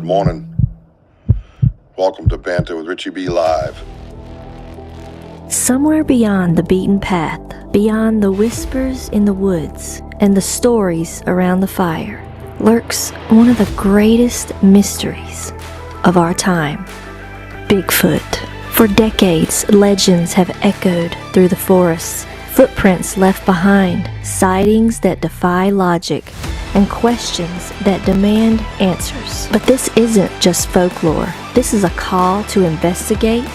Good morning. Welcome to Banter with Richie B Live. Somewhere beyond the beaten path, beyond the whispers in the woods and the stories around the fire, lurks one of the greatest mysteries of our time, Bigfoot. For decades, legends have echoed through the forests, footprints left behind, sightings that defy logic, and questions that demand answers. But this isn't just folklore. This is a call to investigate,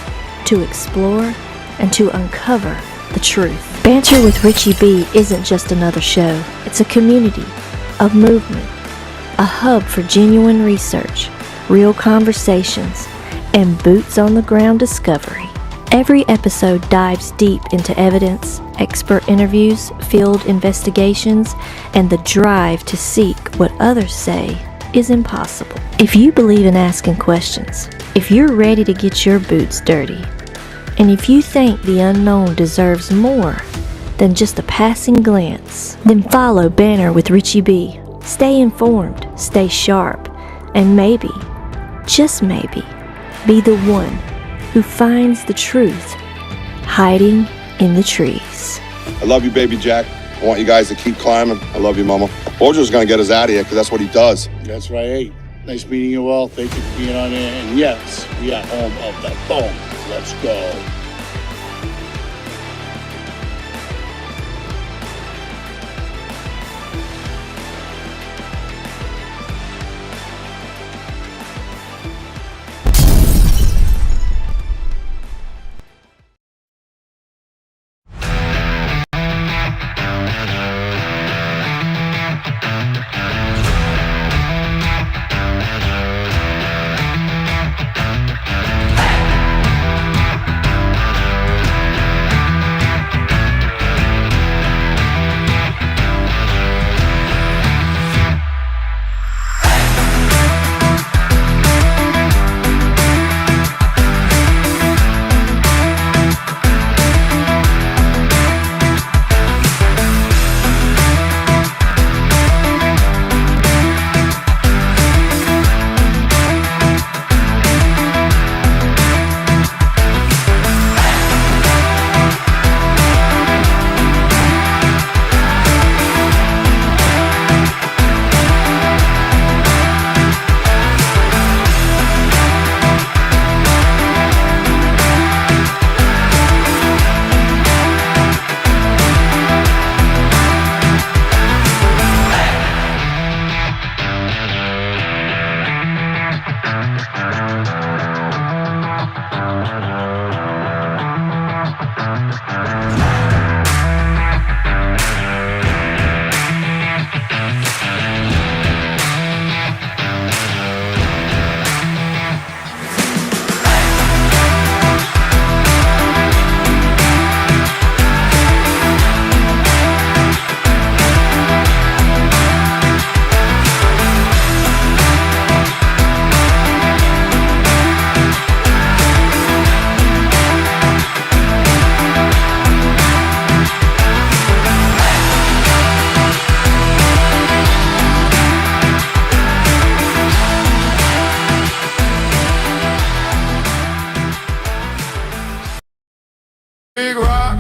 to explore, and to uncover the truth. Banter with Richie B isn't just another show. It's a community, a movement, a hub for genuine research, real conversations, and boots-on-the-ground discovery. Every episode dives deep into evidence, expert interviews, field investigations, and the drive to seek what others say is impossible. If you believe in asking questions, if you're ready to get your boots dirty, and if you think the unknown deserves more than just a passing glance, then follow Banter with Richie B. Stay informed, stay sharp, and maybe, just maybe, be the one who finds the truth hiding in the trees. I love you, baby Jack. I want you guys to keep climbing. I love you, Mama. Wojo's gonna get us out of here because that's what he does. That's right. Hey, nice meeting you all. Thank you for being on there. And yes, we are home of the bones. Let's go.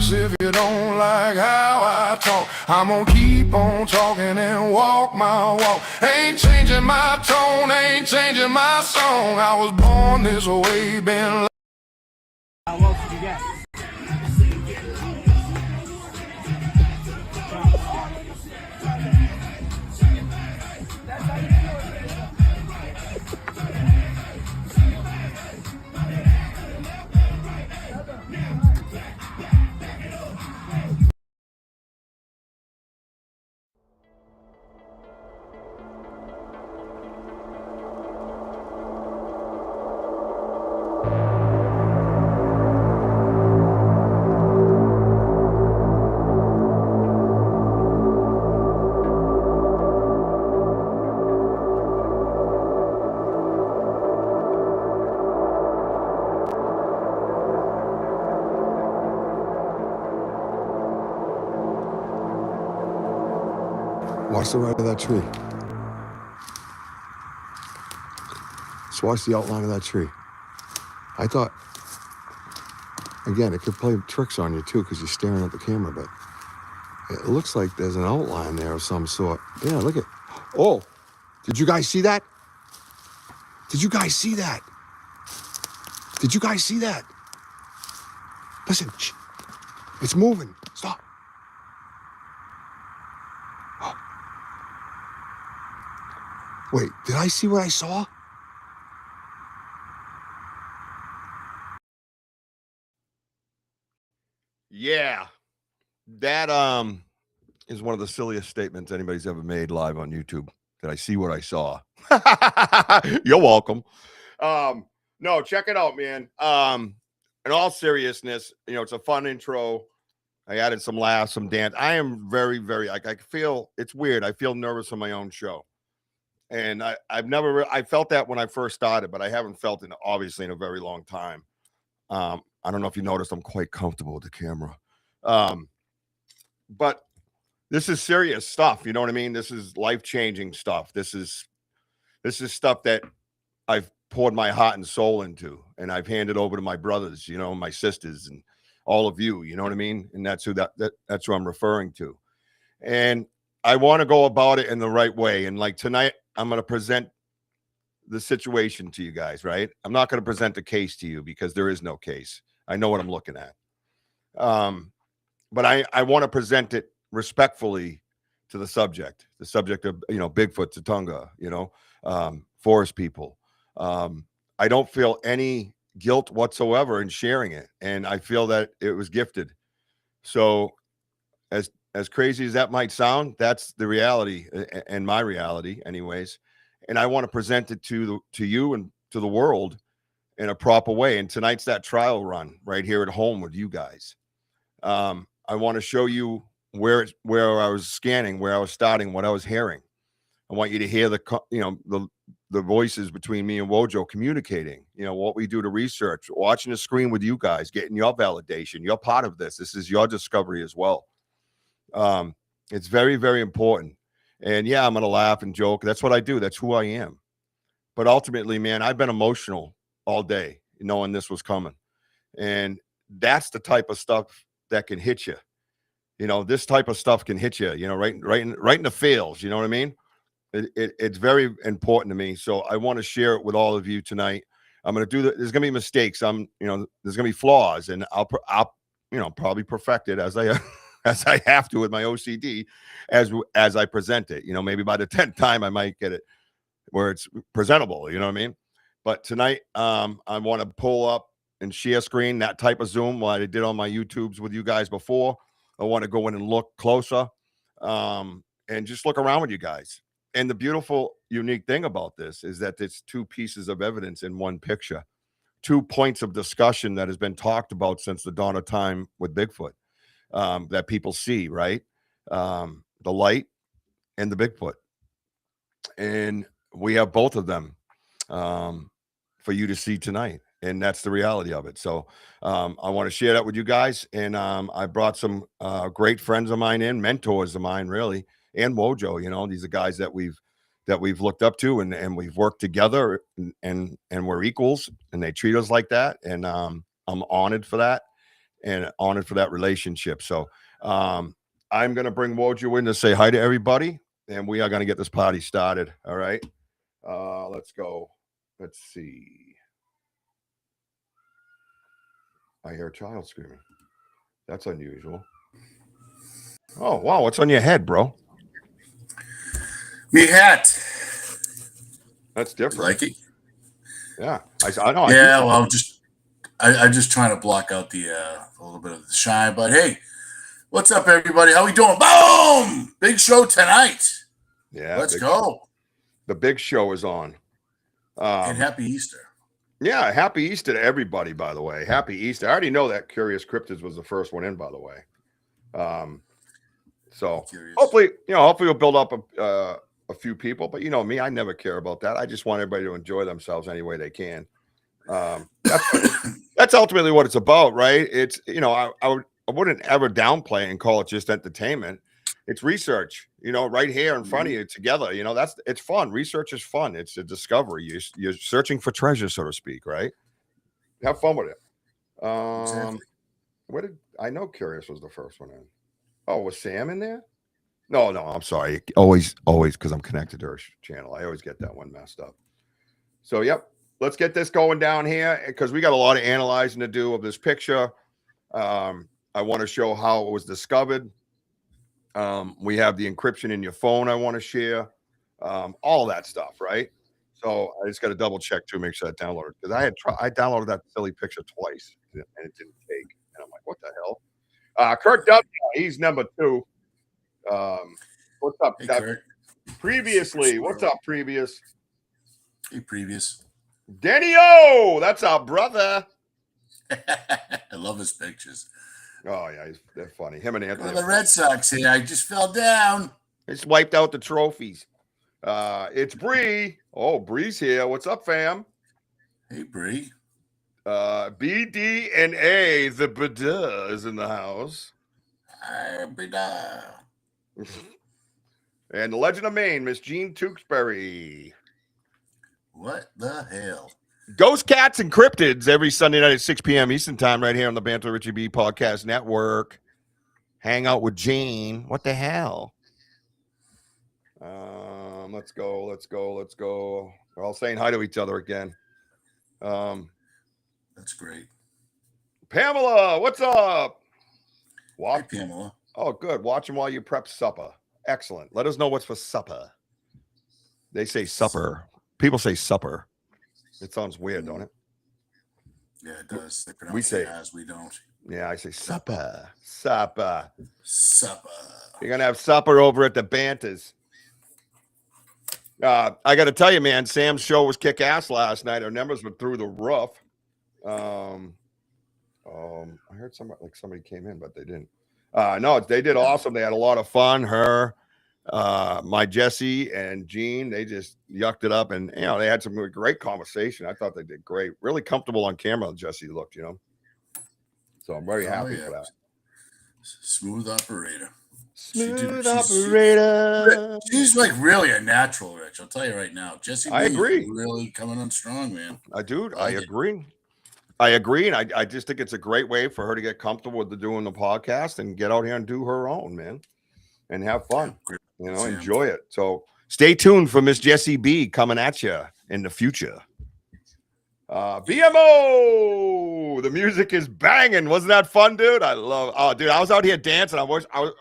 If you don't like how I talk, I'm gonna keep on talking and walk my walk. Ain't changing my tone, ain't changing my song. I was born this way, been How else did you get? Watch the right of that tree. Just watch the outline of that tree. I thought, again, it could play tricks on you too because you're staring at the camera, but it looks like there's an outline there of some sort. Yeah, look at, oh, did you guys see that? Did you guys see that? Did you guys see that? Listen, shh. It's moving. Stop. Oh. Wait, did I see what I saw? Yeah. That is one of the silliest statements anybody's ever made live on YouTube. Did I see what I saw? You're welcome. No, check it out, man. In all seriousness, you know, it's a fun intro. I added some laughs, some dance. I am very, very, I feel, it's weird. I feel nervous on my own show. And I felt that when I first started, but I haven't felt it obviously in a very long time. I don't know if you noticed, I'm quite comfortable with the camera. But this is serious stuff. You know what I mean? This is life-changing stuff. This is stuff that I've poured my heart and soul into, and I've handed over to my brothers, you know, my sisters, and all of you. You know what I mean? And that's who that's who I'm referring to. And I want to go about it in the right way. And like tonight, I'm going to present the situation to you guys, right? I'm not going to present the case to you because there is no case. I know what I'm looking at. But I want to present it respectfully to the subject of, you know, Bigfoot, Tatunga, you know, forest people. I don't feel any guilt whatsoever in sharing it. And I feel that it was gifted. So as crazy as that might sound, that's the reality and my reality anyways. And I want to present it to you and to the world in a proper way. And tonight's that trial run right here at home with you guys. I want to show you where I was scanning, where I was starting, what I was hearing. I want you to hear the voices between me and WOJO communicating, you know, what we do to research, watching the screen with you guys, getting your validation. You're part of this. This is your discovery as well. It's very, very important. And yeah, I'm going to laugh and joke. That's what I do. That's who I am. But ultimately, man, I've been emotional all day knowing this was coming. And that's the type of stuff that can hit you. You know, this type of stuff can hit you, you know, right in the feels. You know what I mean? It's very important to me. So I want to share it with all of you tonight. I'm going to do that. There's going to be mistakes. There's going to be flaws, and I'll probably perfect it as I as I have to with my OCD as I present it. You know, maybe by the 10th time I might get it where it's presentable. You know what I mean? But tonight, I want to pull up and share screen, that type of Zoom, like I did on my YouTubes with you guys before. I want to go in and look closer, and just look around with you guys. And the beautiful, unique thing about this is that it's two pieces of evidence in one picture, 2 points of discussion that has been talked about since the dawn of time with Bigfoot, that people see, right? The light and the Bigfoot. And we have both of them for you to see tonight. And that's the reality of it. So I want to share that with you guys. And I brought some great friends of mine in, mentors of mine, really, and WOJO. You know, these are guys that we've looked up to, and we've worked together, and we're equals, and they treat us like that. And I'm honored for that, and honored for that relationship. So I'm going to bring WOJO in to say hi to everybody, and we are going to get this party started. All right. Let's go. Let's see. I hear a child screaming. That's unusual. Oh, wow. What's on your head, bro? Me hat. That's different. You like it? Yeah. I know. Yeah, well, I'm just trying to block out the a little bit of the shine. But hey, what's up, everybody? How we doing? Boom! Big show tonight. Yeah. Let's go. The big show is on. And happy Easter. Yeah, happy Easter to everybody, by the way. Happy Easter. I already know that Curious Cryptids was the first one in, by the way. So hopefully we'll build up a few people, but you know me, I never care about that. I just want everybody to enjoy themselves any way they can. That's ultimately what it's about, right? It's, you know, I wouldn't ever downplay and call it just entertainment. It's research. you know, right here in front of you together. You know, it's fun. Research is fun. It's a discovery. You're searching for treasure, so to speak, right? Have fun with it. Exactly. What did I know? Curious was the first one in. Oh, was Sam in there? No, I'm sorry. Always, because I'm connected to her channel. I always get that one messed up. So, yep. Let's get this going down here because we got a lot of analyzing to do of this picture. I want to show how it was discovered. We have the encryption in your phone I want to share. All that stuff, right? So I just got to double check to make sure I downloaded because I downloaded that silly picture twice and it didn't take. And I'm like, what the hell? Kurt W, he's number 2. What's up, Hey, Dev? Kurt. Previously, what's up, previous? Hey, previous. Danny O, that's our brother. I love his pictures. Oh yeah, they're funny. Him and Anthony. The Red Sox here. I just fell down. Just wiped out the trophies. It's Bree. Oh, Bree's here. What's up, fam? Hey, Bree. BD&A, the Bada is in the house. And the Legend of Maine, Miss Jean Tewksbury. What the hell? Ghost Cats and Cryptids every Sunday night at 6 p.m. Eastern Time right here on the Banter Richie B Podcast Network. Hang out with Jean. What the hell? Let's go. We're all saying hi to each other again. That's great. Pamela, what's up? Hi, Pamela. Oh, good. Watching while you prep supper. Excellent. Let us know what's for supper. They say supper. People say supper. It sounds weird, don't it? Yeah, it does. They pronounce We say it as we don't. Yeah, I say supper. Supper. You're going to have supper over at the Banters. I got to tell you, man, Sam's show was kick ass last night. Our numbers were through the roof. I heard somebody came in, but they didn't. No, they did awesome. They had a lot of fun. Her, my Jesse and Jean, they just yucked it up, and they had some great conversation. I thought they did great. Really comfortable on camera. Jesse looked, So I'm very happy for that. Smooth operator. Smooth operator. She's like really a natural, Rich. I'll tell you right now. Jesse, I agree. Really coming on strong, man. I agree. I agree, and I just think it's a great way for her to get comfortable with doing the podcast and get out here and do her own, man, and have fun. Enjoy it. So stay tuned for Miss Jessie B coming at you in the future. BMO, the music is banging. Wasn't that fun, dude? I was out here dancing. I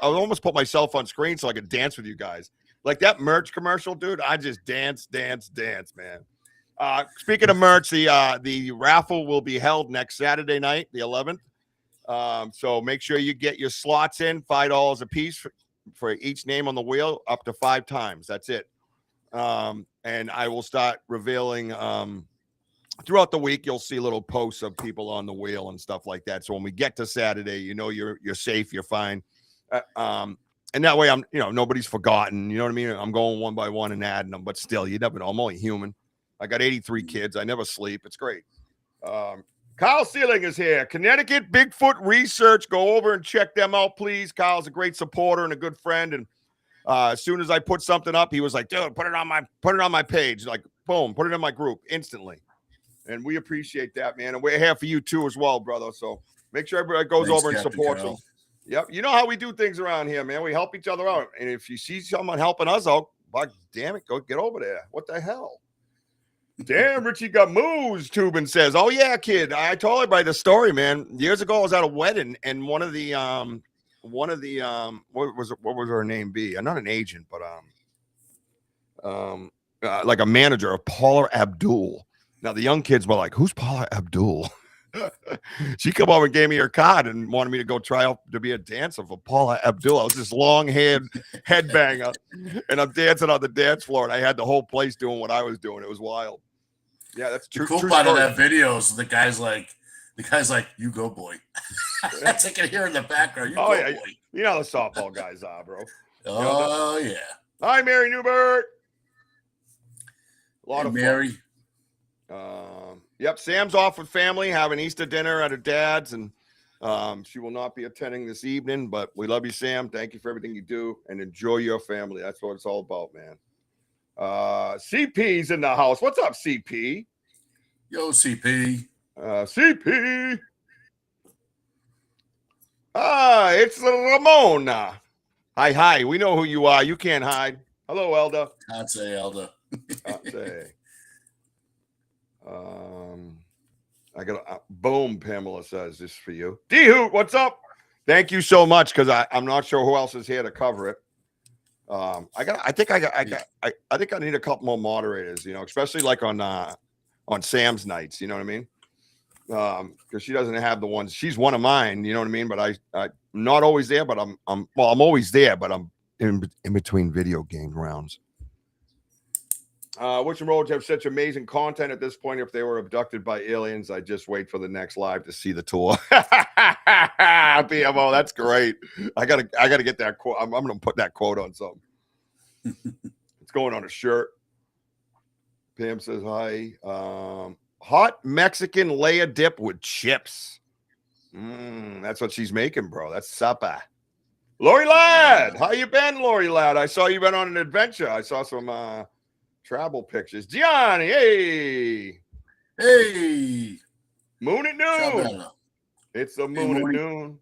almost put myself on screen so I could dance with you guys. Like that merch commercial, dude. I just dance, man. Speaking of merch, the raffle will be held next Saturday night, the 11th. So make sure you get your slots in, $5 a piece for each name on the wheel, up to 5 times. That's it. And I will start revealing throughout the week. You'll see little posts of people on the wheel and stuff like that. So when we get to Saturday, you're safe, you're fine. And that way nobody's forgotten. You know what I mean? I'm going one by one and adding them, but still, you never know. I'm only human. I got 83 kids. I never sleep. It's great. Kyle Sealing is here. Connecticut Bigfoot Research. Go over and check them out, please. Kyle's a great supporter and a good friend. And as soon as I put something up, he was like, dude, put it on my page. Like, boom, put it in my group instantly. And we appreciate that, man. And we're here for you too as well, brother. So make sure everybody goes over and supports them. Yep. You know how we do things around here, man. We help each other out. And if you see someone helping us out, damn it, go get over there. What the hell? Damn, Richie got moves, Tubin says. Oh, yeah, kid. I told everybody the story, man. Years ago, I was at a wedding, and one of the what was her name be? Not an agent, but like a manager of Paula Abdul. Now, the young kids were like, who's Paula Abdul? She come over and gave me her card and wanted me to go try out to be a dancer for Paula Abdul. I was this long-haired headbanger, and I'm dancing on the dance floor, and I had the whole place doing what I was doing. It was wild. Yeah, that's true. The cool part of that video is the guy's like, you go, boy. That's I can hear in the background. You go, boy. You know how the softball guys are, bro. Oh, yeah. Hi, Mary Newbert. A lot of Mary. Fun. Yep, Sam's off with family, having Easter dinner at her dad's, and She will not be attending this evening, but we love you, Sam. Thank you for everything you do, and enjoy your family. That's what it's all about, man. CP's in the house. What's up, CP? Yo, CP. CP. It's Ramona. Hi. We know who you are. You can't hide. Hello, Elder. I'd say Elder. I'd say. I got boom. Pamela says this for you. D-Hoot, what's up? Thank you so much, because I'm not sure who else is here to cover it. I think I need a couple more moderators, especially like on Sam's nights, you know what I mean? Because she doesn't have the ones. She's one of mine, you know what I mean? But I'm not always there, but I'm always there, but I'm in between video game rounds. Which roads have such amazing content at this point? If they were abducted by aliens, I just wait for the next live to see the tour. PMO, that's great. I gotta get that quote. I'm gonna put that quote on something. It's going on a shirt. Pam says hi. Hot Mexican layer dip with chips. That's what she's making, bro. That's supper. Lori Ladd, how you been, Lori Ladd? I saw you been on an adventure. I saw some travel pictures. Gianni, Hey. Moon at noon. Shabella. It's the moon at noon.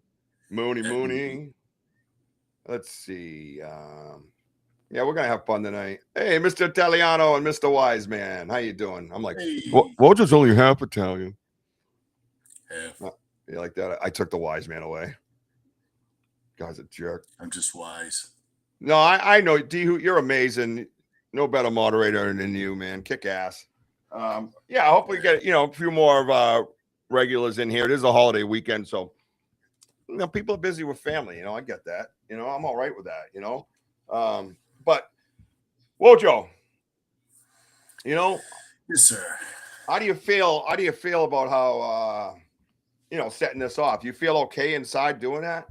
Moony. Let's see. Yeah, we're gonna have fun tonight. Hey, Mr. Italiano and Mr. Wise Man, how you doing? I'm like, Hey. Wojo's only half Italian. Yeah. You like that? I took the Wise Man away. Guy's a jerk. I'm just wise. No, I know, D-Hoot, you're amazing. No better moderator than you, man. Kick ass. Yeah, hopefully get a few more regulars in here. It is a holiday weekend, so people are busy with family. I get that. I'm all right with that. But Wojo, Yes, sir. how do you feel? How do you feel about how setting this off? You feel okay inside doing that?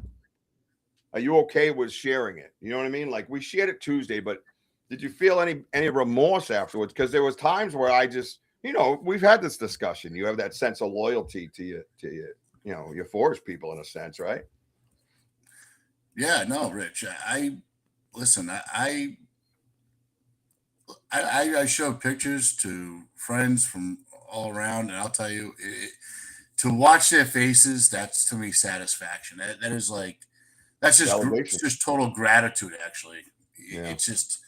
Are you okay with sharing it? You know what I mean? Like, we shared it Tuesday, but did you feel any remorse afterwards? Because there was times where I just, we've had this discussion. You have that sense of loyalty to your forest people in a sense, right? Yeah, no, Rich. Listen. I showed pictures to friends from all around, and I'll tell you, to watch their faces, that's to me satisfaction. That is like, that's just total gratitude. Actually, it's just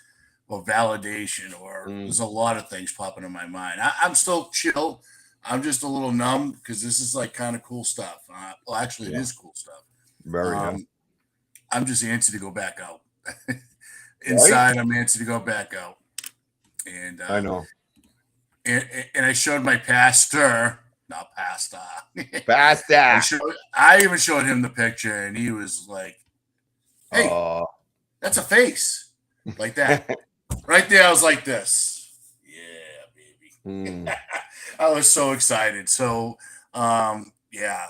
validation, or there's a lot of things popping in my mind. I'm still chill. I'm just a little numb because this is like kind of cool stuff. Well, actually, it is cool stuff. Very. I'm just antsy to go back out. Inside, I'm antsy to go back out. And I know. And I showed my pastor, not pasta. Pasta. I even showed him the picture, and he was like, "Hey, that's a face like that." Right there, I was like this. Yeah, baby. I was so excited. So, yeah,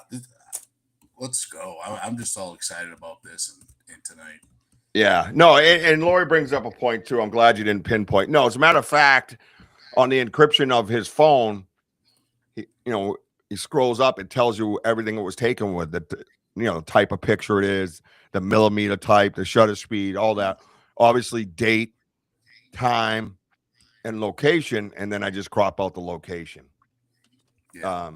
let's go. I'm just all excited about this and tonight. Yeah, no, and Lori brings up a point too. I'm glad you didn't pinpoint. No, as a matter of fact, on the encryption of his phone, he scrolls up. It tells you everything it was taken with. The type of picture it is, the millimeter type, the shutter speed, all that. Obviously, date, time, and location, and then I just crop out the location. Yeah.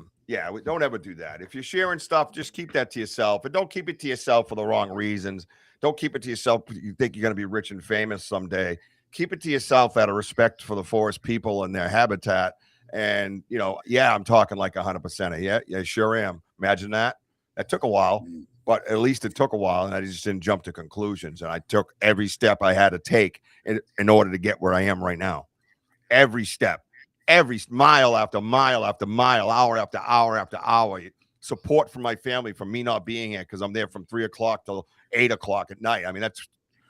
Don't ever do that. If you're sharing stuff, just keep that to yourself, and don't keep it to yourself for the wrong reasons. Don't keep it to yourself. You think you're going to be rich and famous someday. Keep it to yourself out of respect for the forest people and their habitat. And, I'm talking like 100%. Yeah, sure am. Imagine that. That took a while, but at least it took a while, and I just didn't jump to conclusions. And I took every step I had to take in order to get where I am right now. Every step, every mile after mile after mile, hour after hour after hour. Support from my family for me not being here because I'm there from 3 o'clock till 8 o'clock at night. I mean, that's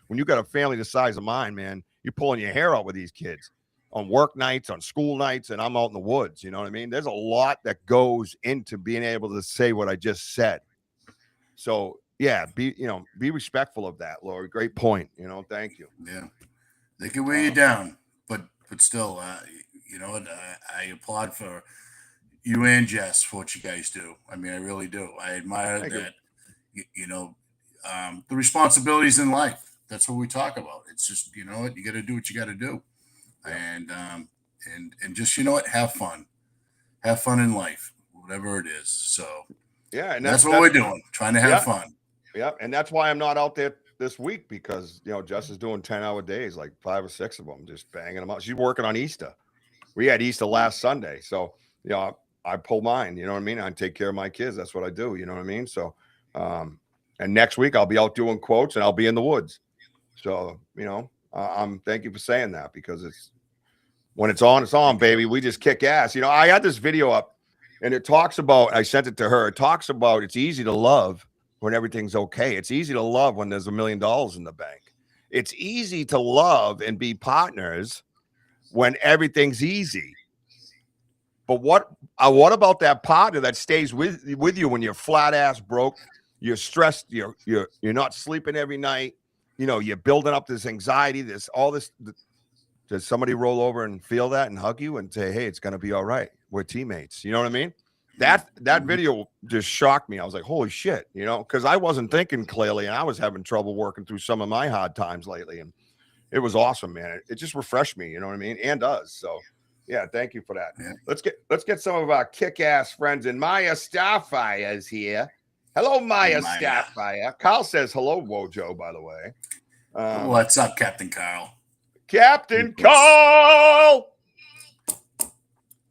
when you got a family the size of mine, man. You're pulling your hair out with these kids on work nights, on school nights, and I'm out in the woods. You know what I mean? There's a lot that goes into being able to say what I just said. So yeah, be respectful of that, Lori. Great point. Thank you. Yeah, they can weigh you down, but still, I applaud for you and Jess for what you guys do. I mean, I really do. I admire Thank you. that. You know, the responsibilities in life. That's what we talk about. It's just, you know what, you got to do what you got to do, and just, you know what, have fun in life, whatever it is. So Yeah, and that's what we're doing, trying to have fun. Yeah, and that's why I'm not out there this week, because Jess is doing 10-hour days, like 5 or 6 of them, just banging them out. She's working on Easter. We had Easter last Sunday, so I pull mine. You know what I mean? I take care of my kids. That's what I do. You know what I mean? So, and next week I'll be out doing quotes, and I'll be in the woods. So I'm thank you for saying that, because when it's on, baby. We just kick ass. I had this video up, and it talks about. I sent it to her. It talks about it's easy to love when everything's okay. It's easy to love when there's $1 million in the bank. It's easy to love and be partners when everything's easy. But what about that partner that stays with you when you're flat ass broke, you're stressed, you're not sleeping every night, you're building up this anxiety, all this. Does somebody roll over and feel that and hug you and say, hey, it's going to be all right. We're teammates. You know what I mean? That video just shocked me. I was like, holy shit, because I wasn't thinking clearly, and I was having trouble working through some of my hard times lately. And it was awesome, man. It just refreshed me, you know what I mean? And does. So yeah, thank you for that. Yeah. Let's get some of our kick-ass friends. And Maya Starfire is here. Hello, Maya Starfire. Carl says hello, Wojo, by the way. What's up, Captain Carl? Captain Carl.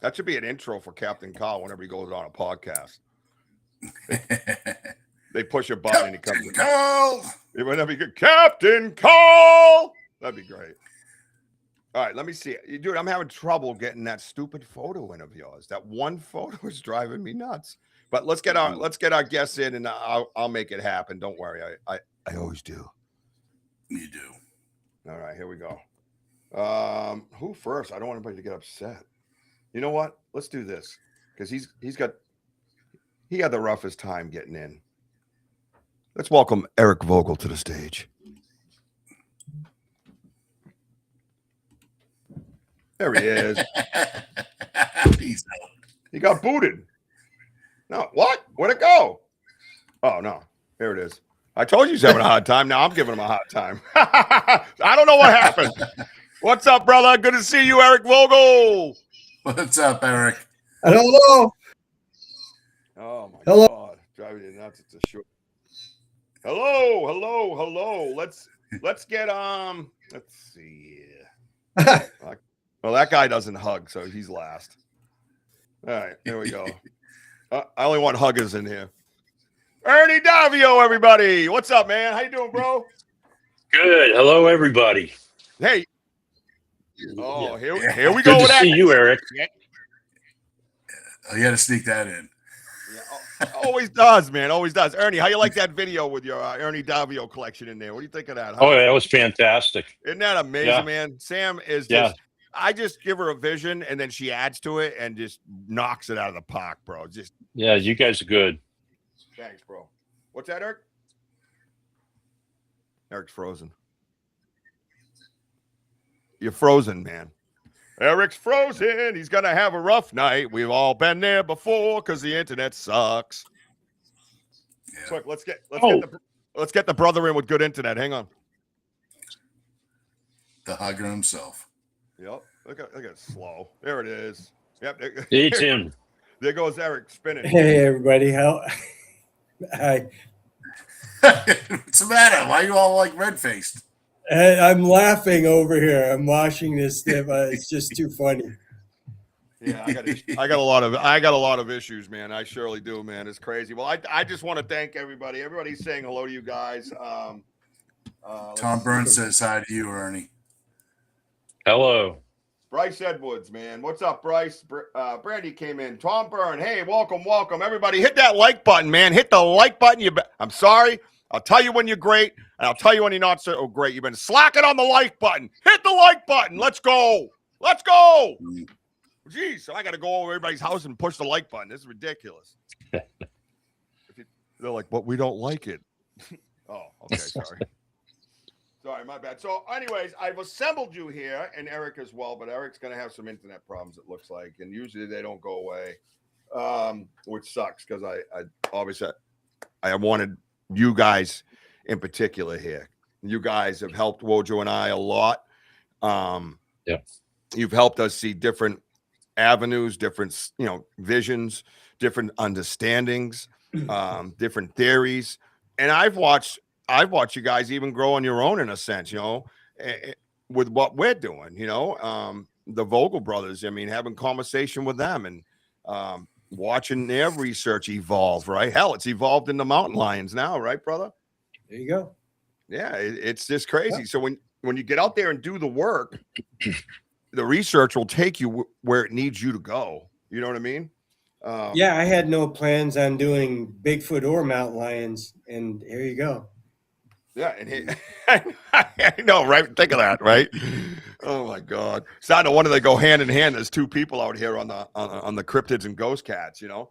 That should be an intro for Captain Carl whenever he goes on a podcast. They push a button and he comes in. Carl. Whenever you get Captain Carl, that'd be great. All right, let me see. Dude, I'm having trouble getting that stupid photo in of yours. That one photo is driving me nuts. But let's get our guests in, and I'll make it happen. Don't worry. I always do. You do. All right, here we go. Who first? I don't want anybody to get upset. You know what? Let's do this, because he had the roughest time getting in. Let's welcome Eric Vogel to the stage. There he is. Peace out. He got booted. No, what? Where'd it go? Oh, no. Here it is. I told you he's having a hard time. Now I'm giving him a hard time. I don't know what happened. What's up, brother? Good to see you, Eric Vogel. What's up, Eric? Hello. Oh, my Hello. God. Driving you nuts. It's a short. Hello. Let's get, let's see. Well, that guy doesn't hug, so he's last. All right, here we go. I only want huggers in here. Ernie DAVIEU, everybody. What's up, man? How you doing, bro? Good. Hello, everybody. Hey. Oh, here we go. Good to see you, Eric. You got to sneak that in. Yeah, always does, man. Always does. Ernie, how you like that video with your Ernie DAVIEU collection in there? What do you think of that? Oh, that was fantastic. Isn't that amazing, man? Sam is just. Yeah. I just give her a vision, and then she adds to it and just knocks it out of the park, bro. Just. Yeah, you guys are good. Thanks, bro. What's that, Eric? Eric's frozen. You're frozen, man. Eric's frozen. He's going to have a rough night. We've all been there before because the internet sucks. Yeah. So let's get the brother in with good internet. Hang on. The hugger himself. Yep. Look at slow. There it is. Yep. It's him. There goes Eric spinning. Hey, everybody. Hi. What's the matter? Why are you all like red-faced? I'm laughing over here. I'm watching this. It's just too funny. Yeah, I got a lot of issues, man. I surely do, man. It's crazy. Well, I just want to thank everybody. Everybody's saying hello to you guys. Tom Burns says hi to you, Ernie. Hello. Bryce Edwards, man. What's up, Bryce? Brandy came in. Tom Byrne. Hey, welcome. Everybody, hit that like button, man. Hit the like button. I'm sorry. I'll tell you when you're great, and I'll tell you when you're not so great. You've been slacking on the like button. Hit the like button. Let's go. Jeez, so I got to go over everybody's house and push the like button. This is ridiculous. They're like, but we don't like it. Oh, okay, sorry. Sorry, my bad. So anyways, I've assembled you here, and Eric as well, but Eric's going to have some internet problems, it looks like, and usually they don't go away. which sucks because I obviously I wanted you guys in particular here. You guys have helped Wojo and I a lot. Yeah. You've helped us see different avenues, different, visions, different understandings, different theories. And I've watched you guys even grow on your own in a sense, with what we're doing, the Vogel brothers. I mean, having conversation with them and watching their research evolve, right? Hell, it's evolved into mountain lions now, right, brother? There you go. Yeah, it's just crazy. Yeah. So when you get out there and do the work, the research will take you where it needs you to go. You know what I mean? Yeah, I had no plans on doing Bigfoot or mountain lions, and here you go. Yeah, and I know, right? Think of that, right? Oh my God! It's not no wonder they go hand in hand. There's two people out here on the cryptids and ghost cats. Yeah,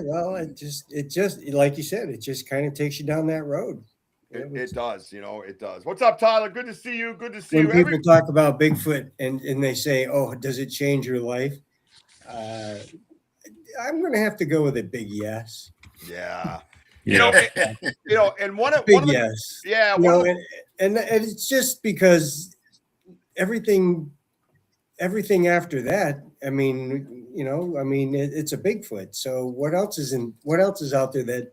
well, it just like you said, it just kind of takes you down that road. It does, it does. What's up, Tyler? Good to see you. Good to see you. When people talk about Bigfoot and they say, "Oh, does it change your life?" I'm going to have to go with a big yes. Yeah. And one of yes. Yeah. And it's just because everything after that, I mean, it's a Bigfoot. So what else is out there that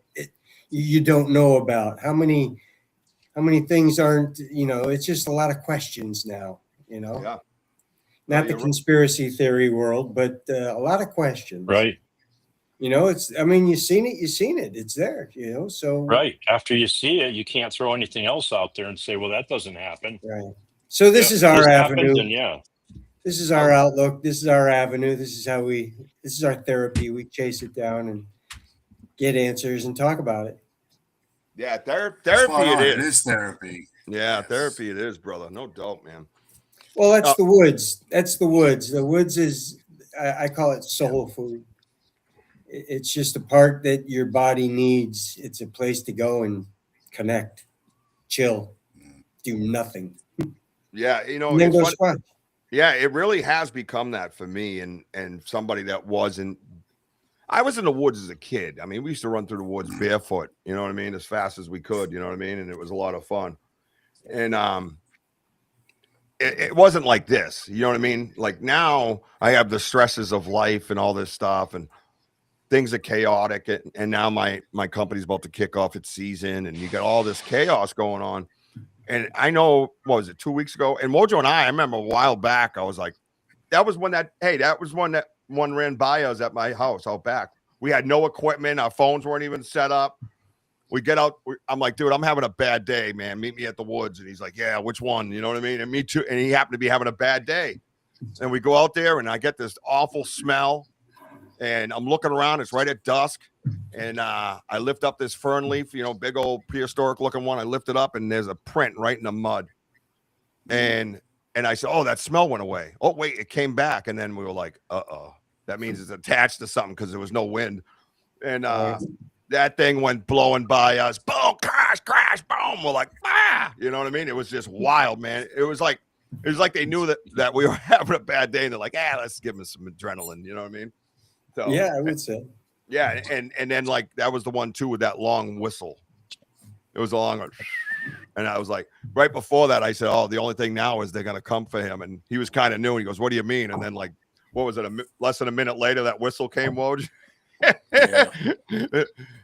you don't know about? How many things aren't, it's just a lot of questions now, Yeah. Not the conspiracy theory world, but a lot of questions. Right. You've seen it. It's there, so. Right. After you see it, you can't throw anything else out there and say, well, that doesn't happen. Right. So this is our avenue. Yeah. This is our outlook. This is our avenue. This is our therapy. We chase it down and get answers and talk about it. Yeah. Therapy it is. It is therapy. Yeah. Yes. Therapy it is, brother. No doubt, man. Well, that's the woods. That's the woods. The woods is, I call it soul food. It's just a part that your body needs. It's a place to go and connect, chill, do nothing. Yeah, yeah, it really has become that for me and somebody that wasn't. I was in the woods as a kid. I mean, we used to run through the woods barefoot, you know what I mean, as fast as we could, you know what I mean, and it was a lot of fun. And it wasn't like this, you know what I mean? Like now I have the stresses of life and all this stuff, and things are chaotic, and now my company's about to kick off its season, and you got all this chaos going on. And I know, what was it, 2 weeks ago? And Mojo and I remember a while back, I was like, that was when that one ran by us at my house out back. We had no equipment. Our phones weren't even set up. We get out. I'm like, dude, I'm having a bad day, man. Meet me at the woods. And he's like, yeah, which one? You know what I mean? And me too. And he happened to be having a bad day. And we go out there, and I get this awful smell. And I'm looking around, it's right at dusk. And I lift up this fern leaf, big old prehistoric looking one. I lift it up, and there's a print right in the mud. And I said, oh, that smell went away. Oh, wait, it came back. And then we were like, uh-oh. That means it's attached to something because there was no wind. And that thing went blowing by us. Boom, crash, boom. We're like, ah. You know what I mean? It was just wild, man. It was like they knew that we were having a bad day. And they're like, let's give them some adrenaline. You know what I mean? So, yeah, I would say. Yeah, and then like that was the one too with that long whistle. It was a long one. And I was like, right before that, I said, oh, the only thing now is they're gonna come for him. And he was kind of new. And he goes, what do you mean? And then like, what was it? Less than a minute later, that whistle came. Woj. Yeah,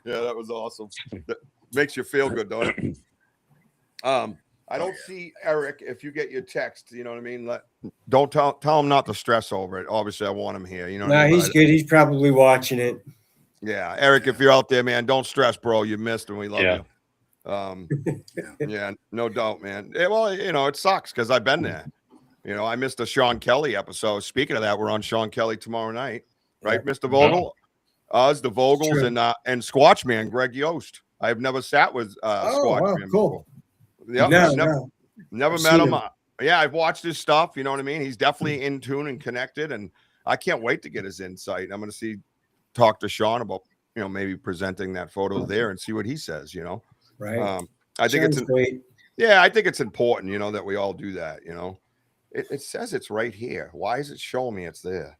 that was awesome. That makes you feel good, don't it? I don't see Eric. If you get your text, you know what I mean? Don't tell him not to stress over it. Obviously, I want him here. You know what I mean? He's good. He's probably watching it. Yeah, Eric, if you're out there, man, don't stress, bro. You missed, and we love you. Yeah, no doubt, man. Well, it sucks because I've been there. I missed a Sean Kelly episode. Speaking of that, we're on Sean Kelly tomorrow night, right, Mr. Vogel? Us, the Vogels, and Squatch Man, Greg Yost. I've never sat with Squatch Man cool. before. Yep, never met him. Yeah, I've watched his stuff. You know what I mean? He's definitely in tune and connected, and I can't wait to get his insight. I'm going to talk to Sean about maybe presenting that photo there and see what he says. Right. I think it's great. Yeah, I think it's important. That we all do that. It says it's right here. Why is it showing me it's there?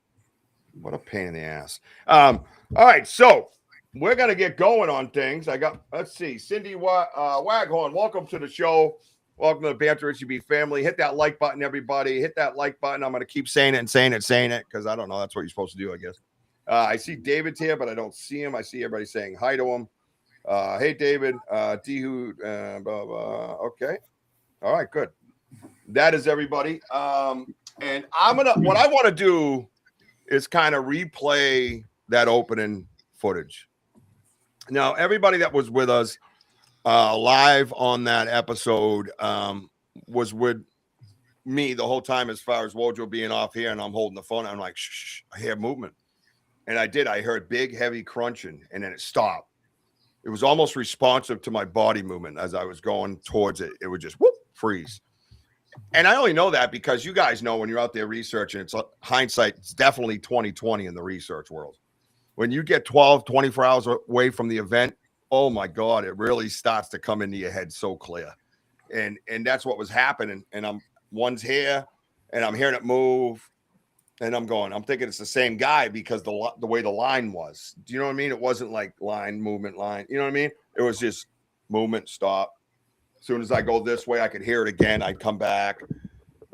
What a pain in the ass. All right, so we're gonna get going on things. Let's see, Cindy Waghorn, welcome to the show. Welcome to the Banter Richie B family. Hit that like button, everybody. Hit that like button. I'm gonna keep saying it because I don't know. That's what you're supposed to do, I guess. I see David's here, but I don't see him. I see everybody saying hi to him. Hey, David. Dihu, blah, blah. Okay. All right, good. That is everybody. And what I want to do is kind of replay that opening footage. Now, everybody that was with us live on that episode was with me the whole time as far as Wojo being off here, and I'm holding the phone. I'm like, shh, I hear movement. And I did. I heard big, heavy crunching, and then it stopped. It was almost responsive to my body movement as I was going towards it. It would just whoop, freeze. And I only know that because you guys know when you're out there researching, it's hindsight. It's definitely 20/20 in the research world. When you get 12, 24 hours away from the event, oh my God, it really starts to come into your head so clear. And that's what was happening. And one's here and I'm hearing it move. And I'm thinking it's the same guy because the way the line was. Do you know what I mean? It wasn't like line, movement, line. You know what I mean? It was just movement, stop. As soon as I go this way, I could hear it again. I'd come back.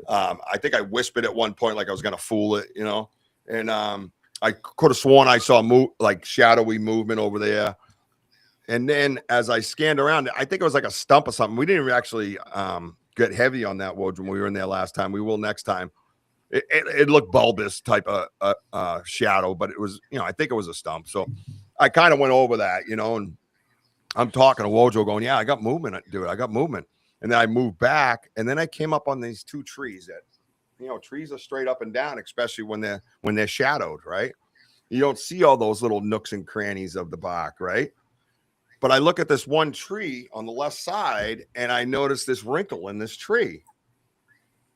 I think I whispered at one point like I was going to fool it, you know? And I could have sworn I saw like shadowy movement over there. And then as I scanned around, I think it was like a stump or something. We didn't actually get heavy on that wood when we were in there last time. We will next time. It looked bulbous type of shadow, but it was, I think it was a stump. So I kind of went over that, and I'm talking to Wojo going, yeah, I got movement, dude. I got movement. And then I moved back, and then I came up on these two trees that, trees are straight up and down, especially when they're shadowed, right? You don't see all those little nooks and crannies of the bark, right? But I look at this one tree on the left side, and I notice this wrinkle in this tree.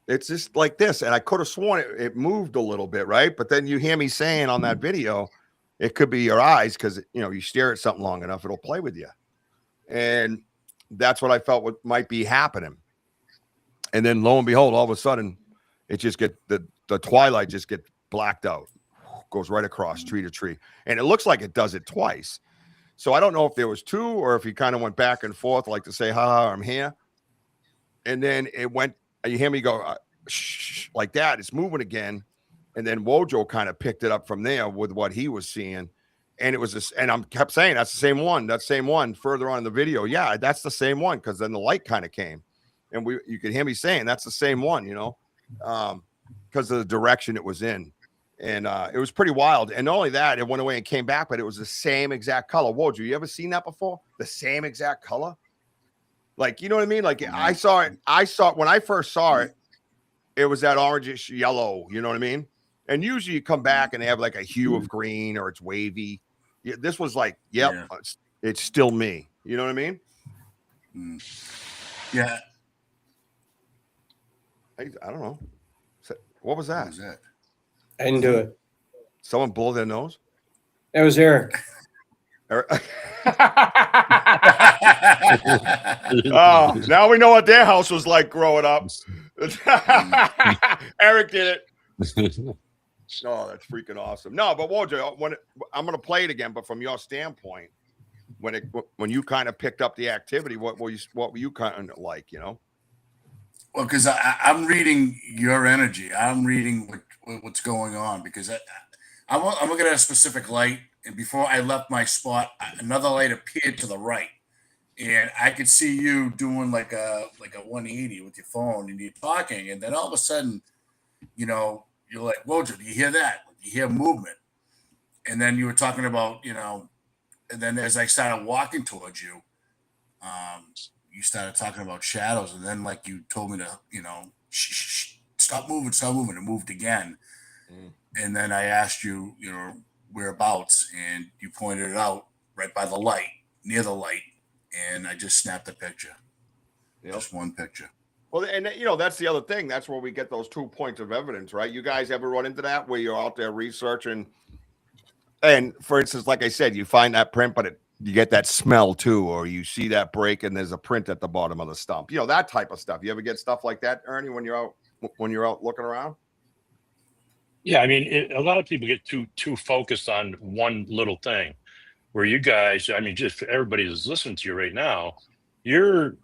It's just like this, and I could have sworn it moved a little bit, right? But then you hear me saying on that video, it could be your eyes because, you stare at something long enough, it'll play with you. And that's what I felt might be happening. And then lo and behold, all of a sudden, it just the twilight just get blacked out, goes right across tree to tree. And it looks like it does it twice. So I don't know if there was two or if he kind of went back and forth, like to say, ha, I'm here. And then it went, you hear me go, shh, like that. It's moving again. And then Wojo kind of picked it up from there with what he was seeing. And it was this, and I kept saying, that's the same one. That same one further on in the video. Yeah, that's the same one. Cause then the light kind of came and you could hear me saying that's the same one, because of the direction it was in. And it was pretty wild. And not only that, it went away and came back, but it was the same exact color. Wojo, you ever seen that before? The same exact color? Like, you know what I mean? Like I saw it when I first saw it, it was that orangish yellow, you know what I mean? And usually you come back and they have like a hue of green or it's wavy. Yeah, this was like, yep, yeah. It's still me. You know what I mean? Yeah. I don't know. What was that? What was that? I didn't do it. Someone blow their nose? That was Eric. Oh, now we know what their house was like growing up. Eric did it. Oh, that's freaking awesome. No, but Wojo, I'm going to play it again, but from your standpoint, when you kind of picked up the activity, what were you kind of like, Well, because I'm reading your energy. I'm reading what's going on because I'm looking at a specific light, and before I left my spot, another light appeared to the right, and I could see you doing like a 180 with your phone, and you're talking, and then all of a sudden, you're like, Wojo, do you hear that? You hear movement, and then you were talking about, and then as I started walking towards you, you started talking about shadows, and then like you told me to, shh, stop moving, and moved again. And then I asked you, whereabouts, and you pointed it out right by the light, near the light, and I just snapped a picture. Yep. Just one picture. Well, and that's the other thing. That's where we get those 2 points of evidence, right? You guys ever run into that where you're out there researching, and for instance, like I said, you find that print, but you get that smell too, or you see that break and there's a print at the bottom of the stump. That type of stuff. You ever get stuff like that, Ernie, when you're out looking around? Yeah, I mean, a lot of people get too focused on one little thing. Where you guys, I mean, just for everybody who's listening to you right now, you're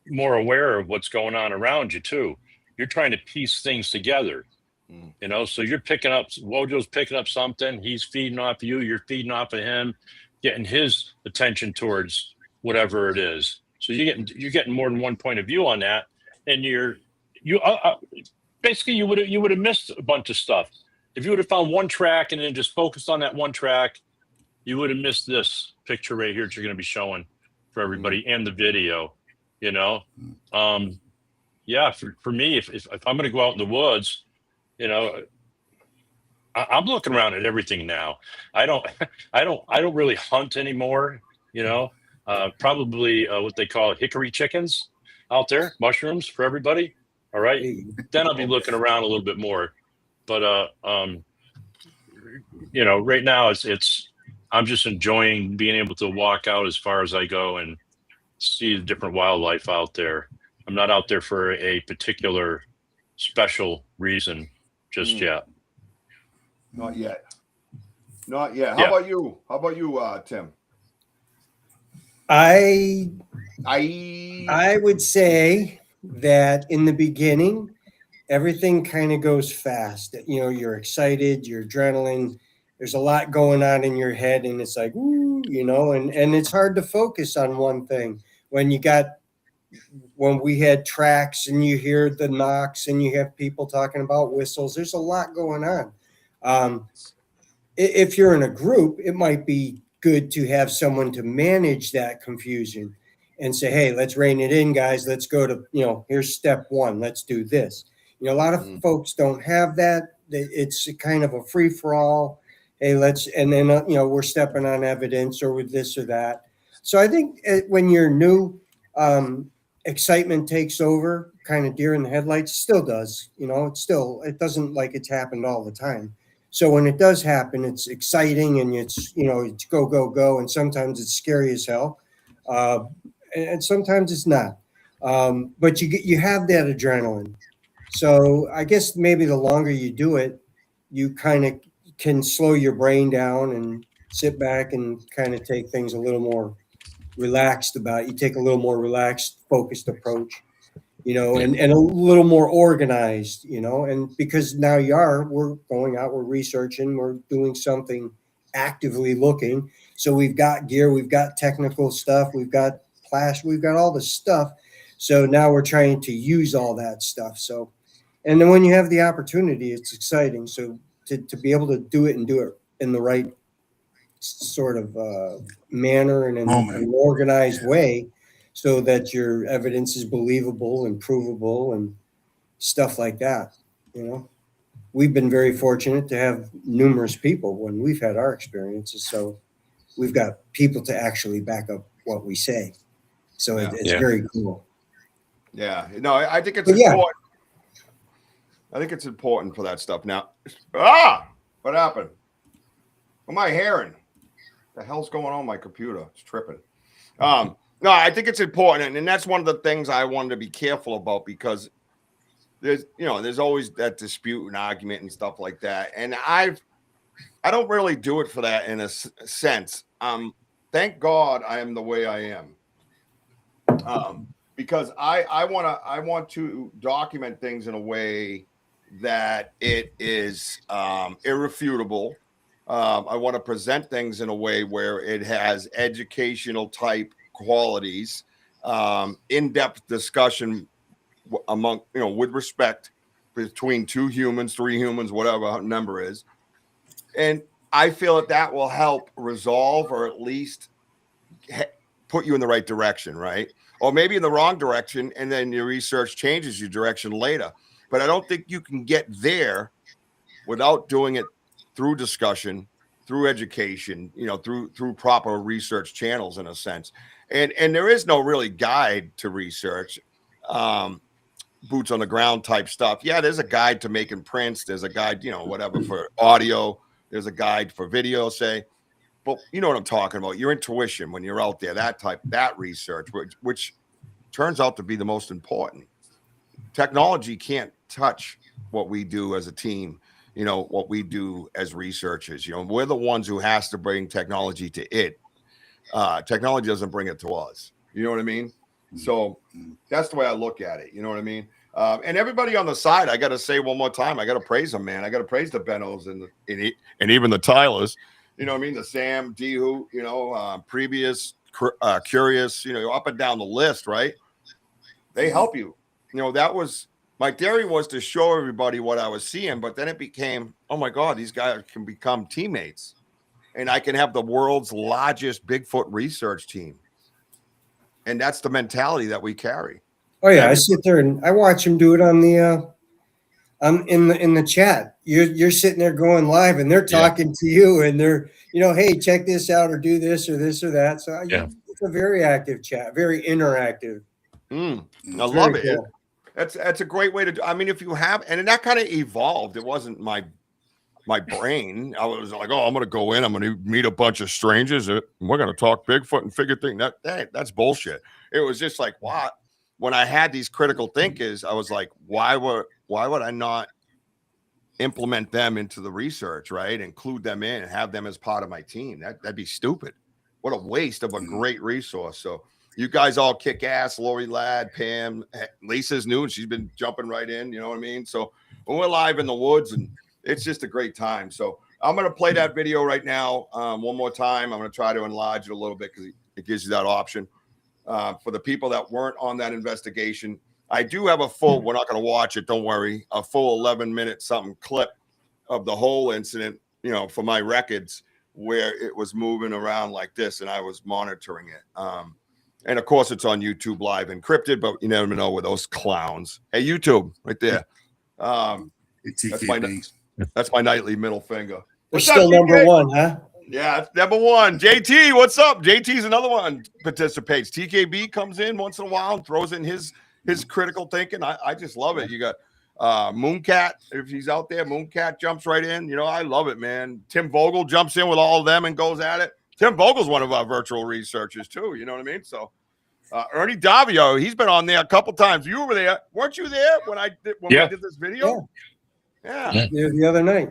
more aware of what's going on around you too. You're trying to piece things together, Mm. you know. So you're picking up, Wojo's picking up something. He's feeding off of you. You're feeding off of him, getting his attention towards whatever it is. So you're getting more than one point of view on that, and you basically you would have missed a bunch of stuff if you would have found one track and then just focused on that one track. You would have missed this picture right here that you're going to be showing for everybody and the video, you know. Yeah, for me, if I'm going to go out in the woods, you know, I'm looking around at everything now. I don't I don't really hunt anymore, you know. Probably what they call hickory chickens out there, mushrooms for everybody. All right, then I'll be looking around a little bit more. But you know, right now it's I'm just enjoying being able to walk out as far as I go and see the different wildlife out there. I'm not out there for a particular special reason just yet. Not yet. Not yet. Yeah. How about you? How about you, Tim? I I would say that in the beginning, everything kind of goes fast. You know, you're excited, you're adrenaline. There's a lot going on in your head, and it's like, woo, you know, and it's hard to focus on one thing when we had tracks and you hear the knocks and you have people talking about whistles. There's a lot going on. If you're in a group, it might be good to have someone to manage that confusion and say, hey, let's rein it in, guys. Let's go to, you know, here's step one. Let's do this. You know, a lot of folks don't have that. It's kind of a free for all. Hey, and then, you know, we're stepping on evidence or with this or that. So I think when you're new, excitement takes over, kind of deer in the headlights. Still does, you know, it doesn't like it's happened all the time. So when it does happen, it's exciting and it's, you know, it's go, go, go. And sometimes it's scary as hell. And sometimes it's not. But you have that adrenaline. So I guess maybe the longer you do it, you kind of can slow your brain down and sit back and kind of take things a little more relaxed about it. You take a little more relaxed, focused approach, you know, and a little more organized, you know, and because now we're going out, we're researching, we're doing something, actively looking. So we've got gear, we've got technical stuff, we've got flash, we've got all the stuff. So now we're trying to use all that stuff. So, and then when you have the opportunity, it's exciting. So to be able to do it and do it in the right sort of manner and in an organized way so that your evidence is believable and provable and stuff like that. You know, we've been very fortunate to have numerous people when we've had our experiences. So we've got people to actually back up what we say. So it's very cool. Yeah. No, I think it's important. I think it's important for that stuff. Now, what happened? What am I hearing? The hell's going on with my computer? It's tripping. No, I think it's important, and that's one of the things I wanted to be careful about because there's always that dispute and argument and stuff like that. And I don't really do it for that in a sense. Thank God I am the way I am. Because I want to document things in a way that it is irrefutable. I want to present things in a way where it has educational type qualities, in-depth discussion among, with respect between 2 humans, 3 humans, whatever number is. And I feel that will help resolve or at least put you in the right direction, right? Or maybe in the wrong direction, and then your research changes your direction later. But I don't think you can get there without doing it through discussion, through education, through proper research channels in a sense. And there is no really guide to research, boots on the ground type stuff. Yeah, there's a guide to making prints. There's a guide, whatever for audio. There's a guide for video, say. But you know what I'm talking about. Your intuition when you're out there, that research, which turns out to be the most important. Technology can't touch what we do as a team. you know, what we do as researchers. You know, we're the ones who has to bring technology to it. Technology doesn't bring it to us. You know what I mean? So that's the way I look at it. You know what I mean? And everybody on the side, I got to say one more time, I got to praise them, man. I got to praise the Benos and even the Tylers. You know what I mean? The Sam, Dehu, you know, previous, curious, you know, up and down the list, right? They help you. You know, that was my theory, was to show everybody what I was seeing, but then it became, oh my God, these guys can become teammates, and I can have the world's largest Bigfoot research team. And that's the mentality that we carry. Oh yeah, I sit there and I watch him do it on the in the chat. You're sitting there going live, and they're talking to you, and they're, you know, hey, check this out, or do this or this or that. So it's a very active chat, very interactive. I love it. Cool. That's a great way to do. I mean, if you have, and that kind of evolved. It wasn't my brain. I was like, oh, I'm going to go in, I'm going to meet a bunch of strangers, and we're going to talk Bigfoot and figure things. That's bullshit. It was just like, what? When I had these critical thinkers, I was like, why would I not implement them into the research, right? Include them in and have them as part of my team. That'd be stupid. What a waste of a great resource. So you guys all kick ass. Lori Ladd, Pam, Lisa's new, and she's been jumping right in. You know what I mean? So when we're live in the woods, and it's just a great time. So I'm going to play that video right now one more time. I'm going to try to enlarge it a little bit because it gives you that option. For the people that weren't on that investigation, I do have a full, we're not going to watch it, don't worry, a full 11-minute something clip of the whole incident, you know, for my records, where it was moving around like this and I was monitoring it. And of course it's on YouTube Live encrypted, but you never know with those clowns. Hey, YouTube, right there. That's my nightly middle finger. We're still number one, huh? Yeah, it's number one. JT, what's up? JT's another one participates. TKB comes in once in a while and throws in his critical thinking. I just love it. You got Mooncat, if he's out there. Mooncat jumps right in. You know, I love it, man. Tim Vogel jumps in with all of them and goes at it. Tim Vogel's one of our virtual researchers too. You know what I mean? So Ernie DAVIEU, he's been on there a couple times. You were there, weren't you there when we did this video? Yeah. The other night.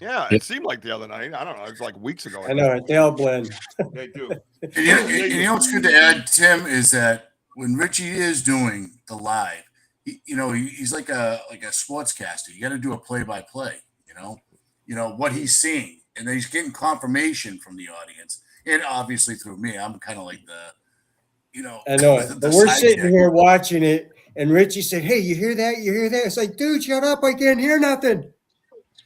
Yeah, it seemed like the other night. I don't know. It was like weeks ago. I know. They all blend. They do. You know what's good to add, Tim, is that when Richie is doing the live, he's like a sportscaster. You got to do a play-by-play. You know what he's seeing, and then he's getting confirmation from the audience, and obviously through me. I'm kind of like I know it. But we're sitting here watching it, and Richie said, "Hey, you hear that? You hear that?" It's like, dude, shut up! I can't hear nothing.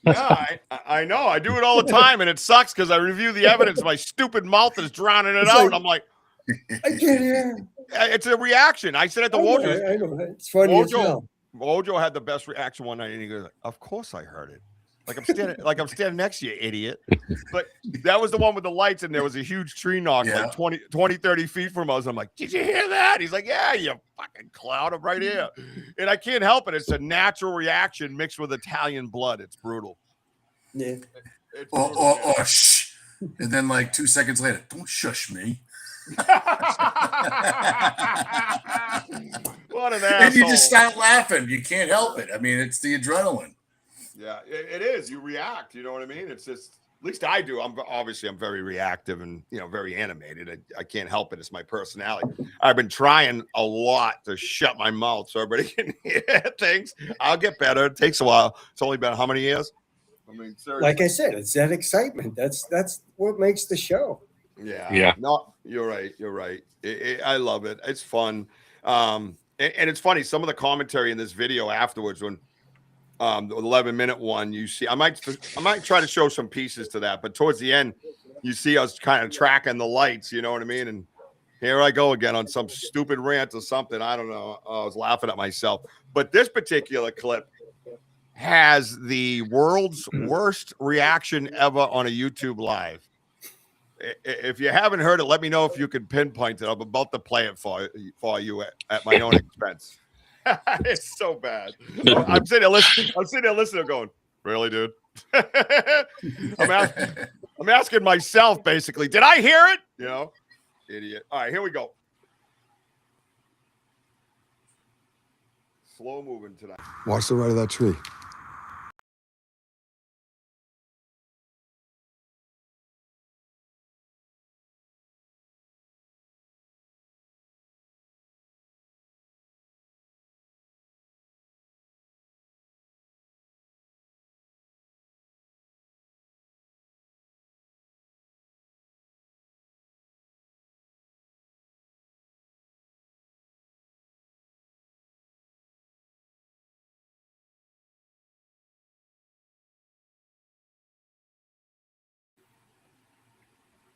Yeah, I know. I do it all the time, and it sucks because I review the evidence. My stupid mouth is drowning it out. I'm like, I can't hear. It's a reaction. I said at the WOJO. I know. It's funny as hell. WOJO had the best reaction one night, and he goes, "Of course I heard it. Like I'm standing next to you, idiot." But that was the one with the lights, and there was a huge tree knock like 20, 30 feet from us. I'm like, "Did you hear that?" He's like, "Yeah, you fucking clown. I'm right here." And I can't help it. It's a natural reaction mixed with Italian blood. It's brutal. Yeah. It's brutal, or shh. And then like 2 seconds later, don't shush me. What an asshole. And you just start laughing. You can't help it. I mean, it's the adrenaline. Yeah, it is. You react. You know what I mean? It's just, at least I do. I'm very reactive and, very animated. I can't help it. It's my personality. I've been trying a lot to shut my mouth so everybody can hear things. I'll get better. It takes a while. It's only been how many years? I mean, seriously. Like I said, it's that excitement. That's what makes the show. Yeah. No, you're right. You're right. I love it. It's fun. And it's funny. Some of the commentary in this video afterwards, when the 11-minute one, you see, I might try to show some pieces to that, but towards the end, you see us kind of tracking the lights. You know what I mean? And here I go again on some stupid rant or something. I don't know. I was laughing at myself. But this particular clip has the world's worst reaction ever on a YouTube Live. If you haven't heard it, let me know if you can pinpoint it. I'm about to play it for you at my own expense. It's so bad. I'm sitting there listening, going, "Really, dude?" I'm asking myself basically, did I hear it? Idiot. All right, here we go. Slow moving tonight. Watch the right of that tree.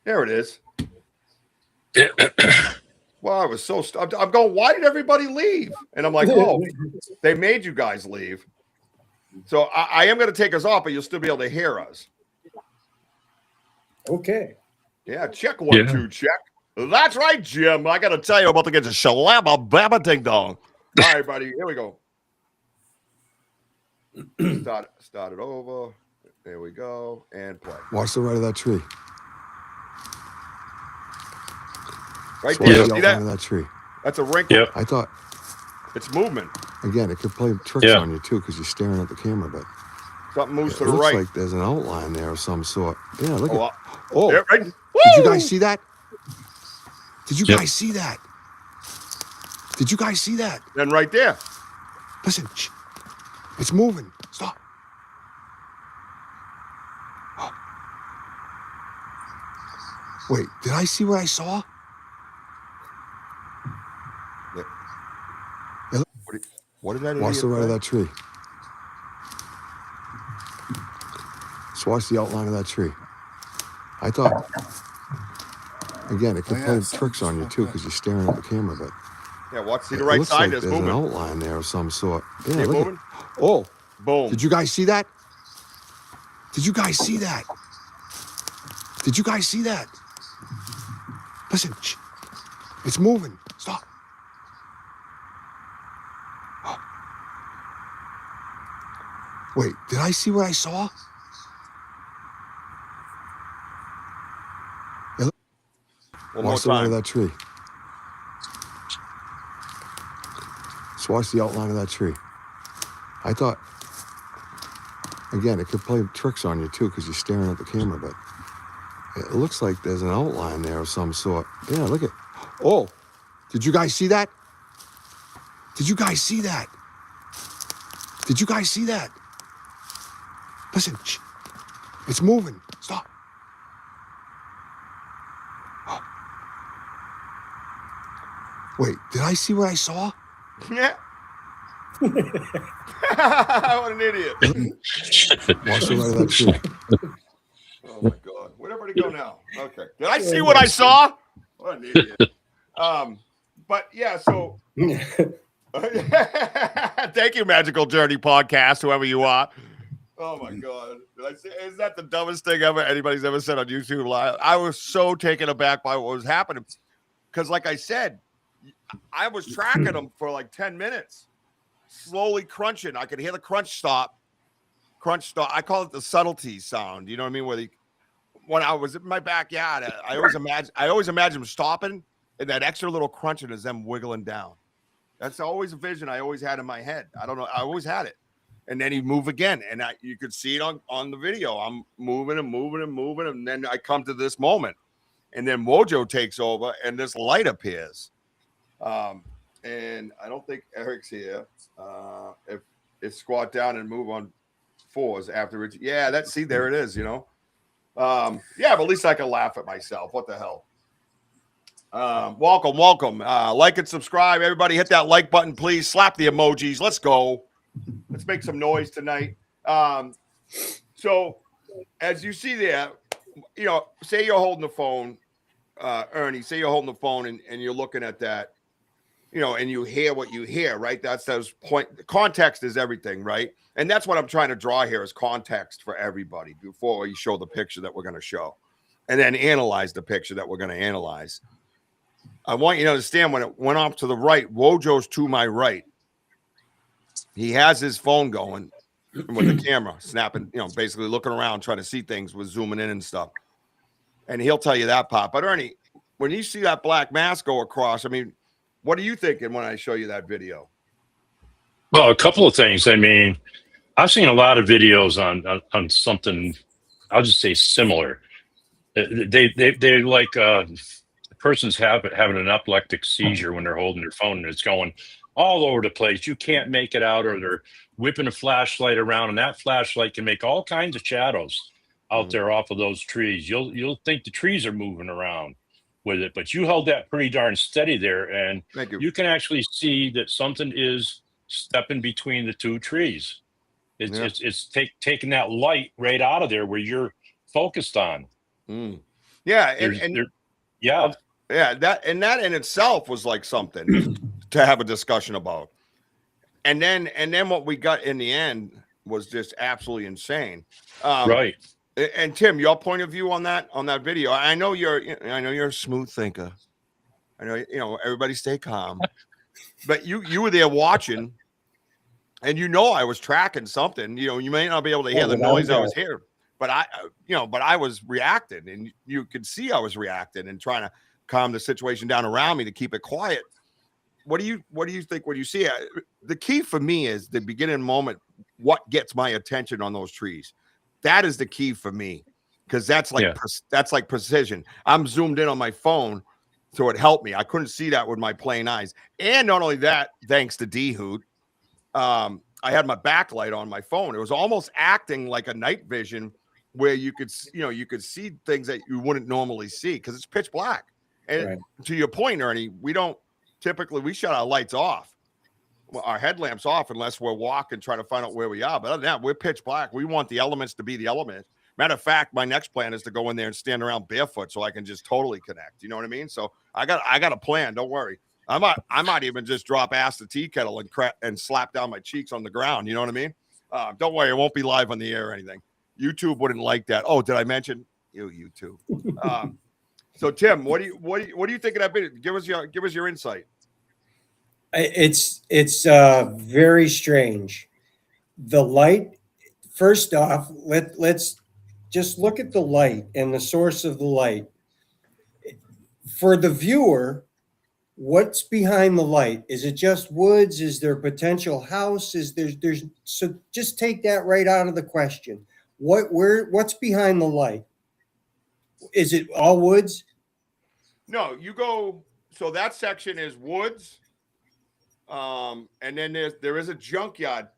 There it is. Well, I was so I'm going, why did everybody leave? And I'm like, oh, they made you guys leave. So I am going to take us off, but you'll still be able to hear us. Okay. Yeah, check 1, 2, check. That's right, Jim. I got to tell you about to get a shalabba babba ding dong. All right, buddy. Here we go. Start it over. There we go. And play. Watch the right of that tree. Right So there. watch the See that? outline of that tree. That's a wrinkle. Yep. I thought, It's movement. again, it could play tricks on you too because you're staring at the camera, but Something moves it to the looks right. like there's an outline there of some sort. Yeah, look Oh, at. Oh, yeah, right. did you Woo! guys see that? Did you Yep. guys see that? Did you guys see that? Then right there. Listen, shh. It's moving. Stop. Oh. Wait, did I see what I saw? What did that Watch the idiot right of say? that tree. Just watch the outline of that tree. I thought, again, it could play tricks on you too because you're staring at the camera, but Yeah, watch. See the it right looks side. like There's there's an movement. outline there of some sort. Yeah, See it look at. moving? Oh, Boom. did you guys see that? Did you guys see that? Did you guys see that? Listen, shh. It's moving. Stop. Oh. Wait, did I see what I saw? One more Watch the right of time. that tree. Just watch the outline of that tree. I thought, again, it could play tricks on you too because you're staring at the camera, but it looks like there's an outline there of some sort. Yeah, look at. Oh, did you guys see that? Did you guys see that? Did you guys see that? Listen, shh. It's moving. Stop. Oh. Wait, did I see what I saw? Yeah. What an idiot. Watch the right of that tree. Oh my God. Where'd everybody go now? Okay. Did I see what I saw? What an idiot. But yeah, so thank you, Magical Journey Podcast, whoever you are. Oh my God. Did I say, is that the dumbest thing ever anybody's ever said on YouTube Live? I was so taken aback by what was happening. Because like I said, I was tracking them for like 10 minutes, slowly crunching. I could hear the crunch stop. I call it the subtlety sound. You know what I mean? When I was in my backyard, I always imagine them stopping and that extra little crunching is them wiggling down. That's always a vision I always had in my head. I don't know. I always had it. And then he'd move again. And you could see it on the video. I'm moving and moving and moving. And then I come to this moment. And then WOJO takes over and this light appears. And I don't think Eric's here. If squat down and move on fours after it. Yeah, there it is, you know. Yeah, but at least I can laugh at myself. What the hell? Welcome. Like and subscribe. Everybody hit that like button, please. Slap the emojis. Let's go. Let's make some noise tonight. So as you see there, you know, say you're holding the phone, Ernie, say you're holding the phone and you're looking at that, you know, and you hear what you hear, right? That's those context is everything, right? And that's what I'm trying to draw here is context for everybody before you show the picture that we're going to show and then analyze the picture that we're going to analyze. I want you to understand when it went off to the right, WOJO's to my right. He has his phone going with the camera snapping, you know, basically looking around, trying to see things with zooming in and stuff. And he'll tell you that part. But Ernie, when you see that black mass go across, I mean, what are you thinking when I show you that video? Well, a couple of things. I mean, I've seen a lot of videos on something, I'll just say similar. They like a person's having an epileptic seizure when they're holding their phone and it's going all over the place. You can't make it out, or they're whipping a flashlight around, and that flashlight can make all kinds of shadows out there off of those trees. You'll think the trees are moving around with it, but you held that pretty darn steady there, and Thank you. You can actually see that something is stepping between the two trees. It's taking that light right out of there where you're focused on. Yeah, yeah. yeah, that in itself was like something to have a discussion about. And then what we got in the end was just absolutely insane. Right. And Tim, your point of view on that video. I know you're a smooth thinker. I know, everybody stay calm. But you were there watching, and I was tracking something. You may not be able to hear the noise I was hearing, but I was reacting, and you could see I was reacting and trying to calm the situation down around me to keep it quiet. What do you think when you see it? The key for me is the beginning moment. What gets my attention on those trees? That is the key for me, because that's like precision. I'm zoomed in on my phone, so it helped me. I couldn't see that with my plain eyes. And not only that, thanks to DAVIEU, I had my backlight on my phone. It was almost acting like a night vision, where you could see things that you wouldn't normally see because it's pitch black. And to your point, Ernie, we shut our lights off. Our headlamps off unless we're walking, trying to find out where we are. But other than that, we're pitch black. We want the elements to be the elements. Matter of fact, my next plan is to go in there and stand around barefoot so I can just totally connect. You know what I mean? So I got a plan. Don't worry. I might even just drop ass the tea kettle and slap down my cheeks on the ground. You know what I mean? Don't worry, it won't be live on the air or anything. YouTube wouldn't like that. Oh, did I mention YouTube? So Tim, what do you think of that video? Give us your insight. It's very strange. The light, first off, let's just look at the light and the source of the light. For the viewer, what's behind the light? Is it just woods? Is there a potential house? So just take that right out of the question. What's behind the light? Is it all woods? No, so that section is woods. And then there is a junkyard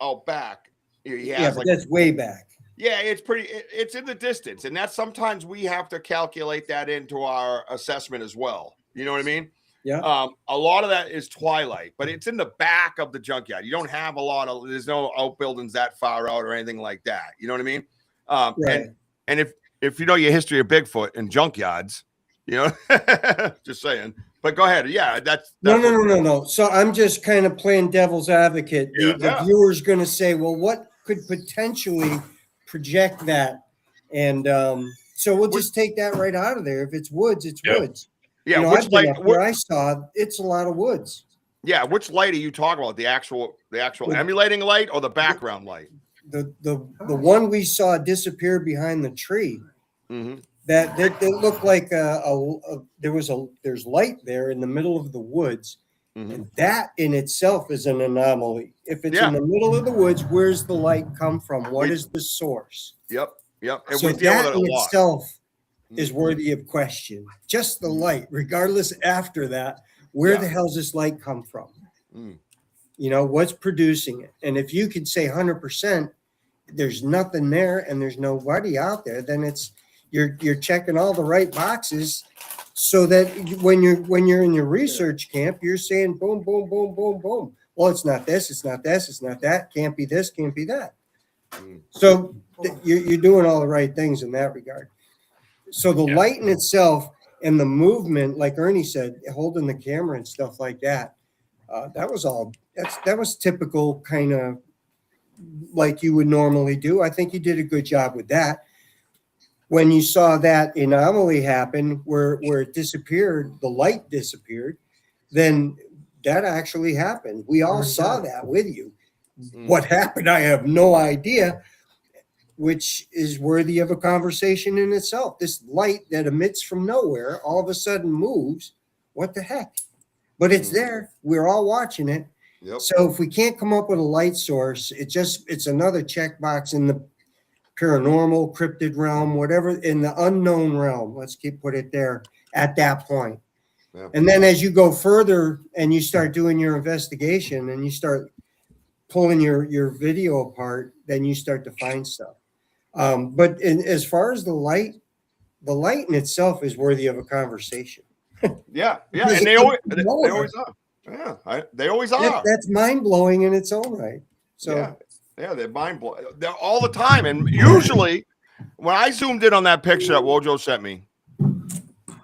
out back. But that's way back. Yeah, it's in the distance, and that's sometimes we have to calculate that into our assessment as well. You know what I mean? Yeah. A lot of that is twilight, but it's in the back of the junkyard. You don't have there's no outbuildings that far out or anything like that. You know what I mean? Right. And if you know your history of Bigfoot and junkyards, just saying. But go ahead. Yeah, that's no. So I'm just kind of playing devil's advocate. The viewer's going to say, well, what could potentially project that? And so we'll just take that right out of there. If it's woods, it's woods. Yeah, which light? Where I saw, it's a lot of woods. Yeah, which light are you talking about? The actual emulating light or the background light? The one we saw disappear behind the tree. Mm-hmm. That looked like there's light there in the middle of the woods, and that in itself is an anomaly. If it's in the middle of the woods, where's the light come from? What is the source? Yep. And so that in itself is worthy of question. Just the light, regardless after that, where the hell does this light come from? What's producing it? And if you could say 100%, there's nothing there and there's nobody out there, then it's you're checking all the right boxes, so that when you're in your research camp, you're saying boom, boom, boom, boom, boom. Well, it's not this, it's not this, it's not that. Can't be this, can't be that. So you're doing all the right things in that regard. So the light in itself and the movement, like Ernie said, holding the camera and stuff like that, that was typical, kind of like you would normally do. I think you did a good job with that. When you saw that anomaly happen where it disappeared, the light disappeared, then that actually happened. We all saw that with you. What happened, I have no idea, which is worthy of a conversation in itself. This light that emits from nowhere all of a sudden moves. What the heck? But it's there. We're all watching it. Yep. So if we can't come up with a light source, it's another checkbox in the paranormal, cryptid realm, whatever, in the unknown realm. Let's put it there at that point. Yeah. And then as you go further and you start doing your investigation and you start pulling your video apart, then you start to find stuff. But as far as the light in itself is worthy of a conversation. Yeah. And they always are. Yeah, they always are. That's mind blowing in its own right. So yeah, they're mind blowing. They're all the time. And usually when I zoomed in on that picture that WOJO sent me,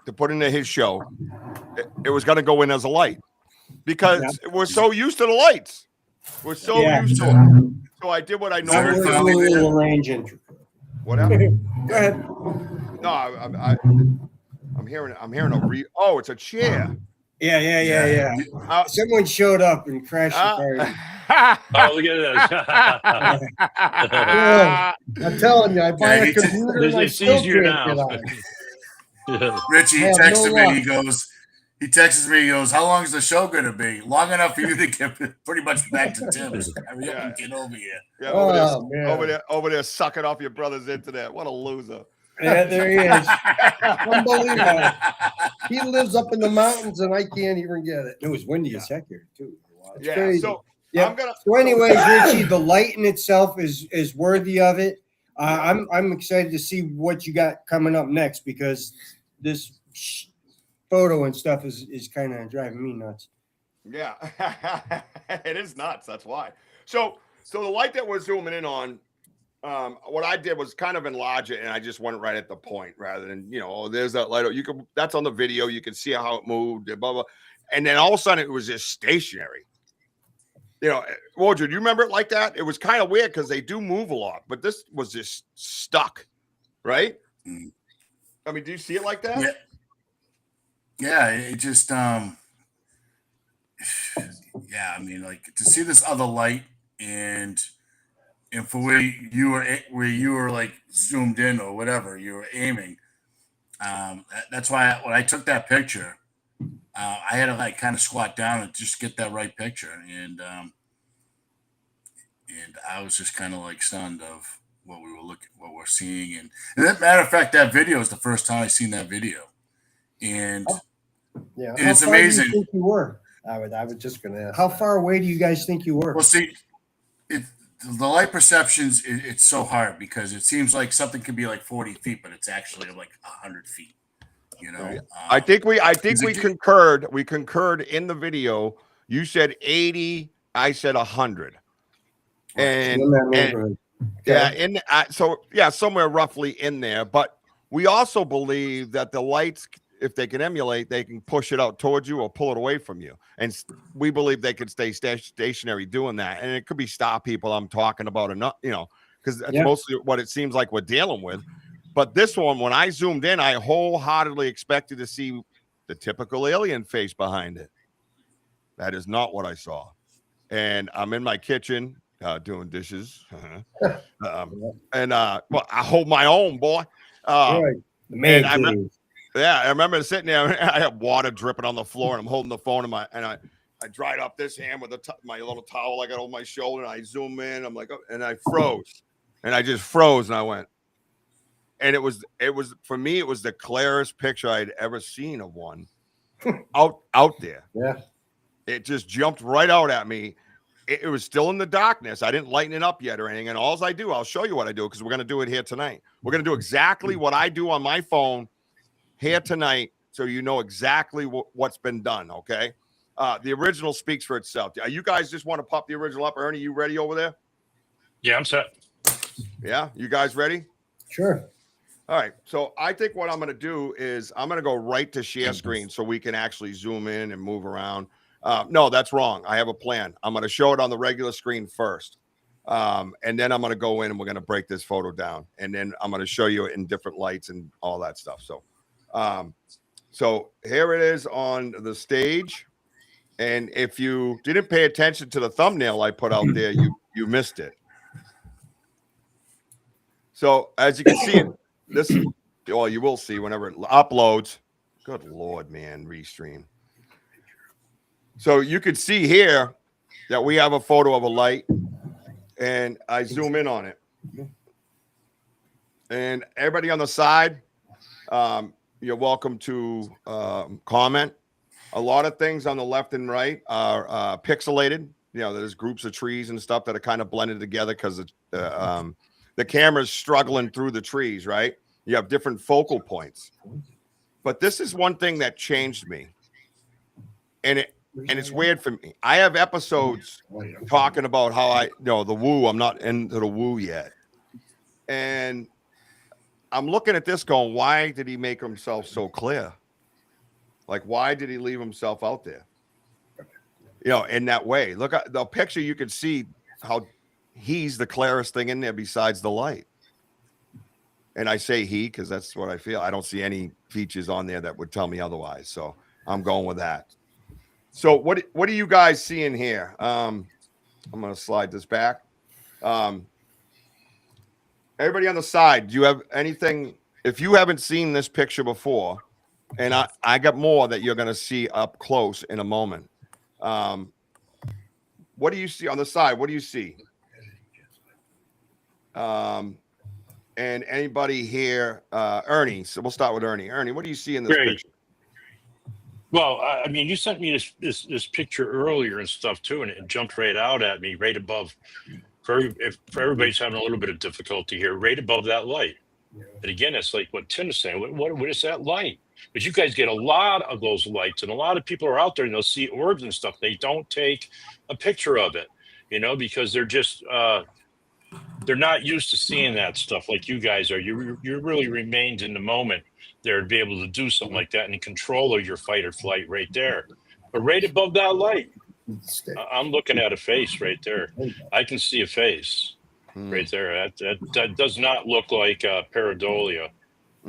to put into his show, it was going to go in as a light because we're so used to the lights. We're so used to it. So I did what I normally do. Arranging. Whatever. Go ahead. No, I'm hearing oh, it's a chair. Yeah. Someone showed up and crashed the party. Oh, look at this. Yeah, I'm telling you, I buy a computer. And I It's still easier can't now. get on. Richie, he I have texted no me. He texts me. He goes, "How long is the show going to be? Long enough for you to get pretty much back to Tim's. Hurry up and get over here." Yeah, over there, sucking off your brother's internet. What a loser. Yeah, there he is. Unbelievable. He lives up in the mountains, and I can't even get it. It was windy as heck here too. It's crazy. So yeah. So, anyways, Richie, the light in itself is worthy of it. I'm excited to see what you got coming up next because this photo and stuff is kind of driving me nuts. Yeah, it is nuts. That's why. So the light that we're zooming in on, what I did was kind of enlarge it, and I just went right at the point rather than there's that light. That's on the video. You can see how it moved. Blah blah. And then all of a sudden it was just stationary. Wojo, do you remember it like that? It was kind of weird because they do move a lot, but this was just stuck, right? I mean, do you see it like that? Yeah, it just I mean, like to see this other light and for where you were like zoomed in or whatever you were aiming. That's why when I took that picture, I had to like kind of squat down and just get that right picture, and I was just kind of like stunned of what we're seeing, and as a matter of fact, that video is the first time I seen that video, and it's amazing. Do you think you were? I was just going to ask. How far away do you guys think you were? Well, see, the light perceptions, it's so hard because it seems like something could be like 40 feet, but it's actually like 100 feet. I think we concurred. We concurred in the video. You said 80. I said 100. And somewhere roughly in there. But we also believe that the lights, if they can emulate, they can push it out towards you or pull it away from you. And we believe they could stay stationary doing that. And it could be star people I'm talking about, because that's mostly what it seems like we're dealing with. But this one, when I zoomed in, I wholeheartedly expected to see the typical alien face behind it. That is not what I saw. And I'm in my kitchen doing dishes. I hold my own, boy. I remember sitting there. I had water dripping on the floor, and I'm holding the phone I dried up this hand with my little towel I got over my shoulder, and I zoom in. I'm like, and I froze, and I just froze, and I went. And it was for me, it was the clearest picture I'd ever seen of one out there. Yeah. It just jumped right out at me. It was still in the darkness. I didn't lighten it up yet or anything. And I'll show you what I do because we're going to do it here tonight. We're going to do exactly what I do on my phone here tonight. So you know exactly what's been done. Okay. The original speaks for itself. You guys just want to pop the original up? Ernie, you ready over there? Yeah, I'm set. Yeah. You guys ready? Sure. All right. So I think what I'm going to do is I'm going to go right to share screen so we can actually zoom in and move around. No, that's wrong. I have a plan. I'm going to show it on the regular screen first. And then I'm going to go in and we're going to break this photo down. And then I'm going to show you it in different lights and all that stuff. So, so here it is on the stage. And if you didn't pay attention to the thumbnail I put out there, you missed it. So as you can see, you will see whenever it uploads. Good Lord, man, restream. So you could see here that we have a photo of a light, and I zoom in on it. And everybody on the side, you're welcome to comment. A lot of things on the left and right are pixelated. There's groups of trees and stuff that are kind of blended together because the camera's struggling through the trees, right? You have different focal points. But this is one thing that changed me. And it's weird for me. I have episodes talking about how the woo, I'm not into the woo yet. And I'm looking at this going, why did he make himself so clear? Like, why did he leave himself out there? You know, in that way. Look at the picture. You can see how he's the clearest thing in there besides the light. And I say he because that's what I feel. I don't see any features on there that would tell me otherwise. So I'm going with that. So what do you guys see in here? I'm going to slide this back. Everybody on the side, do you have anything? If you haven't seen this picture before, and I got more that you're going to see up close in a moment. What do you see on the side? What do you see? And anybody here, Ernie, so we'll start with Ernie. Ernie, what do you see in this picture? Well, I mean, you sent me this picture earlier and stuff too, and it jumped right out at me right above. For everybody's having a little bit of difficulty here, right above that light. And again, it's like what Tim is saying. What is that light? But you guys get a lot of those lights, and a lot of people are out there and they'll see orbs and stuff. They don't take a picture of it, you know, because they're just they're not used to seeing that stuff like you guys are. You really remained in the moment there to be able to do something like that and in control of your fight or flight right there. But right above that light, I'm looking at a face right there. I can see a face right there. That does not look like pareidolia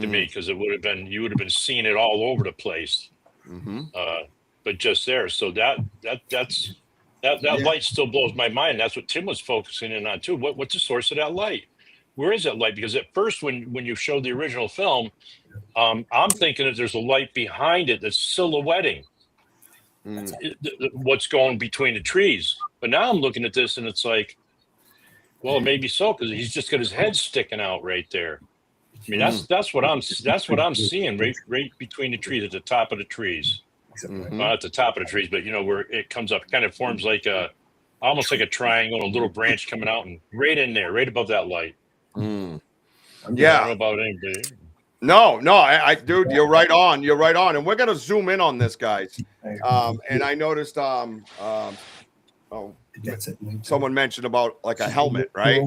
to me, because you would have been seeing it all over the place. But just there. So that light still blows my mind. That's what Tim was focusing in on too. What's the source of that light? Where is that light? Because at first, when you showed the original film, I'm thinking that there's a light behind it that's silhouetting what's going between the trees. But now I'm looking at this and it's like, well, maybe so, because he's just got his head sticking out right there. I mean, that's what I'm seeing right between the trees, at the top of the trees. Not at the top of the trees, but you know where it comes up, kind of forms like almost like a triangle, a little branch coming out, and right in there, right above that light. Yeah. I don't know about anybody. No, dude, you're right on. You're right on. And we're going to zoom in on this, guys. And I noticed, someone mentioned about like a helmet, right?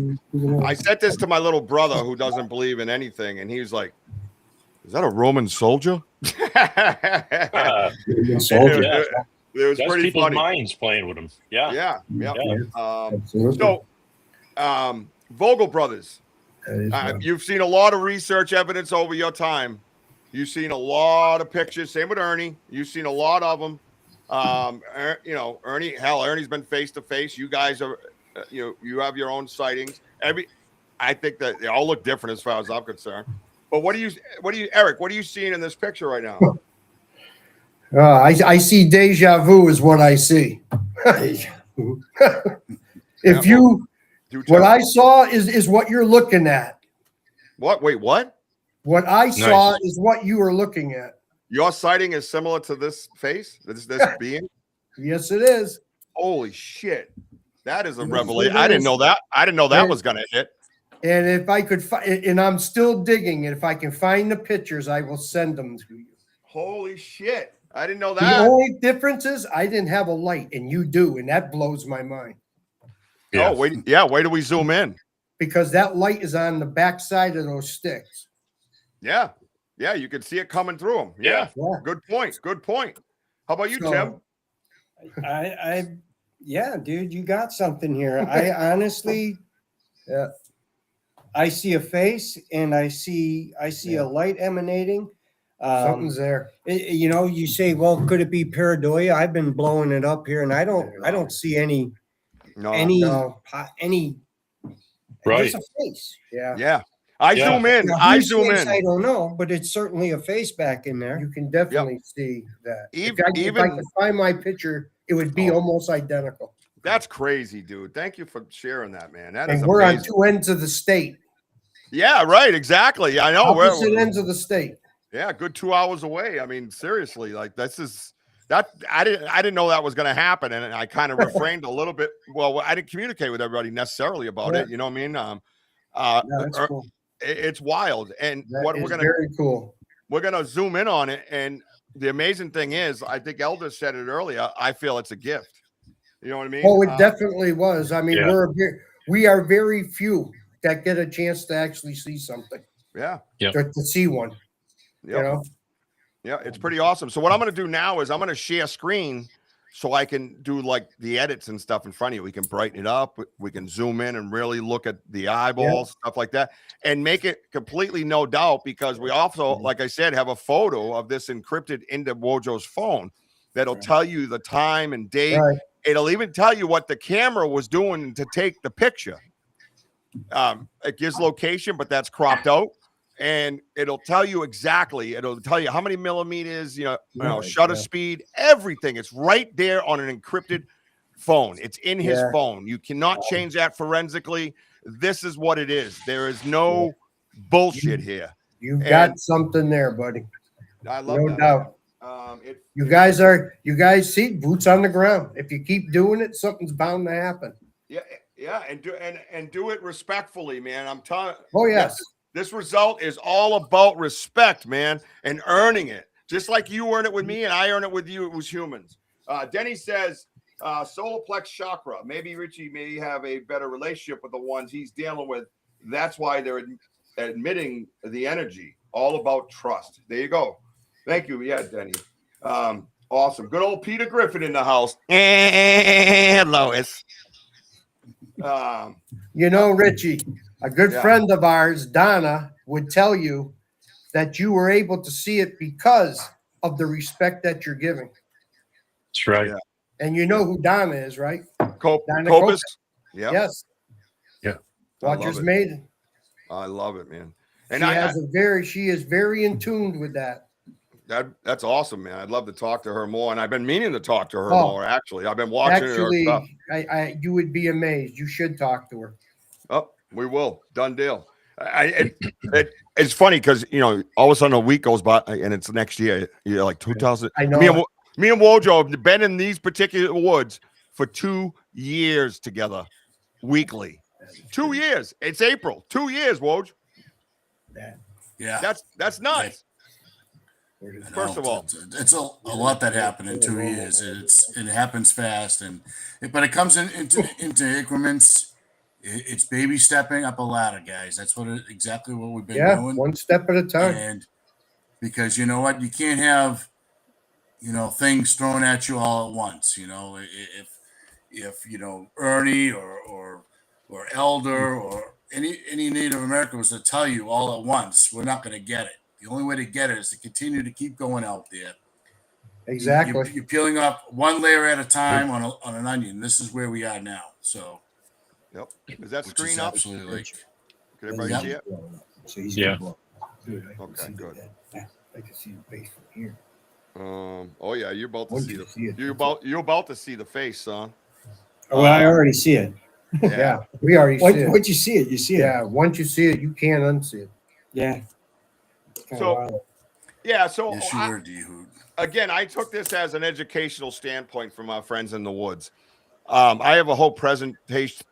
I said this to my little brother who doesn't believe in anything. And he was like, is that a Roman soldier? It was That's pretty people's funny. Minds playing with them. Yeah. So, Vogel brothers, you've seen a lot of research evidence over your time. You've seen a lot of pictures. Same with Ernie. You've seen a lot of them. You know, Ernie's been face to face. You guys are, you have your own sightings. I think that they all look different as far as I'm concerned. But Eric, what are you seeing in this picture right now? I see deja vu is what I see. What I saw is what you're looking at. What? Wait, what? What I saw is what you are looking at. Your sighting is similar to this face, this being? Yes, it is. Holy shit. That is a revelation. I didn't know that. I didn't know that was going to hit. And if I could and I'm still digging, and if I can find the pictures, I will send them to you. Holy shit. I didn't know that. The only difference is I didn't have a light, and you do, and that blows my mind. Yeah. Oh, wait. Yeah, wait till we zoom in. Because that light is on the back side of those sticks. Yeah. Yeah, you can see it coming through them. Yeah. Good point. Good point. How about you, Tim? Yeah, dude, you got something here. I honestly, I see a face and I see a light emanating. Something's there. You say, well, could it be pareidolia? I've been blowing it up here, and I don't see any. Right. It's a face. Yeah. Yeah. I zoom in. I zoom in. I don't know, but it's certainly a face back in there. You can definitely see that. If I could find my picture, it would be almost identical. That's crazy, dude. Thank you for sharing that, man. That and is we're amazing. on two ends of the state. Yeah, right. Exactly. I know. Opposite ends of the state. Yeah, good 2 hours away. I mean, seriously, like this is that I didn't know that was going to happen, and I kind of refrained a little bit. Well, I didn't communicate with everybody necessarily about it. You know what I mean? That's cool. It's wild, and very cool. We're gonna zoom in on it, and the amazing thing is, I think Elder said it earlier. I feel it's a gift. You know what I mean? Oh, it definitely was. I mean, we are very few that get a chance to actually see something. Yeah. To see one. Yep. You know. Yeah, it's pretty awesome. So what I'm going to do now is I'm going to share screen so I can do like the edits and stuff in front of you. We can brighten it up. We can zoom in and really look at the eyeballs, stuff like that, and make it completely no doubt, because we also, like I said, have a photo of this encrypted into Wojo's phone that'll tell you the time and date. Right. It'll even tell you what the camera was doing to take the picture. It gives location, but that's cropped out. And it'll tell you exactly. It'll tell you how many millimeters, shutter speed, everything. It's right there on an encrypted phone. It's in his phone. You cannot change that forensically. This is what it is. There is no bullshit here. You've got something there, buddy. I love no that. doubt. You guys see boots on the ground. If you keep doing it, something's bound to happen. Yeah, and do it respectfully, man. I'm telling. Oh yes. This result is all about respect, man, and earning it. Just like you earn it with me and I earn it with you. It was humans. Denny says, solar plex chakra. Maybe Richie may have a better relationship with the ones he's dealing with. That's why they're admitting the energy. All about trust. There you go. Thank you. Yeah, Denny. Awesome. Good old Peter Griffin in the house. And Lois. Richie, a good friend of ours, Donna, would tell you that you were able to see it because of the respect that you're giving. That's right. Yeah. And you know who Donna is, right? Donna Copus. Yeah. Yes. Yeah. Watcher's Maiden. I love it, man. And she is very in tune with that. That's awesome, man. I'd love to talk to her more, and I've been meaning to talk to her more. Actually, I've been watching her stuff. You would be amazed. You should talk to her. Oh, we will. Done deal. It's funny because all of a sudden a week goes by and it's next year. You're like 2000. I know. Me and Wojo have been in these particular woods for 2 years together, weekly. 2 years. It's April. 2 years, Woj. Yeah. That's nuts. First of all, it's a lot that happened in 2 years. It happens fast, but it comes into increments. It's baby stepping up a ladder, guys. That's exactly what we've been doing. One step at a time. And because you know what, you can't have things thrown at you all at once. If Ernie or Elder or any Native American was to tell you all at once, we're not going to get it. The only way to get it is to continue to keep going out there. Exactly. You're peeling off one layer at a time on an onion. This is where we are now. So, yep. Is that screen up? Absolutely. Can everybody see it? So he's Yeah. Okay, good. I can see the face from here. Oh yeah, you're about to see you're about to see the face, son. Oh, well, I already see it. Yeah, we already see it. Once you see it, you see it. Yeah, once you see it, you can't unsee it. Yeah. So yes, you were, D-Hoot. Again, I took this as an educational standpoint from our friends in the woods. I have a whole presentation,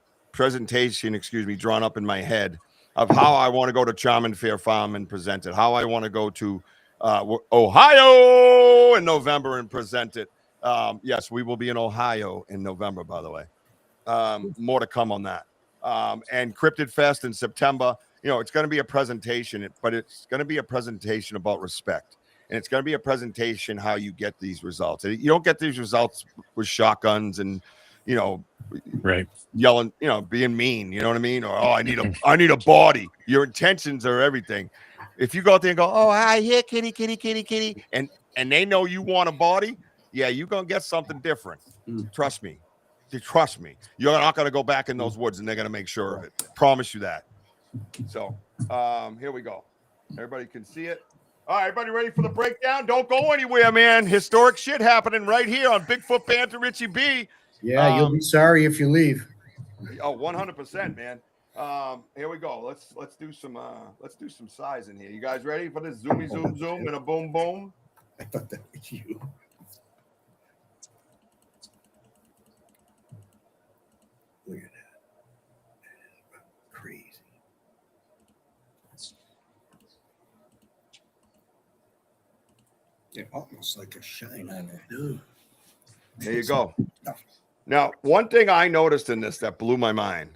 drawn up in my head of how I want to go to Charming Fair Farm and present it, how I want to go to Ohio in November and present it. Yes, we will be in Ohio in November, by the way. More to come on that. And Cryptid Fest in September. It's going to be a presentation, but it's going to be a presentation about respect. And it's going to be a presentation how you get these results. And you don't get these results with shotguns and, right, yelling, being mean, you know what I mean? Or, oh, I need a body. Your intentions are everything. If you go out there and go, oh, hi, here, kitty, kitty, kitty, kitty, and they know you want a body, yeah, you're going to get something different. Trust me. Trust me. You're not going to go back in those woods and they're going to make sure of it. Promise you that. So here we go. Everybody can see it. All right, everybody ready for the breakdown? Don't go anywhere, man. Historic shit happening right here on Bigfoot Banter Richie B. Yeah, you'll be sorry if you leave. Oh, 100%, man. Here we go. Let's do some size in here. You guys ready for this zoomy zoom zoom and a boom boom? I thought that was you. Look at that. Crazy. It almost like a shine on it. There you go. Now, one thing I noticed in this that blew my mind,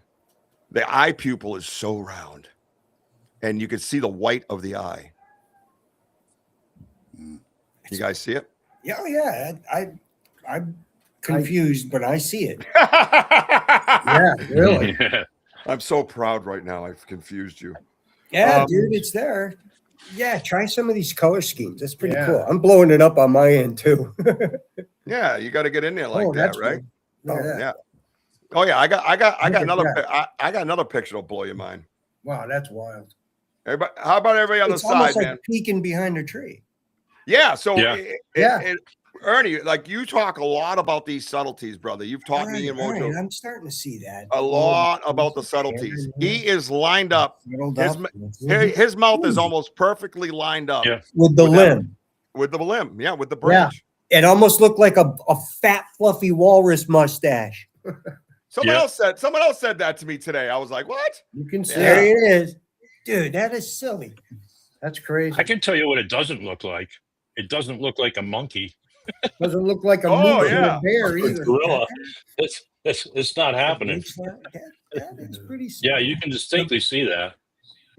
the eye pupil is so round, and you can see the white of the eye. You guys see it? Yeah, oh, yeah. I'm confused, but I see it. Yeah, really. I'm so proud right now. I've confused you. Yeah, dude, it's there. Yeah, try some of these color schemes. That's pretty Yeah. cool. I'm blowing it up on my end too. Yeah, you got to get in there like Oh, that, that's right? cool. Look at that. Yeah. Oh yeah, I got Look at another that. I got another picture that'll blow your mind. Wow, that's wild. Everybody, how about every other It's almost side, like man? peeking behind a tree. Yeah. So, Yeah. Ernie, like you talk a lot about these subtleties, brother. You've taught me and All right, Wojo I'm starting to see that. a lot about the subtleties. He is lined up. Settled His, up. his mouth is almost perfectly lined up. Yeah. With the with that- limb. With the limb, yeah, with the branch. It almost looked like a fat, fluffy walrus mustache. Someone else said that to me today. I was like, what? You can see There it. it is. Dude, that is silly. That's crazy. I can tell you what it doesn't look like. It doesn't look like a monkey. Doesn't look like a Oh, moose or yeah. a bear A either. gorilla. It's not happening. That is pretty Yeah, silly. you can distinctly see that.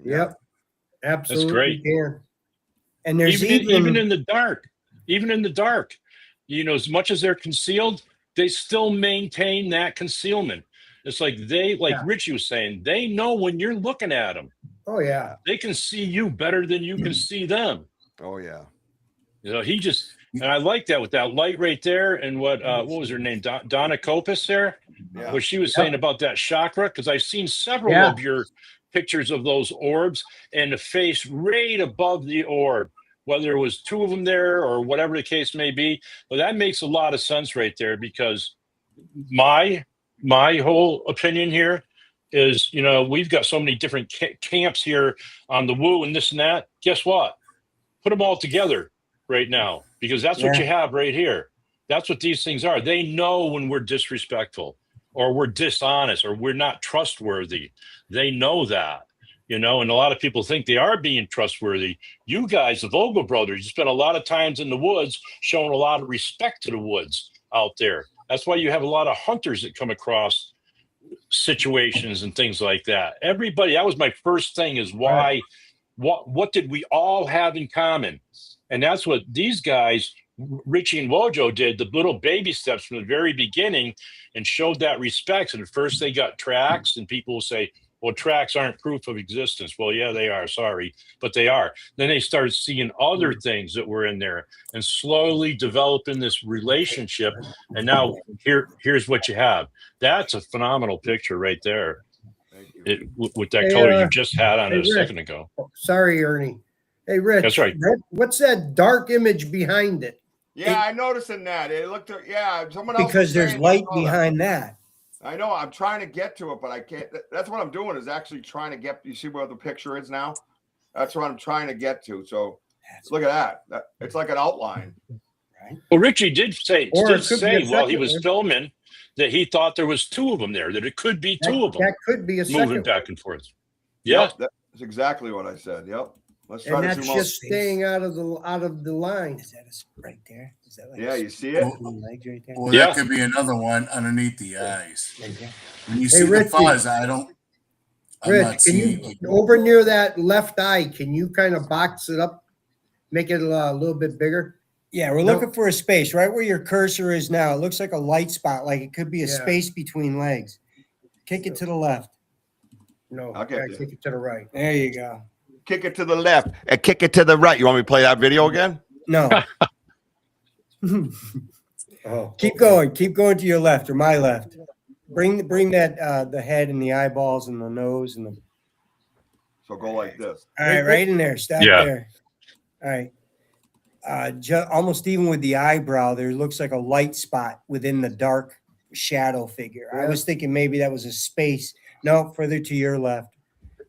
Yep. Absolutely. great. Can. And there's Even in the dark, as much as they're concealed, they still maintain that concealment. It's like Richie was saying, they know when you're looking at them. Oh yeah. They can see you better than you can see them. Oh yeah. And I like that with that light right there. And what was her name? Donna Copus there? Yeah. What she was saying about that chakra, because I've seen several of your pictures of those orbs and the face right above the orb, whether it was two of them there or whatever the case may be. But that makes a lot of sense right there, because my whole opinion here is, we've got so many different camps here on the woo and this and that. Guess what? Put them all together right now, because that's what you have right here. That's what these things are. They know when we're disrespectful or we're dishonest or we're not trustworthy. They know that, and a lot of people think they are being trustworthy. You guys, the Vogel brothers, you spend a lot of times in the woods showing a lot of respect to the woods out there. That's why you have a lot of hunters that come across situations and things like that. Everybody, that was my first thing, is why, what did we all have in common? And that's what these guys, Richie and Wojo, did, the little baby steps from the very beginning, and showed that respect. And at first they got tracks, and people will say, well, tracks aren't proof of existence. Well, yeah, they are. Sorry, but they are. Then they started seeing other things that were in there and slowly developing this relationship. And now here's what you have. That's a phenomenal picture right there. With that color you just had on it a second ago. Sorry, Ernie. Hey, Rich. That's right. What's that dark image behind it? Yeah, I noticed in that. It looked, someone else. because was there's saying light I saw that. behind that. I know. I'm trying to get to it, but I can't. That's what I'm doing, is actually trying to get. You see where the picture is now? That's what I'm trying to get to. So look at that. It's like an outline. Right. Well, Richie did say Or it could be a while he second was one. filming that he thought there was two of them there, that it could be two of them That could be a moving second back one. and forth. Yeah. Yep, that's exactly what I said. Yep. Let's try And to that's zoom just staying out of the line. Is that right there? Is that like Yeah, you see it? legs right there? Or that could be another one underneath the eyes. There you go. When you see Richie. the fuzz, I'm not Rich, can seeing. you over near that left eye? Can you kind of box it up, make it a little bit bigger? Yeah, we're looking for a space right where your cursor is now. It looks like a light spot, like it could be a Yeah. space between legs. Kick it to the left. No, I'll get you. take it to the right. There you go. Kick it to the left and kick it to the right. You want me to play that video again? No. Oh, Keep going. Keep going to your left or my left. Bring that the head and the eyeballs and the nose and the. So go like this. All right, right in there. Stop Yeah. there. All right. Almost even with the eyebrow, there looks like a light spot within the dark shadow figure. I Yeah. was thinking maybe that was a space. No, further to your left.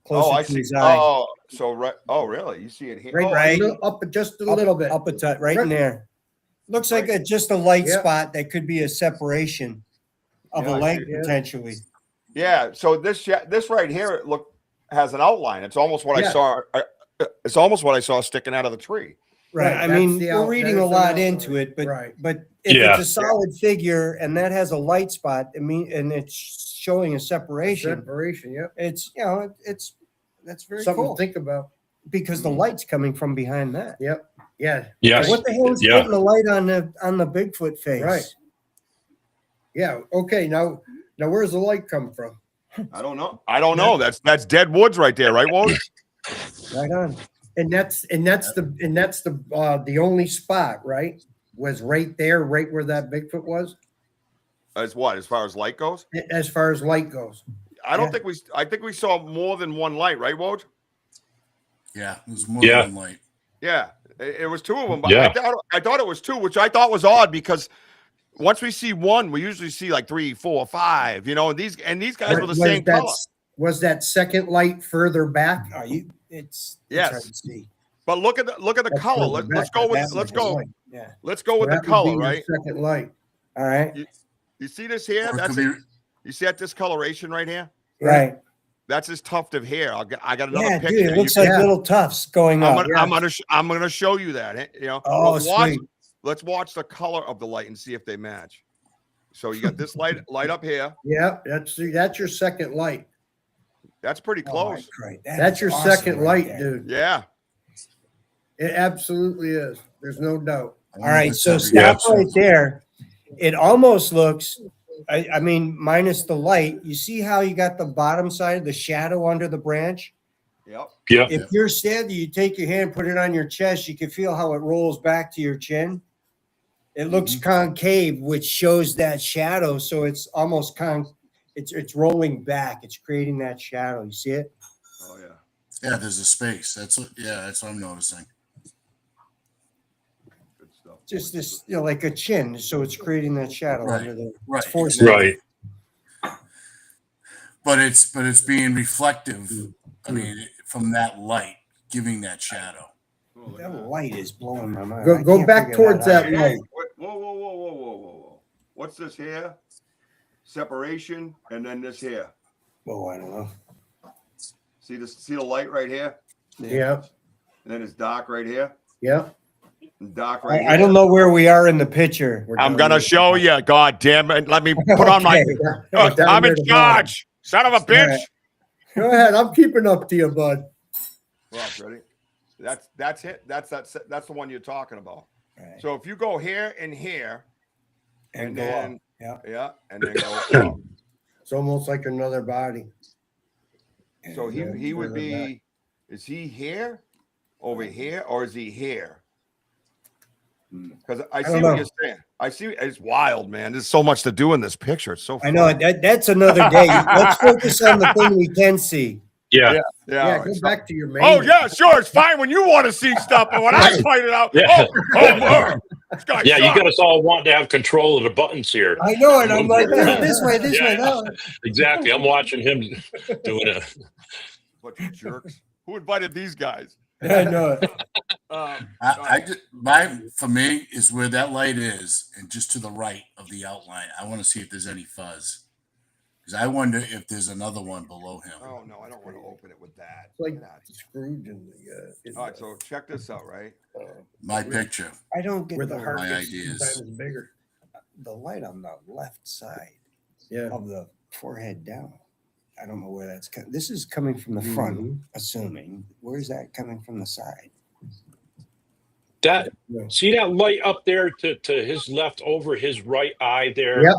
Closer Oh, I to see. his eye. Oh, so right. Oh, really? You see it here? Right, Oh, right. Up just a little bit. Up a touch, right in there. Looks like just a light spot that could be a separation of Yeah, a I leg see it. potentially. Yeah. So this right here, it has an outline. It's almost what I Yeah. saw. It's almost what I saw sticking out of the tree. Right. Right, I that's mean, the we're out- reading that a is the lot outline. into it, but Right. if Yeah. it's a solid figure and that has a light spot, and it's showing a separation, Separation, yep. it's that's very Something cool to think about. because the light's coming from behind that. Yep. Yeah. Yes. What the hell is Yeah. putting the light on the Bigfoot face? Right. Yeah. Okay. Now where's the light come from? I don't know. I don't know. That's dead woods right there, right, Woj? Right on. And that's the only spot, right? Was right there, right where that Bigfoot was, As what? As far as light goes? as far as light goes. I don't Yeah. think we. I think we saw more than one light, right, Woj? Yeah, it was more Yeah. than light. Yeah, it was two of them. But Yeah. I thought it was two, which I thought was odd because once we see one, we usually see like 3, 4, 5. You know, and these guys were the Was same that- color. Was that second light further back? It's Yes. hard to see. But look at the That's color. further Let's back. go with That's let's the go light. Yeah. let's go with That the would color, be your right? Second light. All right. You see this here? Or it That's could it. be, You see that discoloration right here? Right. That's his tuft of hair. I got another Yeah, picture. dude, it looks You like Yeah. little tufts going I'm up. gonna show you that. You know. Oh, But sweet. let's watch the color of the light and see if they match. So you got this light up here. Yeah, that's your second light. That's pretty Oh, close. great. That's your awesome second right light, there. dude. Yeah. It absolutely is. There's no doubt. All right, so That's stop every- right there. It almost looks, I mean, minus the light. You see how you got the bottom side of the shadow under the branch? Yep. Yeah. If you're standing, you take your hand, put it on your chest, you can feel how it rolls back to your chin. It looks concave, which shows that shadow. So it's almost it's rolling back. It's creating that shadow. You see it? Oh yeah. yeah, there's a space. That's what I'm noticing. Good stuff. Just this, like a chin. So it's creating that shadow Right. under the Right. it's forcing it. Right. But it's being reflective. I mean, from that light, giving that shadow. Oh, look at That that. light is blowing my mind. I Go can't back figure towards that out. light. Whoa. What's this here? Separation, and then this here. Oh, I don't know. See the light right here? Yeah, And then it's dark right here. yeah. And dark right here. I don't know where we are in the picture. I'm gonna show you. God damn it. Let me put on my Okay. Down I'm near in the bottom. charge. Son of a bitch. right. Go ahead. I'm keeping up to you, bud. Well, ready? That's it. That's the one you're talking about. Right. So if you go here and here, And and go up. then Yeah. yeah, and then go up. It's almost like another body. So he would further back. be, is he here, over here, or is he here? Because I see don't what know. you're saying. I see it's wild, man. There's so much to do in this picture. It's so I know that's another day. Let's focus on the thing we can see. Yeah. Yeah. Yeah, all go right. back to your main. Oh yeah, sure. It's fine when you want to see stuff, but when I find it out, Yeah. this guy Yeah, you sucks. got us all wanting to have control of the buttons here. I know it. I'm like this way, Yeah. no. Exactly. I'm watching him doing it. Bunch of jerks. Who invited these guys? I know it. For me is where that light is, and just to the right of the outline. I want to see if there's any fuzz, because I wonder if there's another one below him. Oh no, I don't want to open it with that. Like Nah. Scrooge in the All right, so check this out, right? My picture, I don't get where the heart My gets ideas. 2 times bigger. the light on the left side Yeah. of the forehead down. I don't know where that's coming. This is coming from the front, Mhm. assuming. Where's that coming from the side? That Yeah. see that light up there to his left over his right eye there. Yep.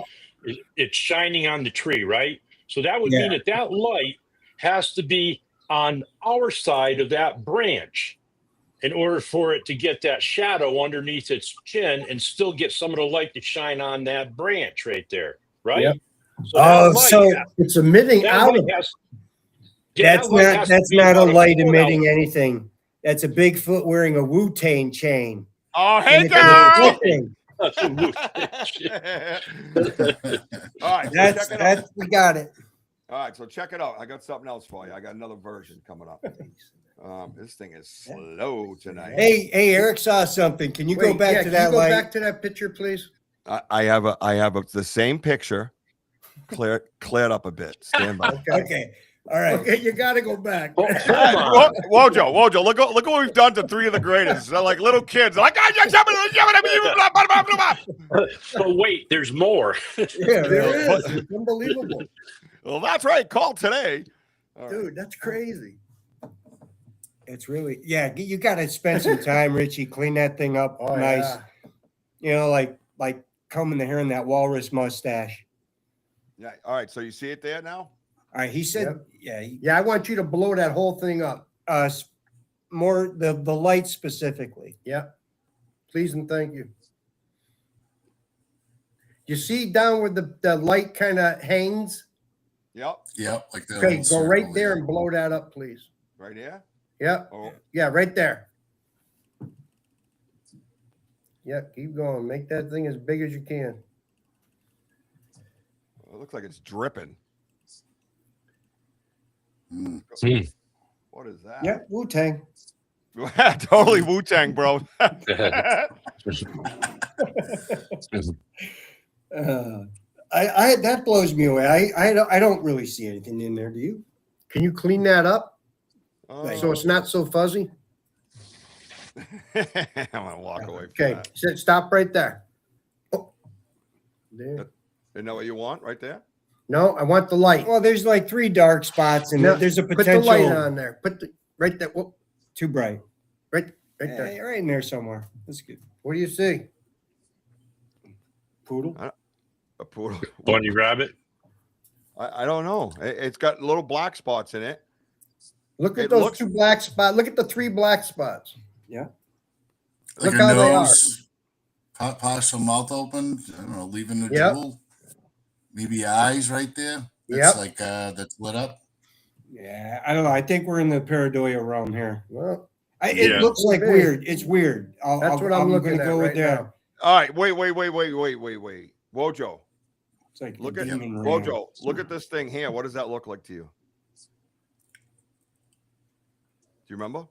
It's shining on the tree, right? So that would Yeah. mean that light has to be on our side of that branch in order for it to get that shadow underneath its chin and still get some of the light to shine on that branch right there, right? Yep. So that Oh, light so has- It's emitting that out light of it. has- yeah, that's that light not has to that's be not a about light foot out. emitting anything. That's a Bigfoot wearing a Wu-Tang chain. Oh, And hey it's girl. reflecting. All right, so That's check it out. that's we got it. All right, so check it out. I got something else for you. I got another version coming up. This thing is slow tonight. Hey, Eric saw something. Can you go Wait, back yeah, to can that you go light? back to that picture, please? I have the same picture, cleared up a bit. Stand by. Okay. All right. Okay, you got to go back. Oh, come on. Wojo, look what we've done to 3 of the greatest. They're like little kids. They're like, But wait, there's more. Yeah, there is. It's unbelievable. well, that's right. Call today. All right. Dude, that's crazy. It's really, yeah, you got to spend some time, Richie, clean that thing up Oh, nice. yeah. You know, like combing the hair in that walrus mustache. Yeah. All right. So you see it there now? All right. He said, Yep. yeah, Yeah, I want you to blow that whole thing up. more the light specifically. Yeah. Please and thank you. You see down where the light kind of hangs? Yep. Yep, like that. Okay, little go right circle there and blow that up, please. Right here. Yep. Oh, Yeah, right there. Yeah, keep going. Make that thing as big as you can. it looks like it's dripping. Mm. What is that? Yeah, Wu-Tang. Totally Wu-Tang, bro. I that blows me away. I don't really see anything in there. Do you? Can you clean that up Oh. so it's not so fuzzy? I'm gonna walk away from Okay, that. stop right there. Oh, there. Isn't that what you want right there? No, I want the light. Well, there's like 3 dark spots, and No, there's a Put the light potential on there. Put the right there. Whoop, too bright. right there. Right in there somewhere. That's good. What do you see? Poodle. A poodle. Bunny rabbit. I don't know. It's got little black spots in it. Look at It those looks- 2 black spots. Look at the 3 black spots. Yeah. Like Look a how they are. nose, partial mouth open. I don't know, leaving the Yep. jewel. Maybe eyes right there. That's Yep. like that's lit up. Yeah, I don't know. I think we're in the pareidolia realm here. Well, It Yeah. looks like Maybe. weird. It's weird. that's what I'm looking gonna at go right with that. now. All right. Wait. Wojo. It's like Look the at demon ring. Wojo. Look at this thing here. What does that look like to you? Do you remember?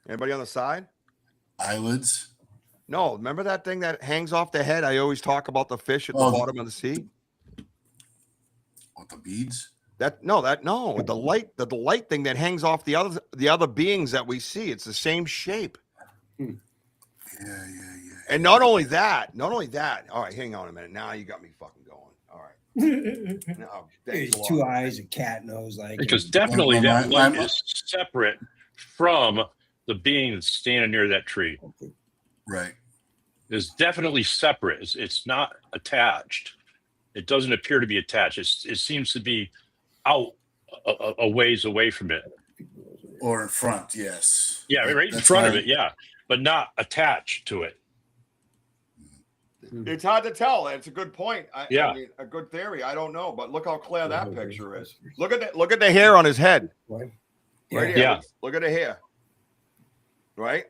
Anybody on the side? Eyelids. No. Remember that thing that hangs off the head? I always talk about the fish at the Oh. bottom of the sea. What, the beads? The light thing that hangs off the other beings that we see. It's the same shape. Yeah. And not only that. All right, hang on a minute. Now you got me fucking going. All right. No, There's thanks a 2 lot. eyes, a cat nose, like Because definitely Well, that my- light is separate from the being that's standing near that tree. Right. It's definitely separate. It's not attached. It doesn't appear to be attached. It seems to be out a ways away from it. Or in front, yes. Yeah, right in That's front of why- it. Yeah, but not attached to it. It's hard to tell. It's a good point. I Yeah. mean, a good theory. I don't know, but look how clear that picture is. Look at that. Look at the hair on his head. Right here. Yeah. Look at the hair. Right.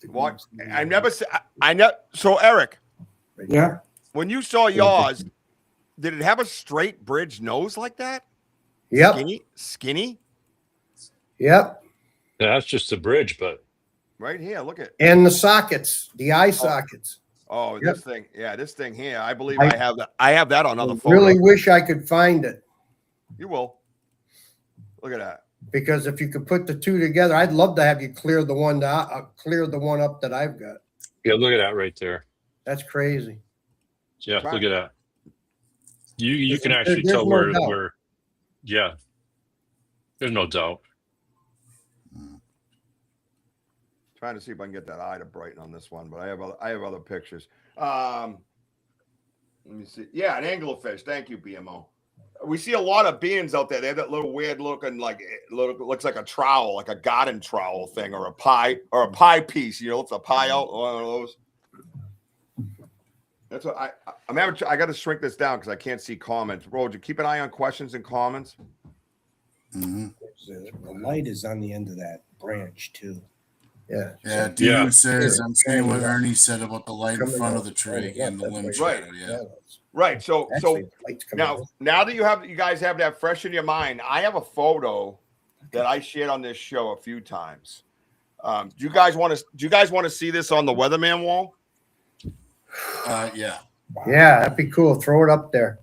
What? I never. I never. So Eric, yeah. when you saw yours, did it have a straight bridge nose like that? Yep. Skinny. Yep. That's just the bridge, but Right here. Look at. And the sockets, the eye sockets. Oh, Yep. this thing. Yeah, this thing here. I believe I have that. I have that on other photos. Really wish I could find it, You will. Look at that. because if you could put the 2 together, I'd love to have you clear the one clear the one up that I've got. yeah, look at that right there. That's crazy. Yeah, Right. look at that. You can actually There's tell no doubt. where. Yeah, there's no doubt. Trying to see if I can get that eye to brighten on this one, but I have other pictures. Let me see. Yeah, an anglerfish. Thank you, BMO. We see a lot of beans out there. They have that little weird looking, like looks like a trowel, like a garden trowel thing, or a pie piece. You know, it's a pie out, one of those. That's what I'm having. I got to shrink this down because I can't see comments. Roger, keep an eye on questions and comments. Mm-hmm. The light is on the end of that branch too. Yeah. Yeah, So- dude Yeah. says I'm saying what Yeah. Ernie said about the light in Coming front out, of the tree yeah, and the that's limb right. shadow. Yeah. Right. So Actually, the light's coming out. now that you guys have that fresh in your mind, I have a photo that I shared on this show a few times. Do you guys want to see this on the weatherman wall? Yeah. Yeah, that'd be cool. Throw it up there.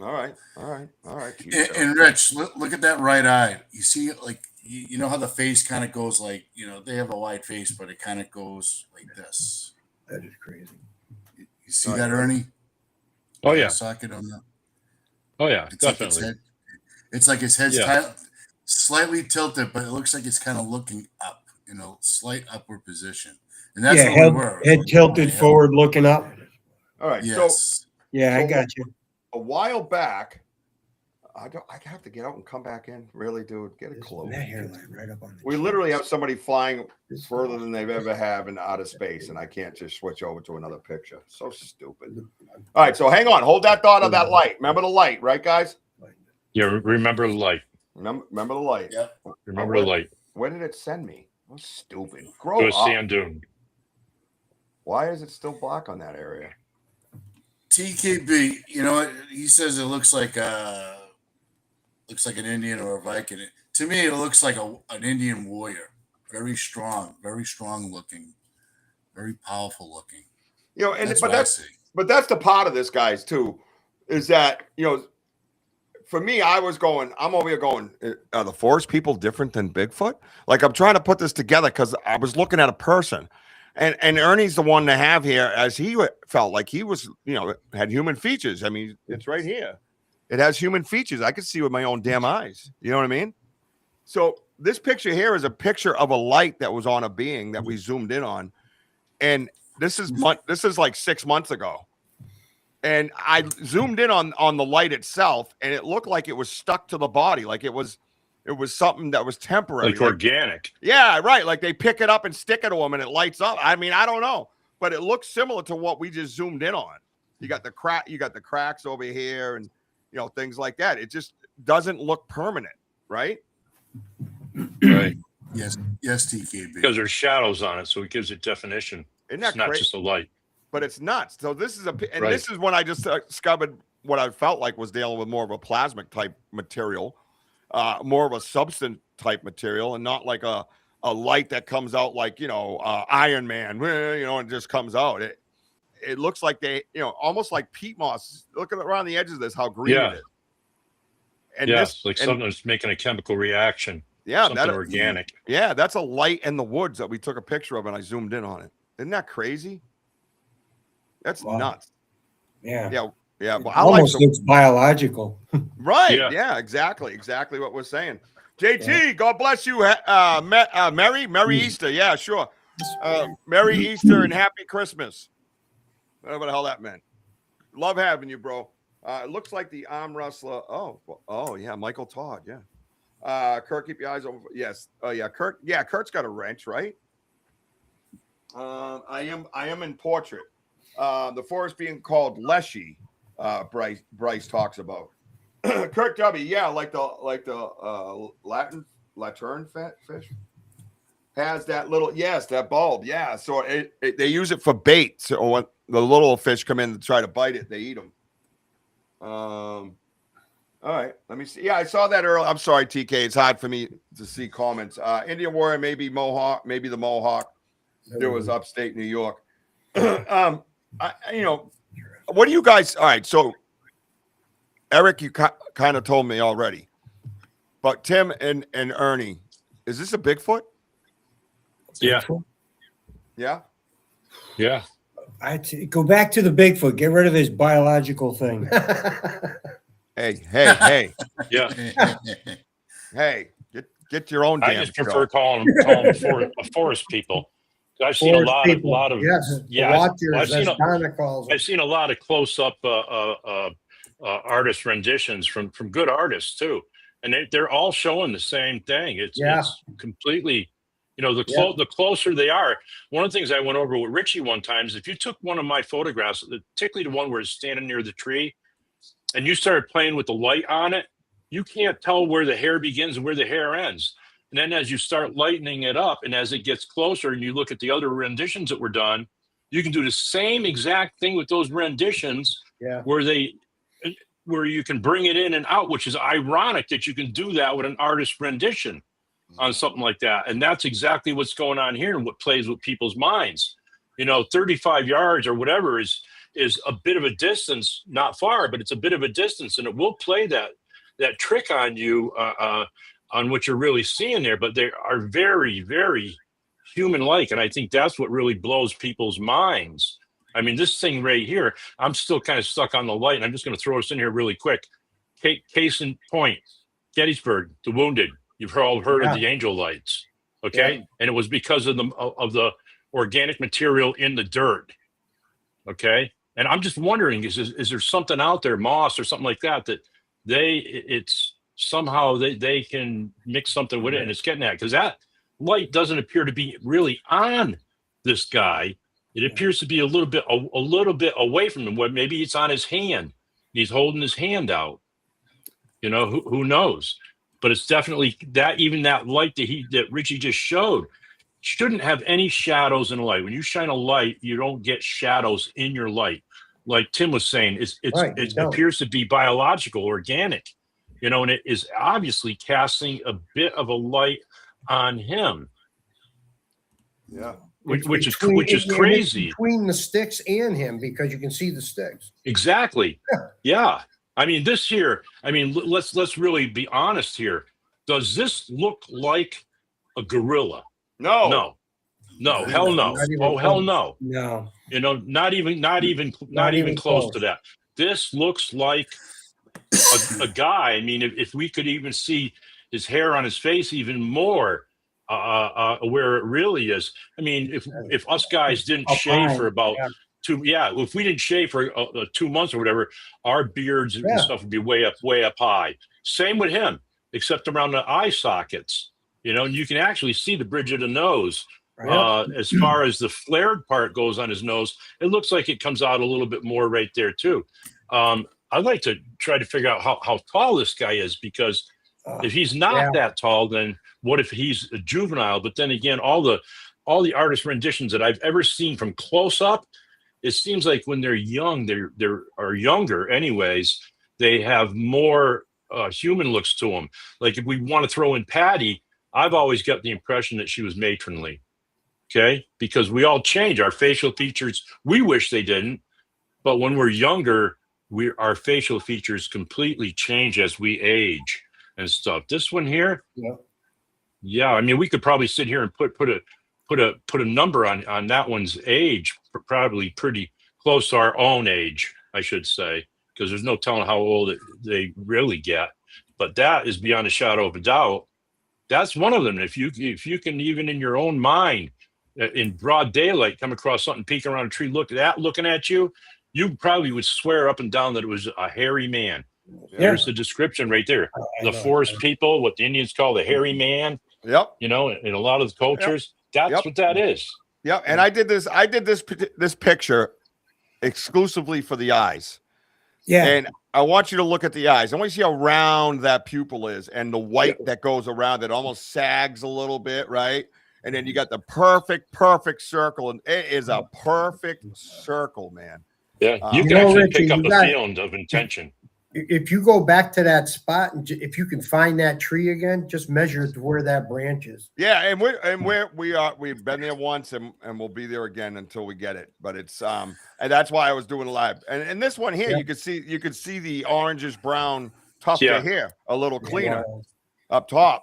All right. And Rich, look at that right eye. You see, like, you know how the face kind of goes, like, they have a wide face, but it kind of goes like this. That is crazy. You see that, Ernie? Oh yeah, Socket on that. oh yeah, It's like his definitely. head. It's like his head's Yeah. slightly tilted, but it looks like it's kind of looking up, slight upward position. And that's Yeah, where we were. head tilted forward, looking up. All right. So Yes. Yeah, I So- got you. a while back, I have to get out and come back in. Really, dude, get it close. That hairline right up on the We chin. literally have somebody flying further than they've ever have in outer space, and I can't just switch over to another picture. So stupid. All right, so hang on. Hold that thought on that light. Remember the light, right, guys? Yeah, remember the light. Remember the light. Yep. Remember the light. Where did it send me? Oh, stupid. To Grow a up. sand dune. Why is it still black on that area? TKB, he says it looks like an Indian or a Viking. To me, it looks like an Indian warrior. Very strong looking, very powerful looking. And That's but what I that's see. but that's the part of this, guys, too, is that for me, I'm over here going, are the forest people different than Bigfoot? Like, I'm trying to put this together because I was looking at a person. And Ernie's the one to have here, as he felt like he was, had human features. I mean, it's right here. It has human features. I could see with my own damn eyes. You know what I mean? So this picture here is a picture of a light that was on a being that we zoomed in on. And this is like 6 months ago. And I zoomed in on the light itself, and it looked like it was stuck to the body. Like it was something that was temporary. Like organic. Yeah, right. Like they pick it up and stick it to them and it lights up. I mean, I don't know, but it looks similar to what we just zoomed in on. You got the cracks over here and things like that. It just doesn't look permanent, right? Right. Yes, TKB. Because there's shadows on it, so it gives it definition. Isn't that It's not crazy? just a light. But it's nuts. So this is Right. this is when I just discovered what I felt like was dealing with more of a plasmic type material, more of a substance type material, and not like a light that comes out like Iron Man, and just comes out. It looks like they, almost like peat moss. Looking around the edges of this, how green Yeah. it is. And Yes, like something that's making a chemical reaction. Yeah, Something organic. Yeah, that's a light in the woods that we took a picture of, and I zoomed in on it. Isn't that crazy? That's nuts. Yeah. Yeah. Well, Almost looks biological. Right. Yeah. Yeah. Exactly what we're saying. JT, God bless you. Merry Easter. Yeah, sure. Merry Easter and Happy Christmas. Whatever the hell that meant. Love having you, bro. It looks like the arm wrestler. Oh, yeah, Michael Todd. Yeah. Kurt, keep your eyes open. Yes. Oh, yeah. Kurt. Yeah, Kurt's got a wrench, right? I am in portrait. The forest being called Leshy. Bryce talks about. Kurt W. Yeah, like the Laterne fish has that little that bulb. Yeah, so they use it for bait. So when the little fish come in to try to bite it, they eat them. All right, let me see. Yeah, I saw that earlier. I'm sorry, TK. It's hard for me to see comments. Indian Warrior, maybe Mohawk, maybe the Mohawk. There was upstate New York. What do you guys? All right, so Eric, you kind of told me already, but Tim and Ernie, is this a Bigfoot? Yeah. Yeah. Yeah. Go back to the Bigfoot. Get rid of this biological thing. Hey. Yeah. Hey, get your own. I damn just show. prefer calling them forest people. I've seen a lot of Watchers, as Donna calls them. I've seen a lot of close up artist renditions from good artists too, and they're all showing the same thing. It's completely, the closer they are. One of the things I went over with Richie one time is if you took one of my photographs, particularly the one where it's standing near the tree, and you started playing with the light on it, you can't tell where the hair begins and where the hair ends. And then as you start lightening it up and as it gets closer and you look at the other renditions that were done, you can do the same exact thing with those renditions where you can bring it in and out, which is ironic that you can do that with an artist rendition on something like that. And that's exactly what's going on here and what plays with people's minds. 35 yards or whatever is a bit of a distance, not far, but it's a bit of a distance, and it will play that trick on you on what you're really seeing there. But they are very, very human-like, and I think that's what really blows people's minds. I mean, this thing right here, I'm still kind of stuck on the light, and I'm just going to throw this in here really quick. Case in point, Gettysburg, the wounded, You've all heard Yeah. of the angel lights, okay? Yeah. And it was because of the organic material in the dirt, okay? And I'm just wondering, is there something out there, moss or something like that, that it's somehow they can mix something with it and it's getting that? Because that light doesn't appear to be really on this guy. It appears to be a little bit away from him. Where maybe it's on his hand. He's holding his hand out. You know, who knows? But it's definitely that. Even that light that Richie just showed shouldn't have any shadows in the light. When you shine a light, you don't get shadows in your light. Like Tim was saying, it appears to be biological, organic. You know, and it is obviously casting a bit of a light on him. Yeah. Which is crazy. Between the sticks and him, because you can see the sticks. Exactly. Yeah. I mean, this here, I mean, let's really be honest here. Does this look like a gorilla? No. No, hell no. Oh, hell no. No. You know, not even close to that. This looks like a guy. I mean, if we could even see his hair on his face even more, where it really is. I mean, if us guys didn't shave for about if we didn't shave for 2 months or whatever, our beards and stuff would be way up high. Same with him, except around the eye sockets. You know, and you can actually see the bridge of the nose. As far as the flared part goes on his nose, it looks like it comes out a little bit more right there too. I'd like to try to figure out how tall this guy is, because if he's not that tall, then what if he's a juvenile? But then again, all the artist renditions that I've ever seen from close up, it seems like when they're young, or younger anyways, they have more human looks to them. Like if we want to throw in Patty, I've always got the impression that she was matronly. Okay, because we all change our facial features. We wish they didn't, but when we're younger, our facial features completely change as we age and stuff. This one here, I mean, we could probably sit here and put a number on that one's age, probably pretty close to our own age, I should say, because there's no telling how old they really get. But that is beyond a shadow of a doubt. That's one of them. If you can, even in your own mind, in broad daylight, come across something peeking around a tree, looking at you, you probably would swear up and down that it was a hairy man. There's the description right there. The forest people, what the Indians call the hairy man. Yep. You know, in a lot of the cultures, that's what that is. Yep. And I did this picture exclusively for the eyes. Yeah. And I want you to look at the eyes. I want you to see how round that pupil is, and the white that goes around that almost sags a little bit, right? And then you got the perfect circle, and it is a perfect circle, man. Yeah, you can actually pick up the feeling of intention. If you go back to that spot, and if you can find that tree again, just measure to where that branch is. Yeah, and we've been there once, and we'll be there again until we get it. But it's and that's why I was doing live. And this one here, you could see the orangish brown tufted hair a little cleaner up top.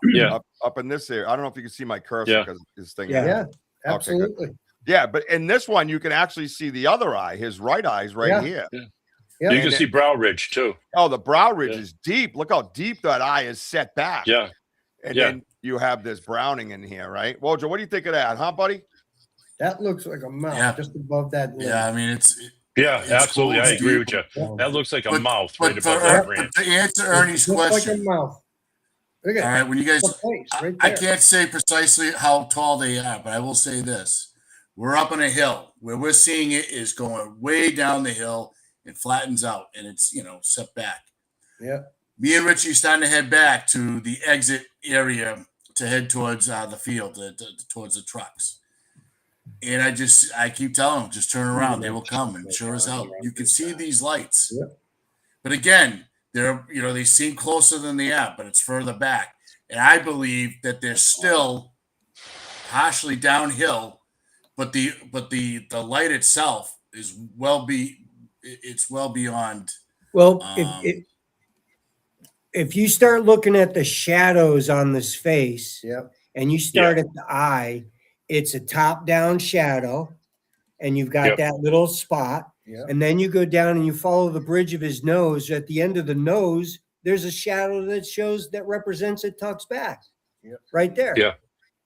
Up in this area. I don't know if you can see my cursor because this thing. Yeah, absolutely. Okay, yeah, but in this one, you can actually see the other eye. His right eye is right here. Yeah. You can see brow ridge too. Oh, the brow ridge is deep. Look how deep that eye is set back. Yeah. And then you have this browning in here, right? Wojo, what do you think of that, huh, buddy? That looks like a mouth just above that. Yeah, I mean, it's absolutely. Cool. I agree with you. That looks like a mouth right above that branch. To answer Ernie's question, like a mouth. Look at all right, when you guys, right I can't say precisely how tall they are, but I will say this: we're up on a hill. Where we're seeing it is going way down the hill. It flattens out and it's, set back. Yeah. Me and Richie starting to head back to the exit area to head towards the field, towards the trucks. And I keep telling them, just turn around. They will come. And sure as hell, you can see these lights. Yeah. But again, they seem closer than they are, but it's further back. And I believe that they're still partially downhill, but the light itself is it's well beyond. Well, if you start looking at the shadows on this face, and you start at the eye, it's a top-down shadow, and you've got that little spot, and then you go down and you follow the bridge of his nose. At the end of the nose, there's a shadow that represents it tucks back. right there. Yeah.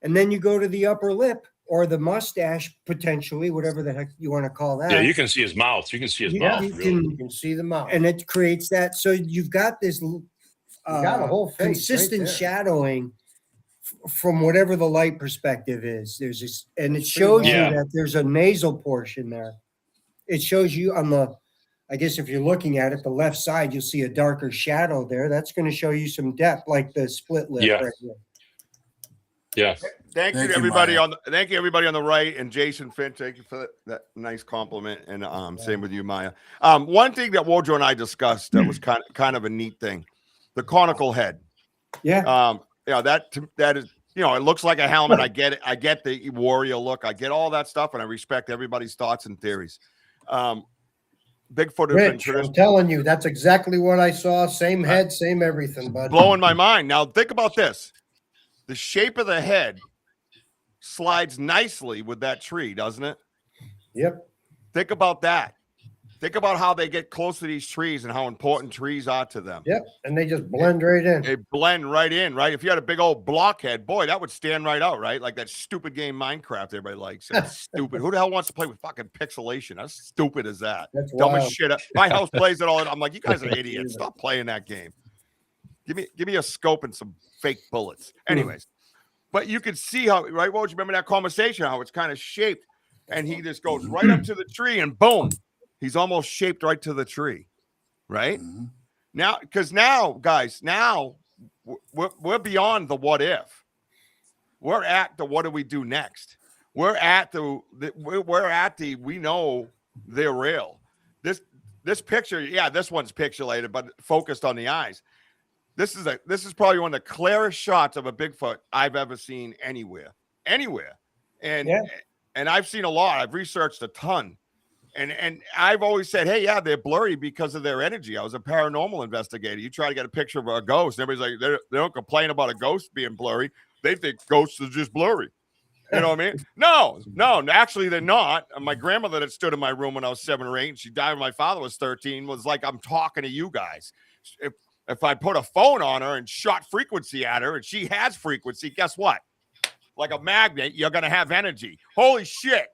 And then you go to the upper lip or the mustache, potentially, whatever the heck you want to call that. Yeah, you can see his mouth. You can see his mouth. You Really. can, You can see the mouth. and it creates that. So you've got this got a whole face right consistent there. shadowing from whatever the light perspective is. There's this, and it shows Yeah. you that there's a nasal portion there. It shows you on the, I guess if you're looking at it, the left side, you'll see a darker shadow there. That's going to show you some depth, like the split lip. Yeah. Right here. Yeah. Thank you to everybody on the right, and Jason Finch. Thank you for that nice compliment, and same with you, Maya. One thing that Wojo and I discussed that was kind of a neat thing, the conical head. Yeah. Yeah, that is, you know, it looks like a helmet. I get it. I get the warrior look. I get all that stuff, and I respect everybody's thoughts and theories. Bigfoot has been Rich, I'm telling you, that's exactly what I saw. Same head, same everything, bud. blowing my mind. Now think about this: the shape of the head slides nicely with that tree, doesn't it? Yep. Think about that. Think about how they get close to these trees and how important trees are to them. Yep. And they just blend right in. They blend right in, right? If you had a big old blockhead, boy, that would stand right out, right? Like that stupid game Minecraft everybody likes. It's stupid. Who the hell wants to play with fucking pixelation? How stupid is that? That's Dumbest wild. shit. My house plays it all. I'm like, you guys are idiots. Stop playing that game. Give me a scope and some fake bullets. Anyways, but you can see how, right? Well, you remember that conversation, how it's kind of shaped, and he just goes right up to the tree, and boom, he's almost shaped right to the tree, right? Now, because now, guys, now we're beyond the what if. We're at the what do we do next? We're at the we know they're real. This picture, yeah, this one's pixelated, but focused on the eyes. This is probably one of the clearest shots of a Bigfoot I've ever seen anywhere. And I've seen a lot. I've researched a ton. And I've always said, hey, yeah, they're blurry because of their energy. I was a paranormal investigator. You try to get a picture of a ghost, and everybody's like, they don't complain about a ghost being blurry. They think ghosts are just blurry. You know what I mean? No, actually they're not. My grandmother that stood in my room when I was 7 or 8, and she died when my father was 13, was like, I'm talking to you guys. If I put a phone on her and shot frequency at her and she has frequency, guess what? Like a magnet, you're going to have energy. Holy shit.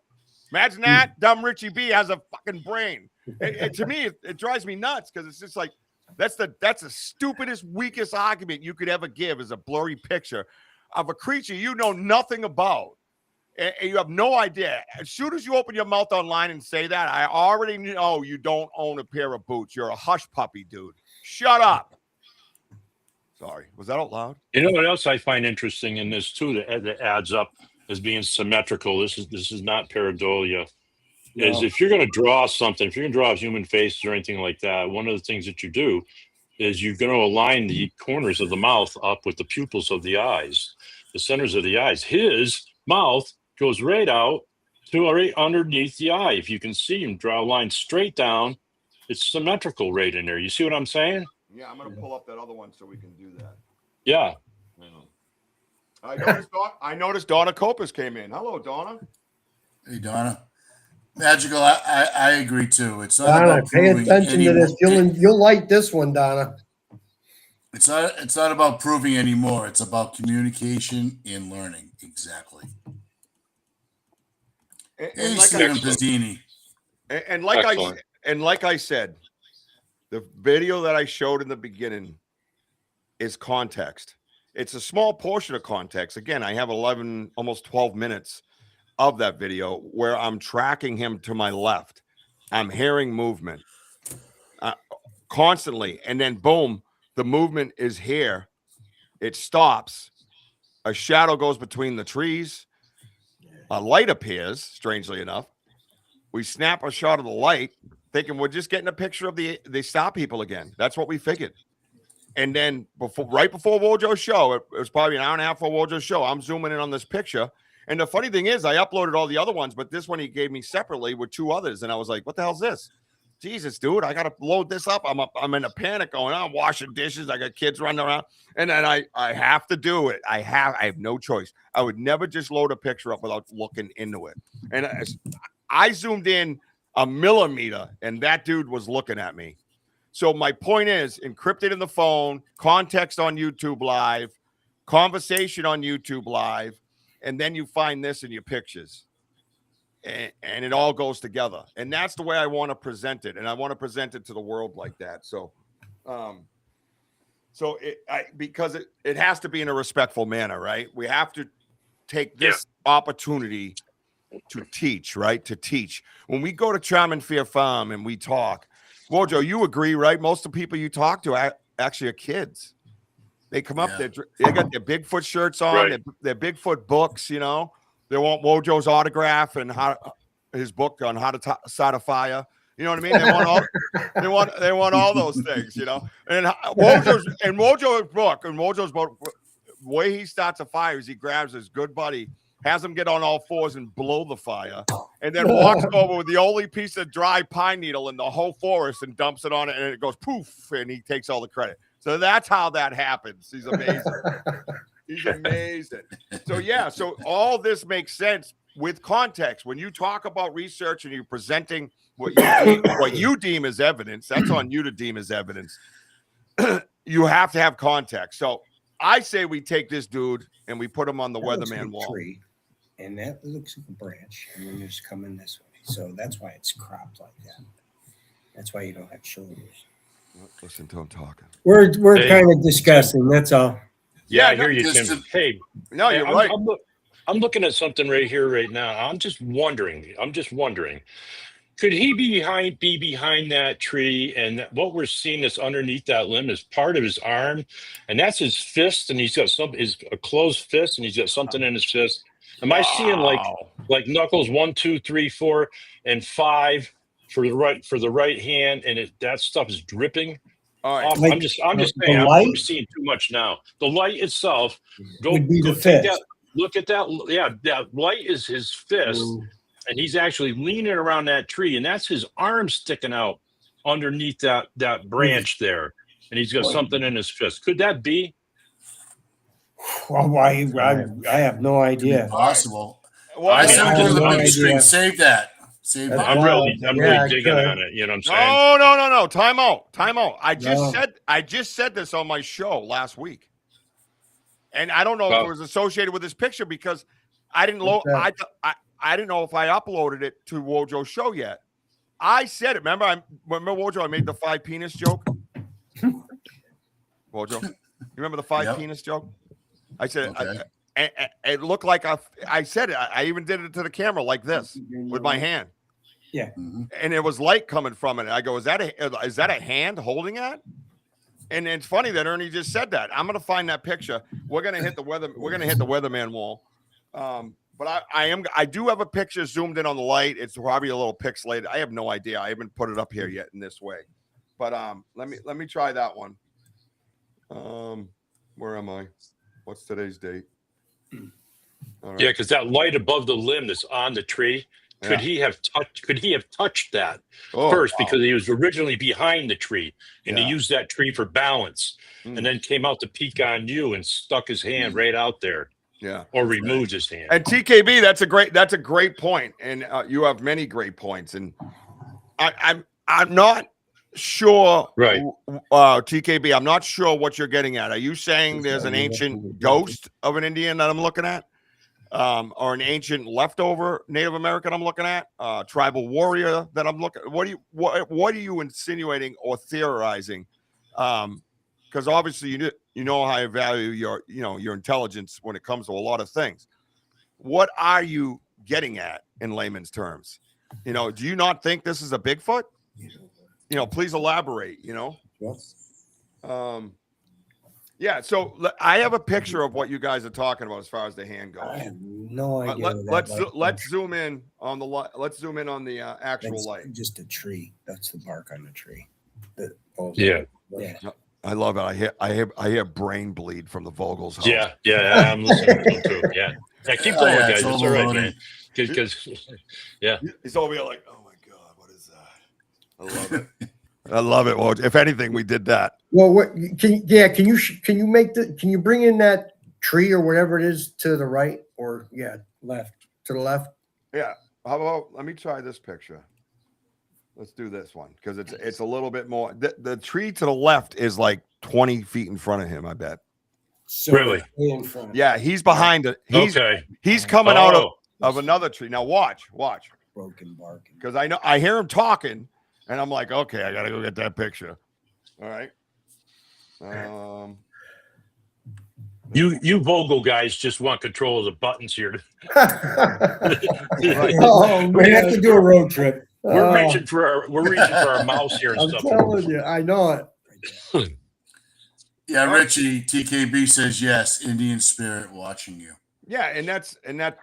Imagine that. Dumb Richie B has a fucking brain. To me, it drives me nuts because it's just like, that's the stupidest, weakest argument you could ever give is a blurry picture of a creature you know nothing about. And you have no idea. As soon as you open your mouth online and say that, I already know you don't own a pair of boots. You're a hush puppy, dude. Shut up. Sorry, was that out loud? You know what else I find interesting in this too that adds up as being symmetrical. This is not pareidolia. No. Is if you're going to draw something, if you're going to draw a human face or anything like that, one of the things that you do is you're going to align the corners of the mouth up with the pupils of the eyes, the centers of the eyes. His mouth goes right out to right underneath the eye. If you can see him draw a line straight down, it's symmetrical right in there. You see what I'm saying? Yeah, I'm going to pull up that other one so we can do that. Yeah. I noticed Donna Copus came in. Hello, Donna. Hey, Donna. Magical, I agree too. It's not Donna, about pay proving attention to this. You'll like this one, Donna. It's not about proving anymore. It's about communication and learning. Exactly. Hey, Stephen Pizzini. And like I said, the video that I showed in the beginning is context. It's a small portion of context. Again, I have 11, almost 12 minutes of that video where I'm tracking him to my left. I'm hearing movement constantly. And then boom, the movement is here. It stops. A shadow goes between the trees. A light appears, strangely enough. We snap a shot of the light, thinking we're just getting a picture of the Star People again. That's what we figured. And then right before Wojo's show, it was probably an hour and a half for Wojo's show, I'm zooming in on this picture. And the funny thing is, I uploaded all the other ones, but this one he gave me separately with 2 others. And I was like, what the hell's this? Jesus, dude, I got to load this up. I'm in a panic going on, washing dishes. I got kids running around. And then I have to do it. I have no choice. I would never just load a picture up without looking into it. And I zoomed in a millimeter, and that dude was looking at me. So my point is, encrypted in the phone, context on YouTube Live, conversation on YouTube Live, and then you find this in your pictures. And it all goes together. And that's the way I want to present it. And I want to present it to the world like that. So, because it has to be in a respectful manner, right? We have to take this opportunity to teach, right? To teach. When we go to Charm and Fear Farm and we talk, Wojo, you agree, right? Most of the people you talk to actually are kids. They come up, they got their Bigfoot shirts on, their Bigfoot books, you know. They want Wojo's autograph and his book on how to start a fire. You know what I mean? They want all they want all those things, you know. And Wojo's book, the way he starts a fire is he grabs his good buddy, has him get on all fours and blow the fire, and then walks over with the only piece of dry pine needle in the whole forest and dumps it on it, and it goes poof, and he takes all the credit. So that's how that happens. He's amazing. He's amazing. So yeah, so all this makes sense with context. When you talk about research and you're presenting what you deem as evidence, that's on you to deem as evidence. You have to have context. So I say we take this dude and we put him on the weatherman wall. Tree, and that looks like a branch, and then just coming this way. So that's why it's cropped like that. That's why you don't have shoulders. Listen to him talking. We're kind of discussing. That's all. Yeah, I hear you, Tim. Hey, no, you're right. I'm looking at something right here, right now. I'm just wondering. Could he be behind that tree? And what we're seeing that's underneath that limb is part of his arm, and that's his fist. And he's got a closed fist, and he's got something in his fist. Am I seeing like knuckles 1, 2, 3, 4, and 5 for the right hand, and that stuff is dripping? All right. I'm just saying, I'm seeing too much now. The light itself, go take that, look at that. Yeah, that light is his fist, and he's actually leaning around that tree, and that's his arm sticking out underneath that branch there, and he's got something in his fist. Could that be? Well, I have no idea. Possible. Well, I said go to the big screen. Save that. I'm really digging on it. You know what I'm saying? No. Time out. I just said this on my show last week, and I don't know if it was associated with this picture because I didn't I didn't know if I uploaded it to Wojo's show yet. I said it. Remember Wojo? I made the 5 penis joke. Wojo, you remember the 5 penis joke? I said it looked like I said it. I even did it to the camera like this with my hand. Yeah. And it was light coming from it. I go, is that a hand holding it? And it's funny that Ernie just said that. I'm gonna find that picture. We're gonna hit the weatherman wall. But I do have a picture zoomed in on the light. It's probably a little pixelated. I have no idea. I haven't put it up here yet in this way. But let me try that one. Where am I? What's today's date? Right. Yeah, because that light above the limb that's on the tree, could he have touched that first? Wow. Because he was originally behind the tree, and he used that tree for balance, and then came out to peek on you and stuck his hand right out there. Yeah, or removed his hand. And TKB, that's a great point, and you have many great points, and I'm not sure, right? TKB, I'm not sure what you're getting at. Are you saying there's an ancient ghost of an Indian that I'm looking at, or an ancient leftover Native American I'm looking at, tribal warrior that I'm looking? What are you insinuating or theorizing? Because obviously you know how I value your intelligence when it comes to a lot of things. What are you getting at in layman's terms? Do you not think this is a Bigfoot? Please elaborate. Yeah. So I have a picture of what you guys are talking about as far as the hand goes. I have no idea. Let's zoom in on the light. Let's zoom in on the actual light. Just a tree. That's the bark on the tree. Yeah. I love it. I hear brain bleed from the Vogel's house. Yeah. I'm listening to him too. Yeah. Keep going, guys. It's all right, man. Because he's over here like, oh my God, what is that? I love it. I love it. Well, if anything, we did that. Well, can you bring in that tree or whatever it is to the right or left to the left? Yeah. How about let me try this picture. Let's do this one because it's a little bit more. The tree to the left is like 20 feet in front of him, I bet. So Really? way in front. Yeah, he's behind it. Okay. He's coming out Oh, of another tree. Now watch. Broken barking. Because I hear him talking, and I'm like, okay, I gotta go get that picture. All right. you Vogel guys just want control of the buttons here. Oh, we have to do a road trip. We're reaching for our mouse here and I'm stuff. telling you, I know it. Yeah, Richie, TKB says yes. Indian spirit watching you. Yeah, and that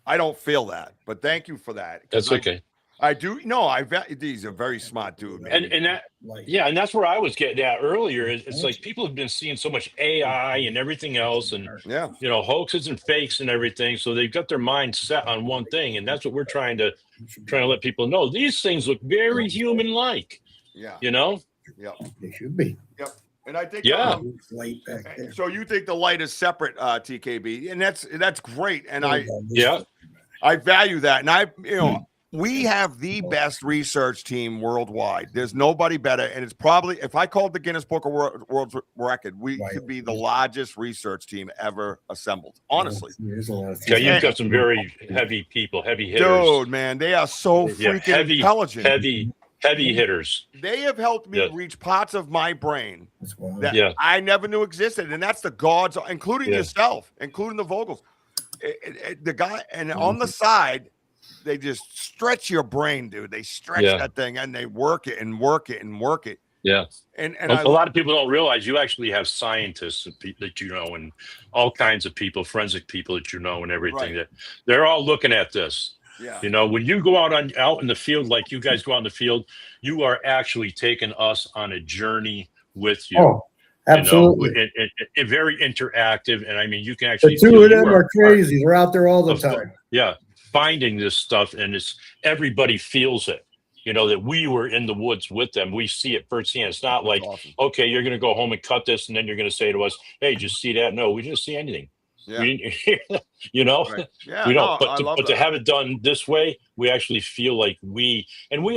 I don't feel that, but thank you for that. That's okay. I do. No, he's a very smart dude, man. And that, yeah, and that's where I was getting at earlier. It's like people have been seeing so much AI and everything else, and yeah, hoaxes and fakes and everything. So they've got their mind set on one thing, and that's what we're trying to let people know. These things look very human-like. Yeah. Yep. They should be. Yep. And I think Light back there. so you think the light is separate, TKB, and that's great. And I value that. And we have the best research team worldwide. There's nobody better. And it's probably, if I called the Guinness Book of World Record, we could be the largest research team ever assembled. Honestly. Yeah, you've got some very heavy people, heavy hitters. Dude, man, they are so freaking intelligent. Heavy hitters. They have helped me reach parts of my brain that I never knew existed. And that's the gods, including yourself, including the Vogels. The guy, and on the side, they just stretch your brain, dude. They stretch that thing and they work it and work it and work it. Yeah. And a lot of people don't realize you actually have scientists that and all kinds of people, forensic people that and everything, that they're all looking at this. Yeah. When you go out in the field, like you guys go out in the field, you are actually taking us on a journey with you. Oh, absolutely. And very interactive. And I mean, you can actually. The two of them are crazy. They're out there all the time. Yeah. Finding this stuff, and everybody feels it. That we were in the woods with them. We see it firsthand. It's not like, okay, you're going to go home and cut this, and then you're going to say to us, hey, just see that? No, we didn't see anything. Yeah. We didn't, Right. Yeah, we don't. no, But to have it done this way, we actually feel like we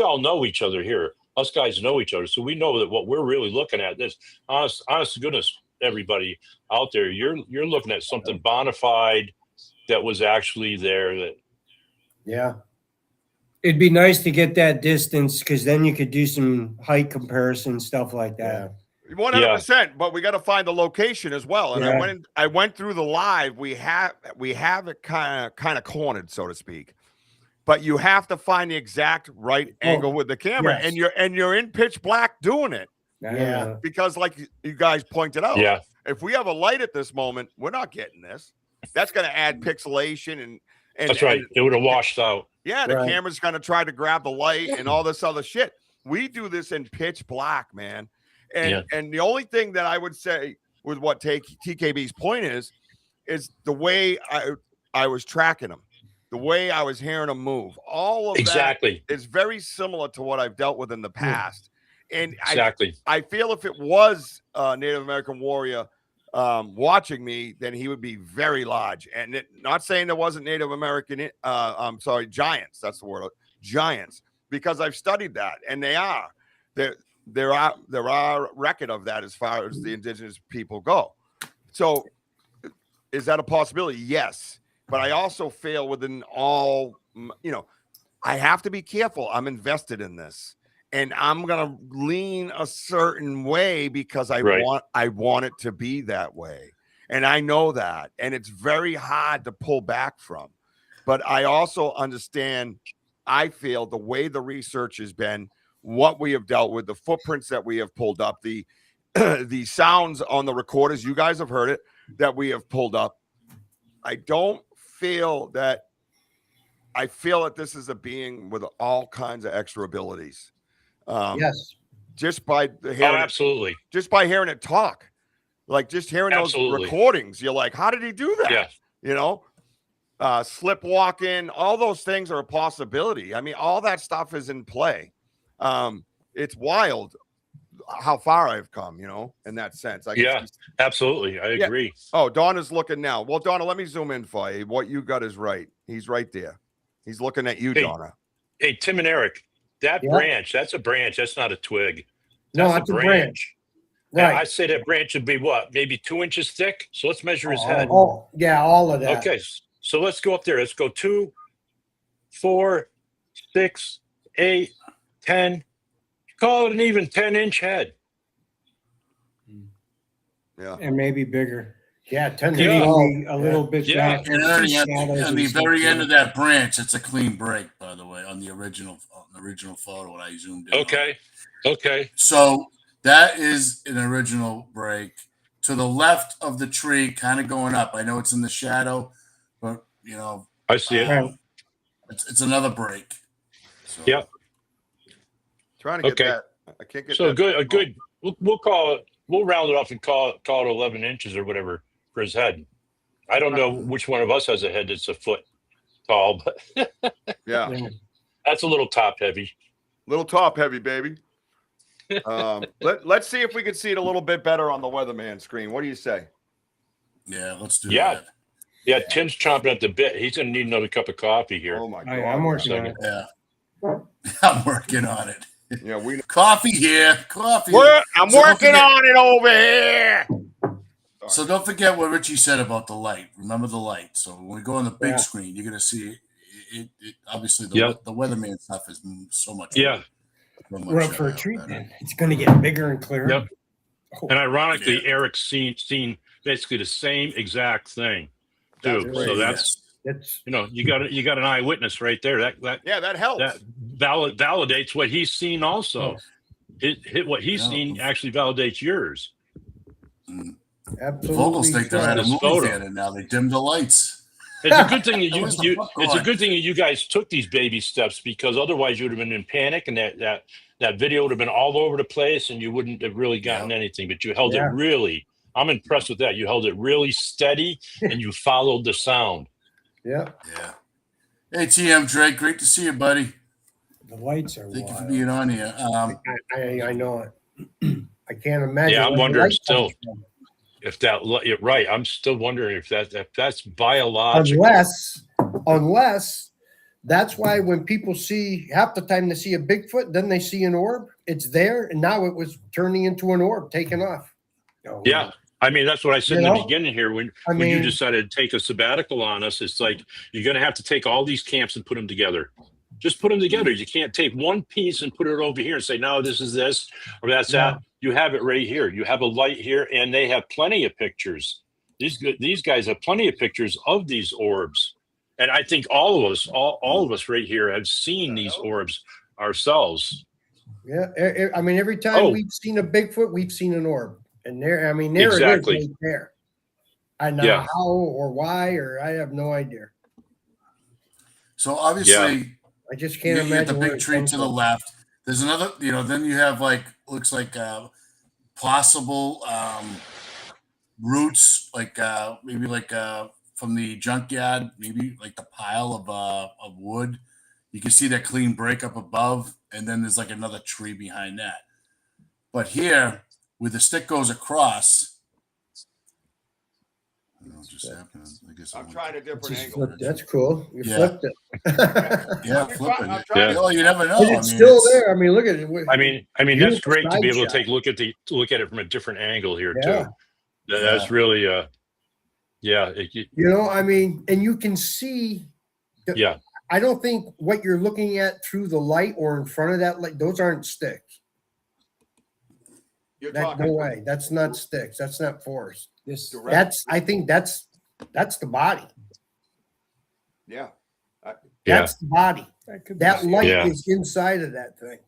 all know each other here. Us guys know each other, so we know that what we're really looking at. This, honest to goodness, everybody out there, you're looking at something bona fide that was actually there. Yeah. It'd be nice to get that distance, because then you could do some height comparison, stuff like that. 100%, but we got to find the location as well. And I went through the live. We have it kind of cornered, so to speak. But you have to find the exact right angle with the camera, and you're in pitch black doing it. Yeah. Because like you guys pointed out, if we have a light at this moment, we're not getting this. That's going to add pixelation and that's right. It would have washed out. Yeah, the camera's going to try to grab the light and all this other shit. We do this in pitch black, man. And the only thing that I would say with what TKB's point is the way I was tracking them, the way I was hearing them move. All of that is very similar to what I've dealt with in the past. And I feel if it was a Native American warrior watching me, then he would be very large. And not saying there wasn't Native American, giants. That's the word, giants, because I've studied that, and they are. There are record of that as far as the indigenous people go. So is that a possibility? Yes. But I also feel within all, I have to be careful. I'm invested in this, and I'm going to lean a certain way because I want it to be that way. And I know that, and it's very hard to pull back from, but I also understand, I feel the way the research has been, what we have dealt with, the footprints that we have pulled up, the the sounds on the recorders, you guys have heard it, that we have pulled up. I feel that this is a being with all kinds of extra abilities. Yes. Just by absolutely. Just by hearing it talk, like just hearing those recordings, you're like, how did he do that? Yeah. Slip walking, all those things are a possibility. I mean, all that stuff is in play. It's wild how far I've come, in that sense. Absolutely. I agree. Oh, Donna's looking now. Well, Donna, let me zoom in for you. What you got is right. He's right there. He's looking at you, Donna. Hey, Tim and Eric, that branch, that's a branch. That's not a twig. No, it's a branch. I say that branch would be what, maybe 2 inches thick. So let's measure his head. Oh, yeah, all of that. Okay, so let's go up there. Let's go 2, 4, 6, 8, 10. Call it an even 10-inch head. Yeah. And maybe bigger. Yeah, 10 to Yeah. 12, a little bit Yeah. back. And Ernie, at Shadows the and stuff, very end yeah. of that branch, it's a clean break, by the way, on the original photo when I zoomed in. on it. Okay. Okay. So that is an original break. To the left of the tree, kind of going up. I know it's in the shadow, but you know, I see it. it's another break. So, Yeah. Trying to get Okay. that. I can't get So that. good. A good. We'll call it. We'll round it off and call it 11 inches or whatever for his head. I don't know which one of us has a head that's a foot tall, but Yeah. that's a little top heavy. Little top heavy, baby. Let's see if we can see it a little bit better on the weatherman screen. What do you say? yeah, let's do Yeah. that. Yeah, Tim's chomping at the bit. He's gonna need another cup of coffee here. Oh my god. I'm working on it. Yeah, I'm working on it. Yeah, we. Coffee here, coffee. I'm So don't working forget- on it over here. So don't forget what Richie said about the light. Remember the light. So when we go on the big Yeah. screen, you're gonna see it. Obviously, Yep. the weatherman stuff is so much. Yeah. so much, Well, for a better. treatment, it's going to get bigger and clearer. Yep. Oh, And ironically, Yeah. Eric's seen basically the same exact thing too. That's So great. that's that's you got an eyewitness right there. That Yeah, that helps. validates what he's seen also. What he's Yeah. seen actually validates yours. absolutely. Vogels think they're at a This movie photo. theater now. They dim the lights. It's a good thing that Where's the you popcorn? it's a good thing that you guys took these baby steps, because otherwise you would have been in panic, and that video would have been all over the place and you wouldn't have really gotten anything. But you held it Yeah. really. I'm impressed with that. You held it really steady and you followed the sound. Yeah, Yeah. Hey, TM Drake, great to see you, buddy. the lights are Thank you for wild. being on here. I know it. I can't imagine. Yeah, I'm where the wondering light still. comes from. If you're right, I'm still wondering if that's biological. Unless that's why when people see, half the time they see a Bigfoot, then they see an orb. It's there, and now it was turning into an orb, taking off. Oh, Yeah. I mean, that's what I said You in the know? beginning here. When I you mean- decided to take a sabbatical on us, it's like you're going to have to take all these camps and put them together. Just put them together. You can't take one piece and put it over here and say, no, this is this or that's that. You have it right here. You have a light here, and they have plenty of pictures. These guys have plenty of pictures of these orbs. And I think all of us right here have seen these orbs ourselves. Yeah, I mean, every time Oh. we've seen a Bigfoot, we've seen an orb, and there it Exactly. is right there. I know Yeah. how or why, or I have no idea. So obviously, I just you can't get imagine the where big it tree comes to the from. left. There's another, then you have looks like possible roots, maybe from the junkyard, maybe like the pile of wood. You can see that clean break up above, and then there's like another tree behind that. But here, where the stick goes across, I don't know what just happened. I guess I'm trying a different Just angle. flipped- That's cool. You Yeah. flipped it. Yeah, I'm flipping. trying- I'm trying Yeah. Oh, you never know. But I it's mean, still there. I mean, look at it. I mean, that's Beautiful great to be side able to shot. look at it from a different angle here Yeah. too. That's really I mean, and you can see. yeah. I don't think what you're looking at through the light or in front of that light, those aren't sticks. You're No talking. way. That's not sticks. That's not forest. Direct. I think that's the body. Yeah. That's the body. That light Yeah. is inside of that thing.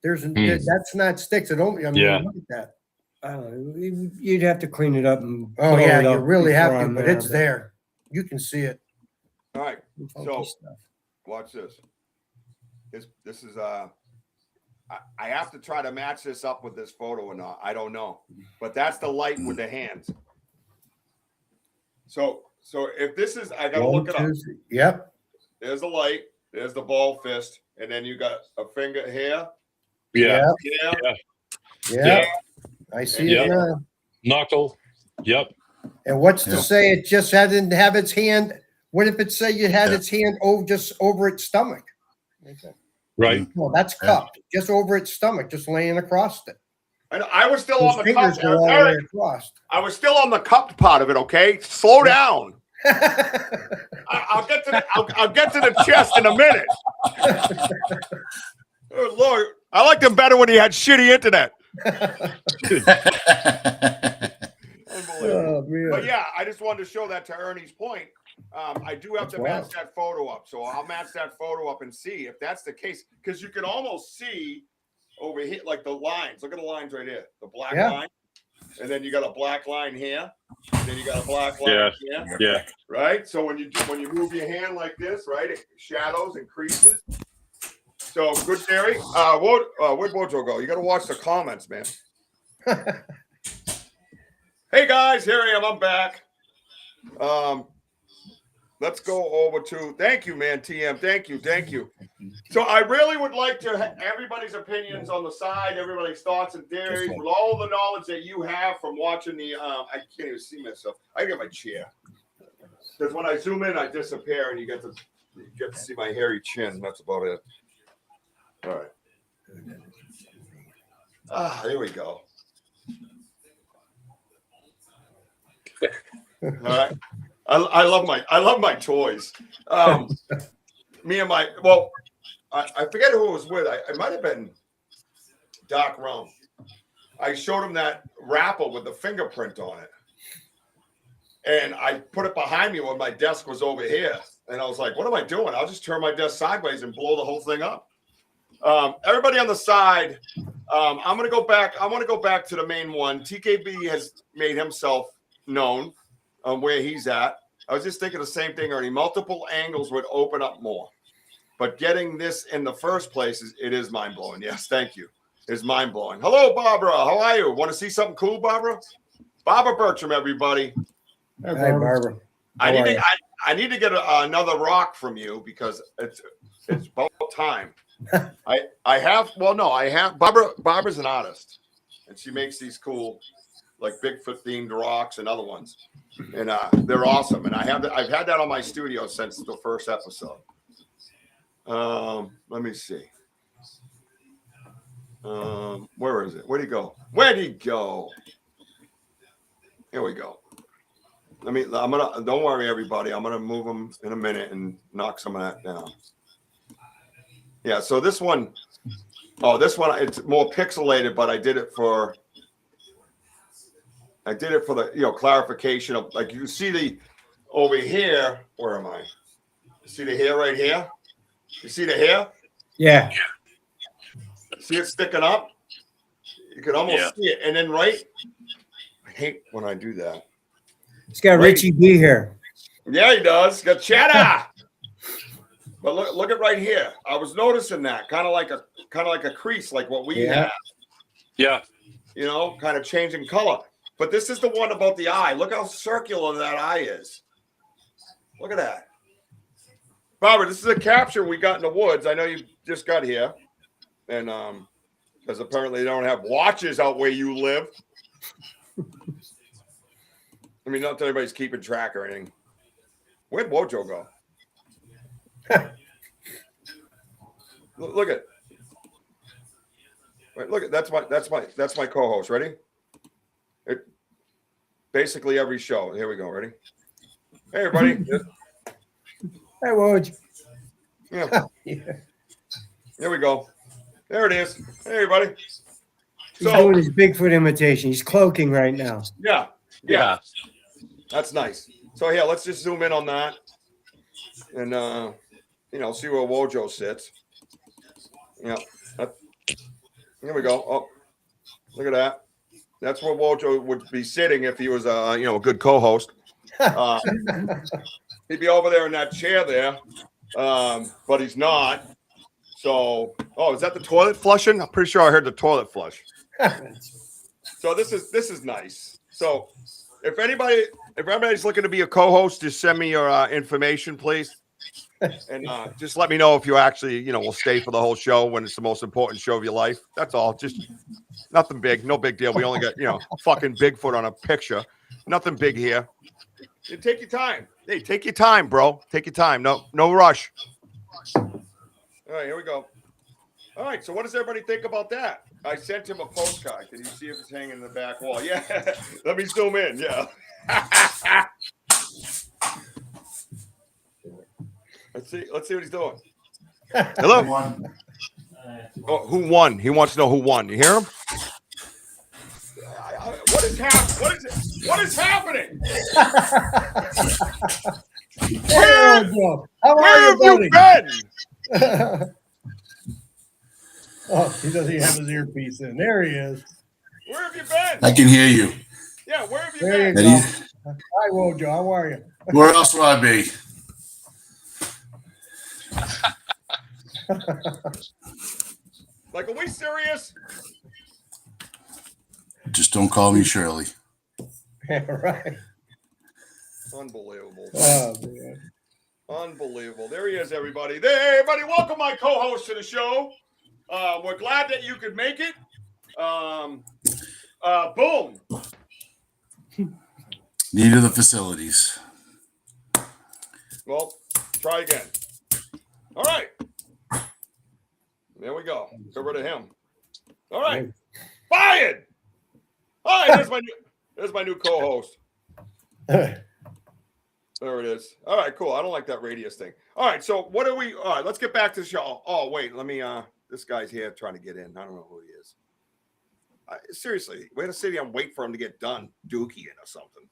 Hmm. That's not sticks. Look at that. I don't know. You'd have to clean it up and. Oh blow yeah, it you up really have before to, I'm but it's there. You can see it. All right. Funky So stuff. watch this. This is I have to try to match this up with this photo or not. I don't know. But that's the light with the hands. So if this is, I gotta look it up. Yep. There's the light, there's the ball fist, and then you got a finger here, Yeah. here, Yeah. I see Yeah. it now. Knuckle. Yep. And what's to say it just didn't have its hand? What if it say you had its hand just over its stomach? Right. Well, that's cupped, just over its stomach, just laying across it. And I was still His on the fingers cup. go all the way Eric, across. I was still on the cupped part of it. Okay, slow down. I'll get to the I'll get to the chest in a minute. Oh, Lord, I liked him better when he had shitty internet. Oh, man. But yeah, I just wanted to show that to Ernie's point. I do have That's to match wild. that photo up, so I'll match that photo up and see if that's the case. Because you can almost see over here, like the lines. Look at the lines right here. The black line, and then you got a black line here, and then you got a black line here. Yeah. Right. So when you move your hand like this, right, it shadows and creases. So good theory. Where'd Wojo go? You got to watch the comments, man. Hey guys, here I am. I'm back. Let's go over to. Thank you, man. TM. Thank you. So I really would like to have everybody's opinions on the side, everybody's thoughts and theories, with all the knowledge that you have from watching the. I can't even see myself. I get my chair because when I zoom in, I disappear, and you get to see my hairy chin. That's about it. All right. There we go. All right. I love my toys. Me and my I forget who it was with. I might have been Doc Rome. I showed him that wrapper with the fingerprint on it, and I put it behind me when my desk was over here. And I was like, "What am I doing? I'll just turn my desk sideways and blow the whole thing up." Everybody on the side. I'm gonna go back. I want to go back to the main one. TKB has made himself known where he's at. I was just thinking the same thing, Ernie. Multiple angles would open up more, but getting this in the first place is mind blowing. Yes, thank you. It's mind blowing. Hello, Barbara. How are you? Want to see something cool, Barbara? Barbara Bertram, everybody. Hi, Barbara. I need to get another rock from you because it's about time. I have Barbara's an artist, and she makes these cool, like Bigfoot themed rocks and other ones, and they're awesome. And I've had that on my studio since the first episode. Let me see. Where is it? Where'd he go? Here we go. Don't worry, everybody. I'm gonna move them in a minute and knock some of that down. Yeah. So this one, it's more pixelated, but I did it for the clarification of, like, you see the over here. Where am I? You see the hair right here? You see the hair? Yeah. See it sticking up? You can almost see it. And then I hate when I do that. It's got Richie B here. Yeah, he does. Got cheddar. But look at right here. I was noticing that kind of like a crease, like what we have. Yeah. You know, kind of changing color. But this is the one about the eye. Look how circular that eye is. Look at that. Barbara, this is a capture we got in the woods. I know you just got here. And because apparently they don't have watches out where you live. I mean, not that anybody's keeping track or anything. Where'd Wojo go? Look at. Wait, look at that's my co-host. Ready? Basically every show. Here we go. Ready? Hey, everybody. Hi, Woj. Yeah. Here we go. There it is. Hey, everybody. He's doing his Bigfoot imitation. He's cloaking right now. Yeah. That's nice. So here, let's just zoom in on that, and see where Wojo sits. Yeah. Here we go. Oh, look at that. That's where Wojo would be sitting if he was a good co-host. He'd be over there in that chair there, but he's not. So, is that the toilet flushing? I'm pretty sure I heard the toilet flush. So this is nice. So if anybody's looking to be a co-host, just send me your information, please. And just let me know if you actually, will stay for the whole show when it's the most important show of your life. That's all. Just nothing big. No big deal. We only got, fucking Bigfoot on a picture. Nothing big here. You take your time. Hey, take your time, bro. Take your time. No rush. All right, here we go. All right, so what does everybody think about that? I sent him a postcard. Can you see if it's hanging in the back wall? Yeah, let me zoom in. Yeah. Let's see what he's doing. Hello. Oh, who won? He wants to know who won. You hear him? What is happening? What is happening? Hey, Joe. How Where are have you, you been? buddy? Oh, he doesn't even have his earpiece in. There he is. Where have you been? I can hear you. Yeah, where have you There you been? go. Hi, Wojo. How are you? Where else would I be? Like, are we serious? Just don't call me Shirley. Yeah, right. Unbelievable. Oh, man. Unbelievable. There he is, everybody. There, everybody. Welcome my co-host to the show. We're glad that you could make it. Boom. Needed the facilities. Well, try again. All right. There we go. Get rid of him. All right. Fired. All right. There's my new co-host. There it is. All right, cool. I don't like that radius thing. All right, so what are we? All right, let's get back to the show. Oh, wait, let me. This guy's here trying to get in. I don't know who he is. Seriously, we're gonna sit here and wait for him to get done, Dookie in or something.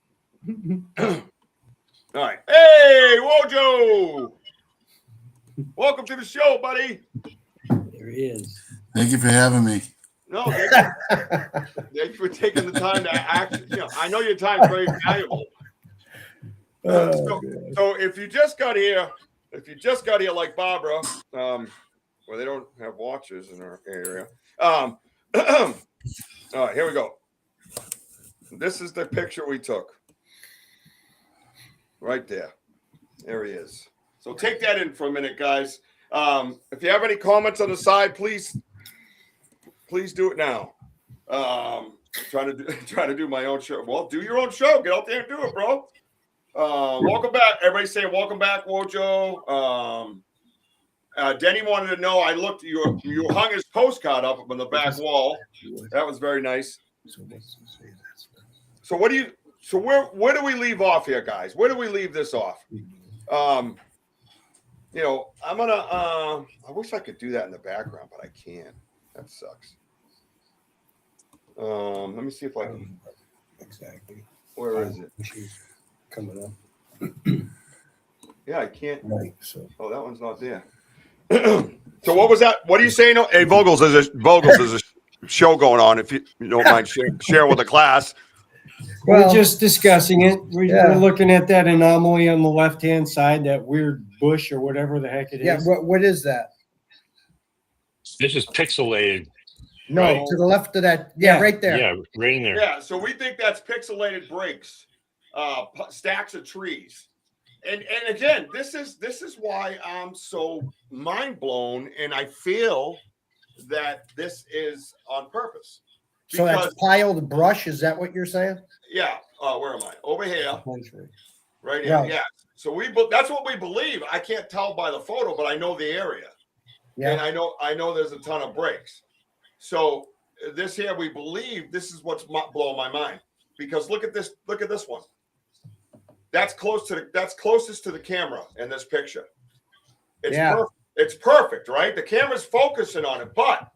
All right. Hey, Wojo. Welcome to the show, buddy. There he is. Thank you for having me. No, thank you for taking the time to actually. I know your time is very valuable. So if you just got here, like Barbara, where they don't have watches in our area. All right, here we go. This is the picture we took. Right there. There he is. So take that in for a minute, guys. If you have any comments on the side, please do it now. Trying to do my own show. Well, do your own show. Get out there and do it, bro. Welcome back. Everybody saying welcome back, Wojo. Denny wanted to know. I looked. You hung his postcard up on the back wall. That was very nice. So what do you? So where do we leave off here, guys? Where do we leave this off? I'm gonna. I wish I could do that in the background, but I can't. That sucks. Let me see if I can. Exactly. Where is it? She's coming up. Yeah, I can't. Right. So. Oh, that one's not there. So what was that? What are you saying? Hey, Vogels, there's a show going on. If you don't mind share with the class. We're just discussing it. We're looking at that anomaly on the left-hand side, that weird bush or whatever the heck it is. Yeah, what is that? This is pixelated. No, Right. to the left of that. Yeah, right there. Yeah, right in there. Yeah, so we think that's pixelated breaks, stacks of trees. And again, this is why I'm so mind blown, and I feel that this is on purpose. So that's piled brush. Is that what you're saying? Yeah. Where am I? Over here. Right here. Right. Yeah. So that's what we believe. I can't tell by the photo, but I know the area. Yeah. And I know there's a ton of breaks. So this here, we believe this is what's blowing my mind, because look at this one. That's closest to the camera in this picture. It's perfect, right? The camera's focusing on it, but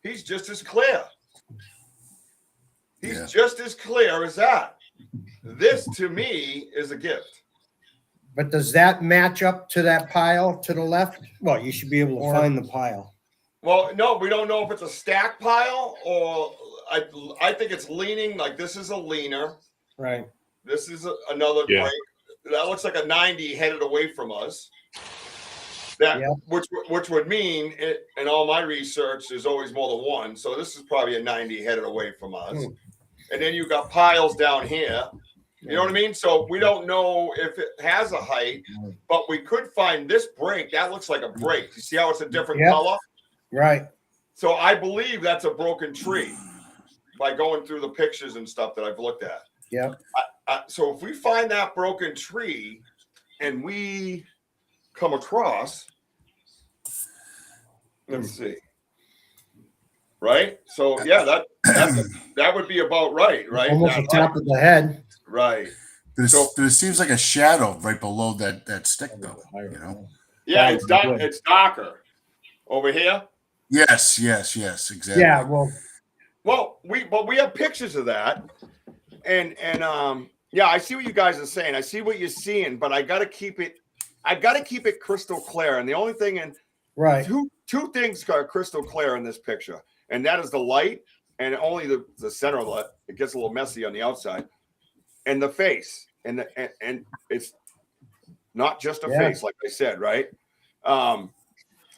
he's just as clear. He's just as clear as that. This to me is a gift. But does that match up to that pile to the left? Well, you should be able to find the pile. Well, no, we don't know if it's a stack pile or I think it's leaning, like this is a leaner. Right. This is another break. That looks like a 90 headed away from us. Which would mean in all my research, there's always more than one. So this is probably a 90 headed away from us. And then you got piles down here. You know what I mean? So we don't know if it has a height, but we could find this break. That looks like a break. You see how it's a different color? Right. So I believe that's a broken tree by going through the pictures and stuff that I've looked at. Yeah. So if we find that broken tree and we come across Let's see. Right. So yeah, that would be about right. Right. Almost the top of the head. Right. But So- it seems like a shadow right below that stick, though. You know. Yeah, it's dark. It's darker over here. Yes, exactly. Yeah, well, we have pictures of that, and yeah, I see what you guys are saying. I see what you're seeing, but I got to keep it crystal clear. And the only thing, and right. two things are crystal clear in this picture, and that is the light, and only the center of it. It gets a little messy on the outside, and the face, and it's not just a face, like I said, right?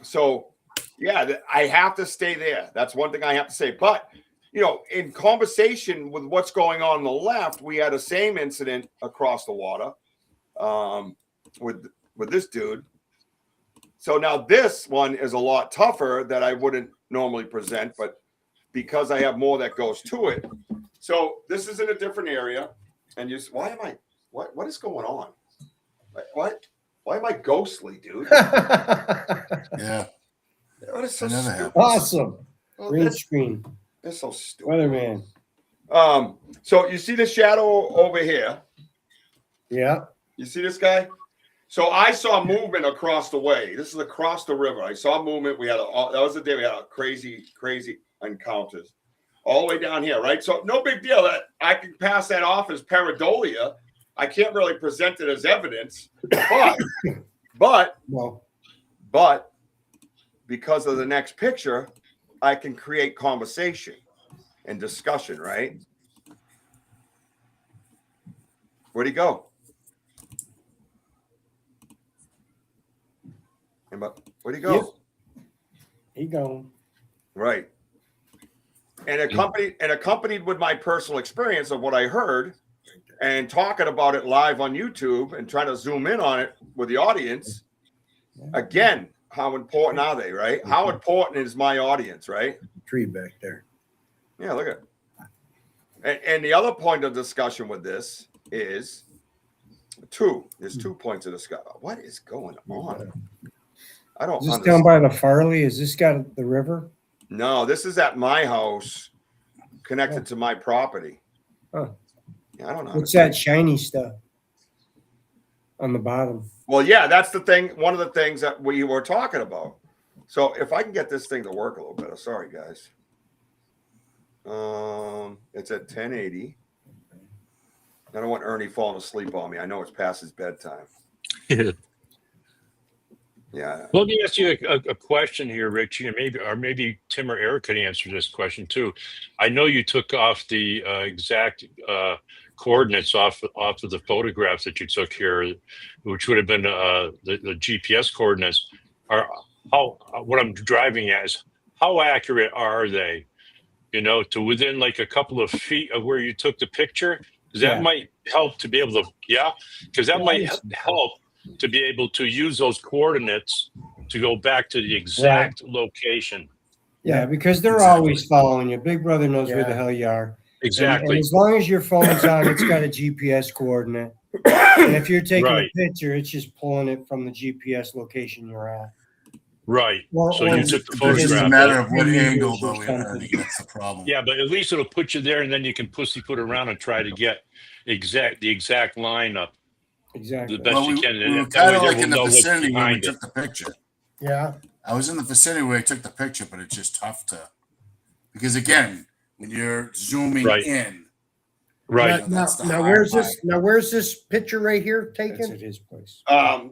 So yeah, I have to stay there. That's one thing I have to say. But you know, in conversation with what's going on the left, we had a same incident across the water with this dude. So now this one is a lot tougher that I wouldn't normally present, but because I have more that goes to it. So this is in a different area, and you. Why am I? What is going on? What? Why am I ghostly, dude? Yeah. What is so stupid? Awesome. Oh, Green screen. That's so stupid. Weatherman. So you see the shadow over here? Yeah. You see this guy? So I saw movement across the way. This is across the river. I saw movement. That was the day we had a crazy encounters all the way down here, right? So no big deal that I can pass that off as pareidolia. I can't really present it as evidence, but because of the next picture, I can create conversation and discussion, right? Where'd he go? Where'd he go? Yep. He gone. Right. And accompanied with my personal experience of what I heard and talking about it live on YouTube and trying to zoom in on it with the audience. Again, how important are they, right? How important is my audience, right? Tree back there. Yeah, look at it. And the other point of discussion with this is there's 2 points of discussion. What is going on? I don't Is this understand. down by the Farley? Is this got the river? No, this is at my house connected to my property. Huh. Yeah, I don't know. What's that shiny stuff on the bottom? Well, yeah, that's the thing. One of the things that we were talking about. So if I can get this thing to work a little better. Sorry, guys. It's at 1080. I don't want Ernie falling asleep on me. I know it's past his bedtime. Yeah. Well, let me ask you a question here, Richie, and maybe Tim or Eric could answer this question too. I know you took off the exact coordinates off of the photographs that you took here, which would have been the GPS coordinates. What I'm driving at is how accurate are they? You know, to within like a couple of feet of where you took the picture, because that might help to be able to, because that might help to be able to use those coordinates to go back to the exact location. Yeah, because they're always following you. Big Brother knows where the hell you are. Exactly. And as long as your phone's on, it's got a GPS coordinate. And if you're taking a picture, it's just pulling it from the GPS location you're at. Right. So Or you took the It's photograph. just a matter of what Maybe angle, or though. something. That's the problem. Yeah, but at least it'll put you there, and then you can pussyfoot around and try to get the exact line up Exactly. the best Well, you we can. And were that kind way of there like we'll in the know what's vicinity where we behind it. took the picture. Yeah. I was in the vicinity where I took the picture, but it's just tough to, because again, when you're zooming in, Right. you know, that's the Now hard where's part. this? Now where's this picture right here That's taken? at his place.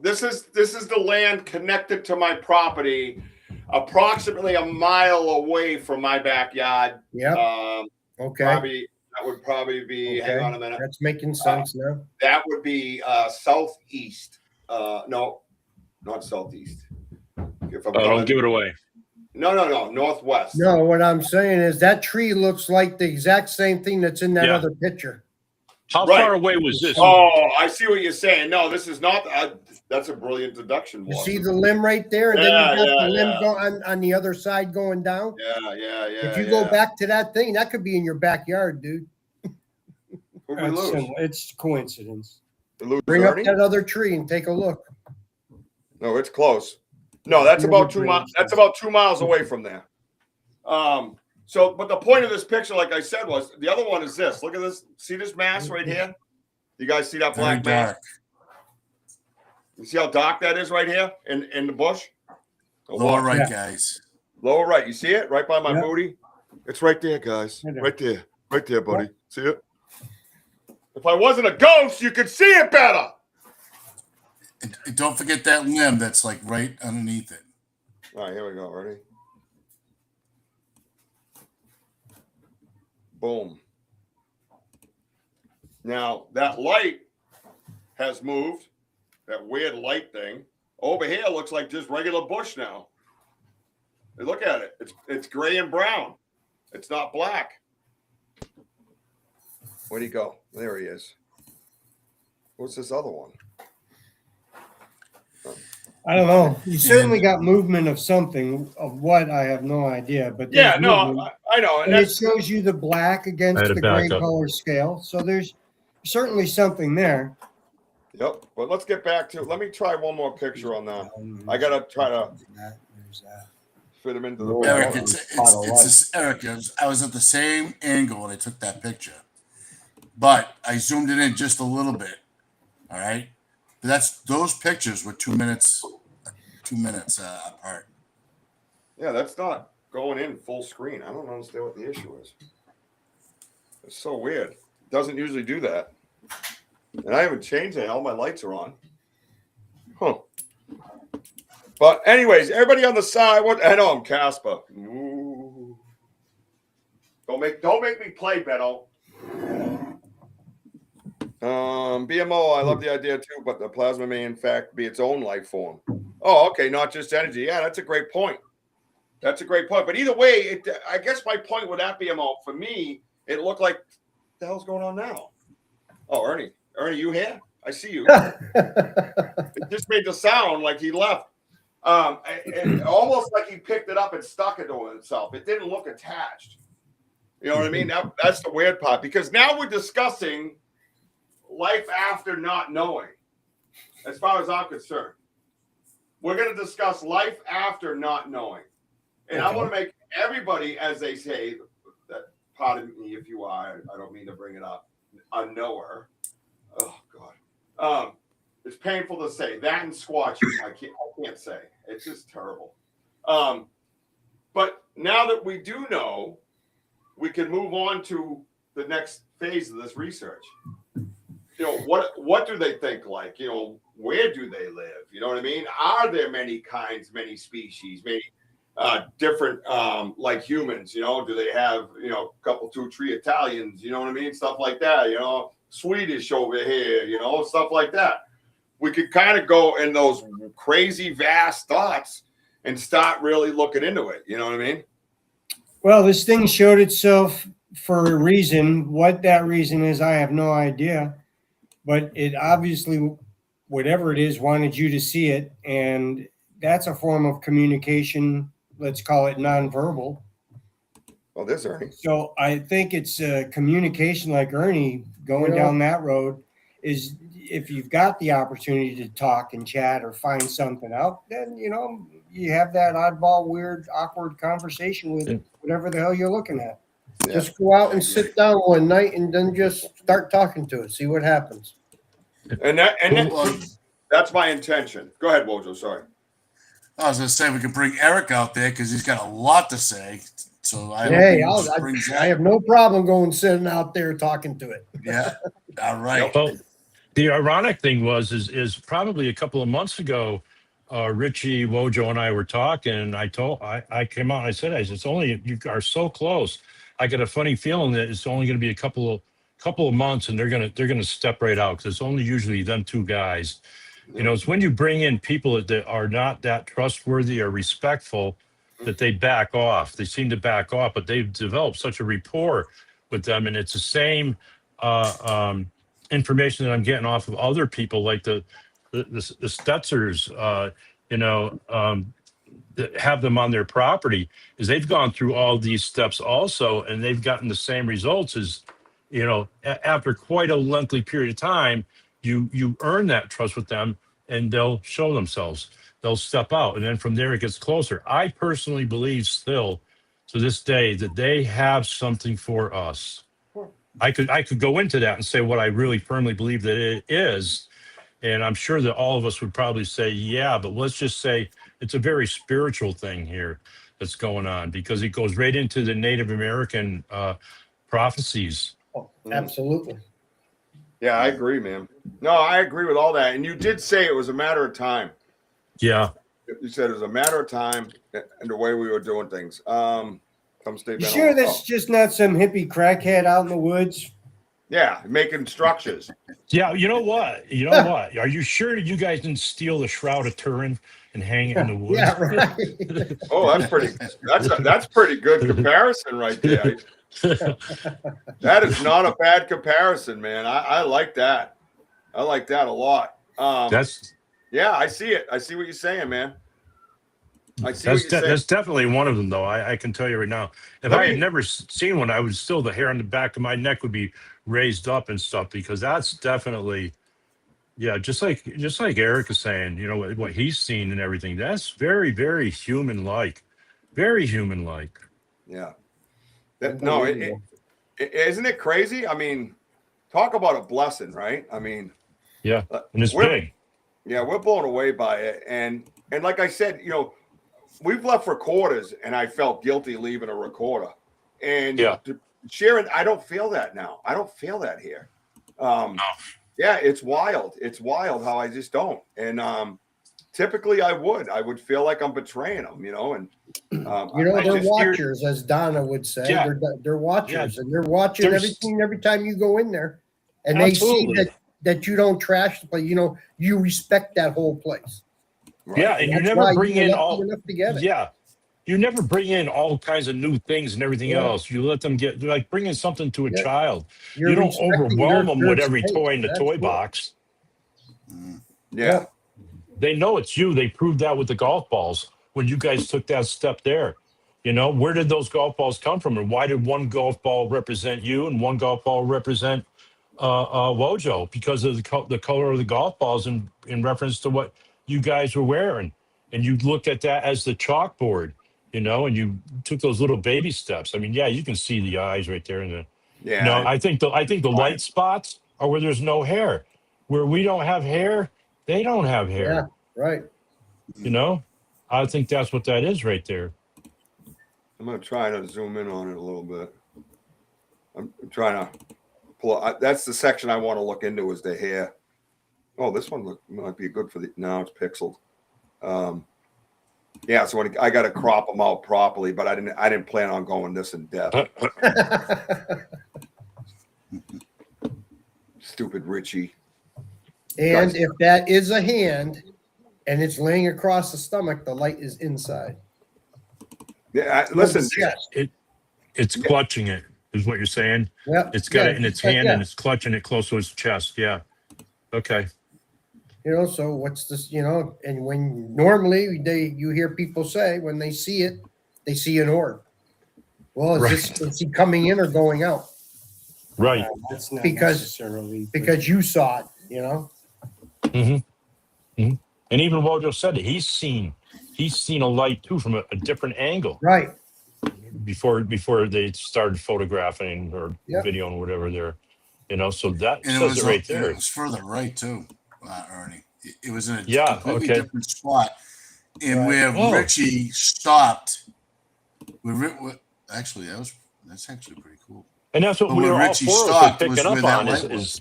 This is the land connected to my property, approximately a mile away from my backyard. Yeah. Okay. That would probably be. Hang on a minute. That's making sense now. That would be southeast. No, not southeast. If I'm Don't coming- give it away. No, northwest. No, what I'm saying is that tree looks like the exact same thing that's in that Yeah. other picture. How Right. far away was this? Oh, I see what you're saying. No, this is not. That's a brilliant deduction. You Walter. see the limb right there, and Yeah, then you got yeah, the limb yeah. go on the other side going down. Yeah. If you go back to that thing, that could be in your backyard, dude. Who'd we That's lose? simple. It's coincidence. We lose Bring up Ernie? that other tree and take a look. No, it's close. No, that's Near about the 2 miles. bridge. That's about 2 miles away from there. So, but the point of this picture, like I said, was the other one is this. Look at this. See this mass right here? You guys see that Very black mass? dark. You see how dark that is right here in the bush? Lower right, Yeah. guys. Lower right. You see it right by my Yeah. booty? It's right there, guys. Right there. Right there. Right there, buddy. See it? If I wasn't a ghost, you could see it better. And don't forget that limb that's like right underneath it. All right, here we go. Ready? Boom. Now, that light has moved. That weird light thing. Over here looks like just regular bush now. Hey, look at it. It's gray and brown. It's not black. Where'd he go? There he is. What's this other one? I don't know. You certainly got movement of something. Of what, I have no idea. But there's Yeah, no, movement. I know. And And it that's shows you the black I against had to the back gray up. color scale. So there's certainly something there. yep. But let's get back to let me try one more picture on that. I gotta try to There's that. fit him into the Eric, picture. Eric. I was at the same angle when I took that picture, but I zoomed it in just a little bit. All right, but those pictures were 2 minutes apart. Yeah, that's not going in full screen. I don't understand what the issue is. It's so weird. It doesn't usually do that. And I haven't changed it. All my lights are on. Huh. But anyways, everybody on the side. What I know I'm Casper. Ooh. Don't make me play, Beto. BMO, I love the idea too, but the plasma may in fact be its own life form. Oh, okay, not just energy. Yeah, that's a great point. That's a great point. But either way, I guess my point with that BMO, for me, it looked like, what the hell's going on now? Oh, Ernie, you here? I see you. It just made the sound like he left. Almost like he picked it up and stuck it to himself. It didn't look attached. You know what I mean? That's the weird part, because now we're discussing life after not knowing, as far as I'm concerned. We're going to discuss life after not knowing. And I want to make everybody, as they say, that pardon me if you are, I don't mean to bring it up, a knower. Oh, God. It's painful to say. That and squatching, I can't say. It's just terrible. But now that we do know, we can move on to the next phase of this research. You know, what do they think like? You know, where do they live? You know what I mean? Are there many kinds, many species, many different like humans? You know, do they have, you know, a couple, 2, 3 Italians? You know what I mean? Stuff like that. You know, Swedish over here. You know, stuff like that. We could kind of go in those crazy, vast thoughts and start really looking into it. You know what I mean? Well, this thing showed itself for a reason. What that reason is, I have no idea. But it obviously, whatever it is, wanted you to see it. And that's a form of communication. Let's call it nonverbal. Oh, there's Ernie. So I think it's communication like Ernie going down that road is, if you've got the opportunity to talk and chat or find something out, then, you know, you have that oddball, weird, awkward conversation with whatever the hell you're looking at. Yeah. Just go out and sit down one night and then just start talking to it. See what happens. And that's my intention. Go ahead, Wojo. Sorry. I was going to say we could bring Eric out there because he's got a lot to say. So I have no problem going sitting out there talking to it. Yeah. All right. Well, the ironic thing is probably a couple of months ago, Richie, Wojo, and I were talking, and I came out and I said, it's only, you are so close. I get a funny feeling that it's only going to be a couple of months, and they're gonna step right out, because it's only usually them two guys. You know, it's when you bring in people that are not that trustworthy or respectful that they back off. They seem to back off, but they've developed such a rapport with them, and it's the same information that I'm getting off of other people, like the Stetzers, that have them on their property, is they've gone through all these steps also, and they've gotten the same results as, you know, after quite a lengthy period of time, you earn that trust with them, and they'll show themselves. they'll step out, and then from there it gets closer. I personally believe still to this day that they have something for us. I could go into that and say what I really firmly believe that it is, and I'm sure that all of us would probably say, yeah, but let's just say it's a very spiritual thing here that's going on, because it goes right into the Native American prophecies. Oh, absolutely. Yeah, I agree, man. No, I agree with all that. And you did say it was a matter of time. Yeah. You said it was a matter of time and the way we were doing things. You sure that's just not some hippie crackhead out in the woods? Yeah, making structures. Yeah, you know what? You know what? Are you sure you guys didn't steal the Shroud of Turin and hang it in the woods? Yeah, right. Oh, that's pretty good comparison right there. That is not a bad comparison, man. I like that. I like that a lot. Yeah, I see it. I see what you're saying, man. I see what you're saying. That's definitely one of them, though. I can tell you right now. If I had never seen one, I would still, the hair on the back of my neck would be raised up and stuff, because that's definitely, yeah, just like Eric is saying, you know, what he's seen and everything. That's very, very human-like. Very human-like. Yeah. Isn't it crazy? I mean, talk about a blessing, right? I mean, yeah, and it's big. Yeah, we're blown away by it. And like I said, you know, we've left recorders and I felt guilty leaving a recorder. And Sharon, I don't feel that now. I don't feel that here. Yeah, it's wild. It's wild how I just don't. And typically I would feel like I'm betraying them, you know, and you know, they're watchers, as Donna would say. Yeah. They're watchers, and they're watching everything every time you go in there, and Absolutely. they see that you don't trash the place. You know, you respect that whole place. Right. Yeah, and you That's never why bring you're in lucky enough to get it. Yeah, you never bring in all kinds of new things and everything else. You let them get, like, bring in something to a child. You're You don't respecting overwhelm them their with every space. toy in the That's toy cool. box. Yeah. They know it's you. They proved that with the golf balls when you guys took that step there. You know, where did those golf balls come from, and why did one golf ball represent you and one golf ball represent WOJO? Because of the color of the golf balls in reference to what you guys were wearing. And you looked at that as the chalkboard, you know, and you took those little baby steps. I mean, yeah, you can see the eyes right there. Yeah. You know, I think the light spots are where there's no hair. Where we don't have hair, they don't have hair. Yeah, right. You know, I think that's what that is right there. I'm going to try to zoom in on it a little bit. I'm trying to pull. That's the section I want to look into, is the hair. Oh, this one might be good for the. Now it's pixeled. Yeah, so I got to crop them out properly, but I didn't plan on going this in depth. Stupid Richie. And if that is a hand and it's laying across the stomach, the light is inside. Yeah, listen. It's clutching it, is what you're saying. Yeah, It's got it in its hand and it's clutching it close to its chest. Yeah. Okay. You know, so what's this? You know, and when normally you hear people say when they see it, they see an orb. Well, is he coming in or going out? Right. That's not Because necessarily you saw it. You know. Mm-hmm. Mm-hmm. And even WOJO said it. He's seen a light too from a different angle. Right. Before they started photographing or videoing or whatever they're, you know, so that says it right there. It was further right too, Ernie. It was in a completely different spot, and where Richie stopped. Actually, that's actually pretty cool. And that's what we were all four of us are picking up on is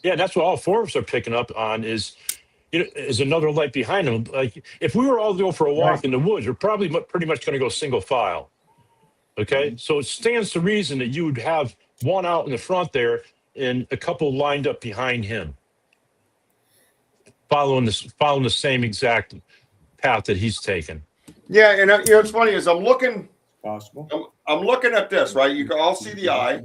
yeah, that's what all four of us are picking up on is, you know, is another light behind him. Like if we were all to go for a walk in the woods, we're probably pretty much going to go single file. Okay, so it stands to reason that you would have one out in the front there and a couple lined up behind him, following the same exact path that he's taken. Yeah, and you know what's funny is I'm looking possible. I'm looking at this, right? You can all see the eye.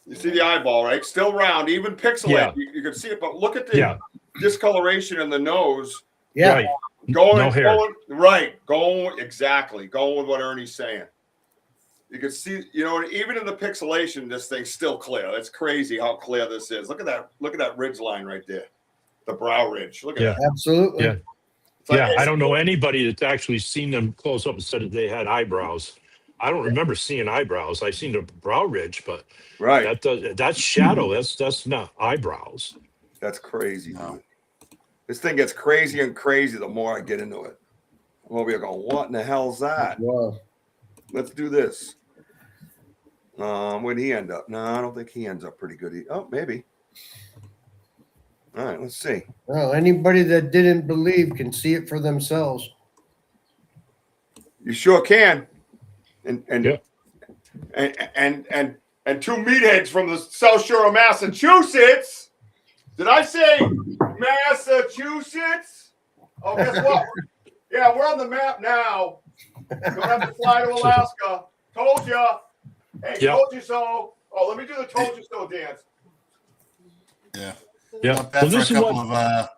You see the eyeball, right? Still round, even pixelated. Yeah. You can see it, but look at the discoloration in the nose. Yeah. Right. Going no hair. Going with what Ernie's saying. You can see, you know, even in the pixelation, this thing's still clear. It's crazy how clear this is. Look at that ridge line right there. The brow ridge. Look at that. Absolutely. Yeah. It's like, Yeah, I don't know anybody that's actually seen them close up and said that they had eyebrows. I don't remember seeing eyebrows. I've seen the brow ridge, but right. that's shadow. That's not eyebrows. That's crazy, No. dude. This thing gets crazier and crazier the more I get into it. I'm over here going, what in the hell's that? Wow. Let's do this. Where'd he end up? No, I don't think he ends up pretty good. Oh, maybe. All right, let's see. Well, anybody that didn't believe can see it for themselves. You sure can. And Yeah. and two meatheads from the South Shore of Massachusetts. Did I say Massachusetts? Oh, guess what? Yeah, we're on the map now. Don't have to fly to Alaska. Told you. Hey, Yep. told you so. Oh, let me do the told you so dance. Yeah. Yeah. Not bad Well, for this a is couple what. of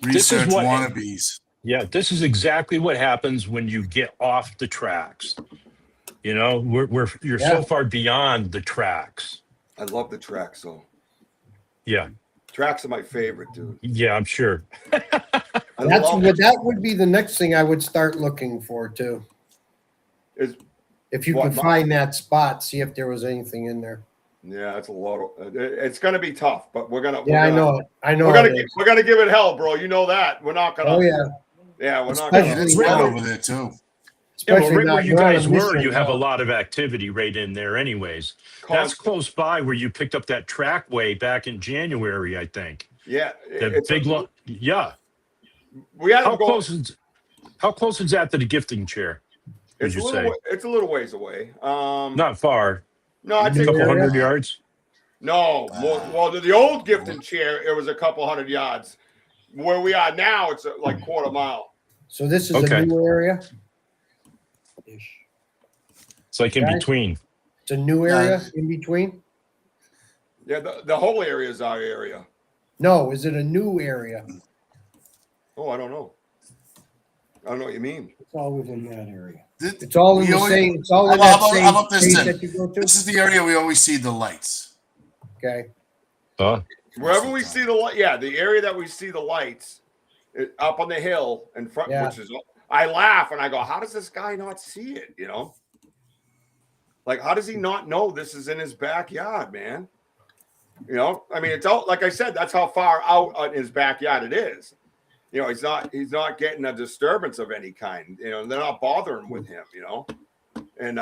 This is research what- wannabes. Yeah, this is exactly what happens when you get off the tracks. You know, you're Yeah. so far beyond the tracks. I love the tracks, though. Yeah. Tracks are my favorite, dude. Yeah, I'm sure. That would be the next thing I would start looking for too. Is If you What, could Mike? find that spot, see if there was anything in there. yeah, it's a lot of. It's gonna be tough, but we're gonna. Yeah, we're I gonna, know it. I know We're it gonna is. we're gonna give it hell, bro. You know that. We're not gonna. Oh yeah, Yeah, we're not Yeah, gonna. it's Especially wet now. over there too. Yeah, well, especially right now where you you're on a guys were, mission you have a now. lot of activity right in there, anyways. That's Constant. close by where you picked up that trackway back in January, I think. Yeah, The it's big lot. Yeah. we had How to go. close is that to the gifting chair? Would It's you a little. say? It's a little ways away. Not far. No, I'd A say couple area? 100 yards. no. More, well, the old gifting chair, it was a couple hundred yards. Where we are now, it's like quarter mile. So this is Okay. a new area. It's like in Guys? between. It's a new area in between. Yeah, the whole area is our area. No, is it a new area? Oh, I don't know. I don't know what you mean. It's all within that area. It's all in We the always- same. It's all in How that about- same how about this space then? that you go to. This is the area we always see the lights. Okay. Wherever we see the light, yeah, the area that we see the lights up on the hill in front, Yeah. which is, I laugh and I go, how does this guy not see it? You know, like, how does he not know this is in his backyard, man? You know, I mean, it's out, like I said, that's how far out in his backyard it is. You know, he's not getting a disturbance of any kind. You know, they're not bothering with him, you know, and,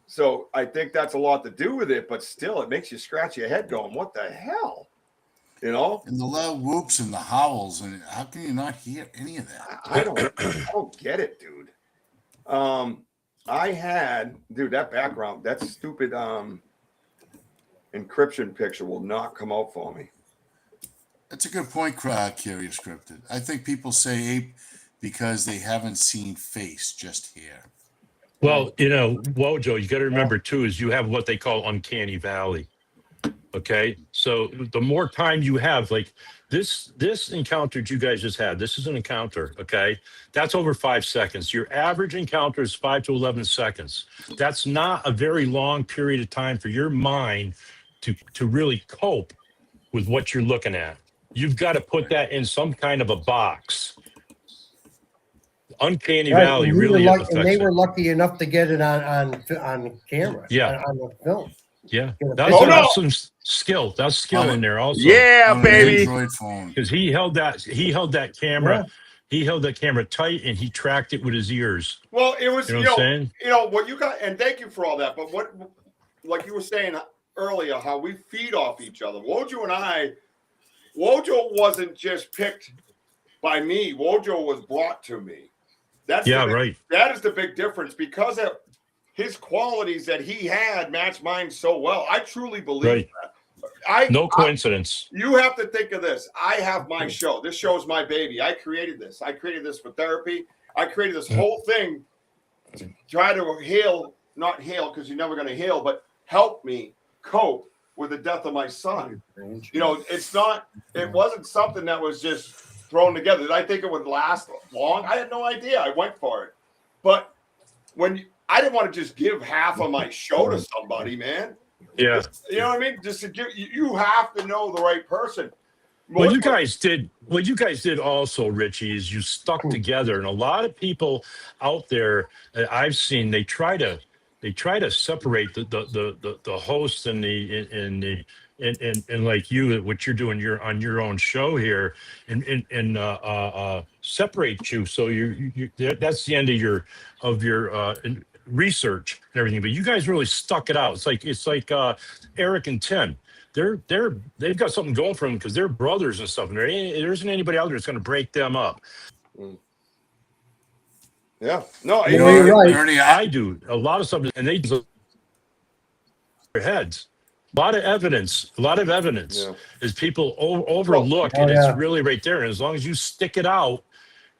so I think that's a lot to do with it, but still, it makes you scratch your head going, what the hell? You know? And the loud whoops and the howls, and how can you not hear any of that? I don't get it, dude. I had, dude, that background, that stupid encryption picture will not come out for me. That's a good point, Curious Scripted. I think people say ape because they haven't seen face, just hair. Well, you know, Wojo, you got to remember too, is you have what they call uncanny valley. Okay. So the more time you have, like this encounter you guys just had, this is an encounter. Okay. That's over 5 seconds. Your average encounter is 5 to 11 seconds. That's not a very long period of time for your mind to really cope with what you're looking at. You've got to put that in some kind of a box. Uncanny Right, valley and we really were lucky, affects and they it. were lucky enough to get it on camera. Yeah. on the film. Yeah, Oh, that's some skill. That's skill in there also. Yeah, On an baby. Android phone. Because he held that camera. He held that camera tight and he tracked it with his ears. Well, it was, You know what I'm saying? you know, what you got, and thank you for all that. But what, like you were saying earlier, how we feed off each other. Wojo wasn't just picked by me. Wojo was brought to me. That's Yeah, the big, right. That is the big difference because of his qualities that he had matched mine so well. I truly believe Right. that. No coincidence. You have to think of this. I have my show. This show is my baby. I created this. I created this for therapy. I created this whole thing to try to heal, not heal because you're never going to heal, but help me cope with the death of my son. You know, it wasn't something that was just thrown together. Did I think it would last long? I had no idea. I went for it. But I didn't want to just give half of my show to somebody, man. Yeah. You know what I mean? Just to give, you have to know the right person. What you guys did also, Richie, is you stuck together, and a lot of people out there that I've seen, they try to separate the host and and like you, what you're doing, you're on your own show here, and separate you. So that's the end of your research and everything. But you guys really stuck it out. It's like Eric and Tim. They've got something going for them because they're brothers and stuff, and there isn't anybody out there that's going to break them up. Yeah, no, You know, you're right. Ernie, I do a lot of stuff, and they do their heads. A lot of evidence Yeah. is people overlook, Oh, and yeah. it's really right there. And as long as you stick it out,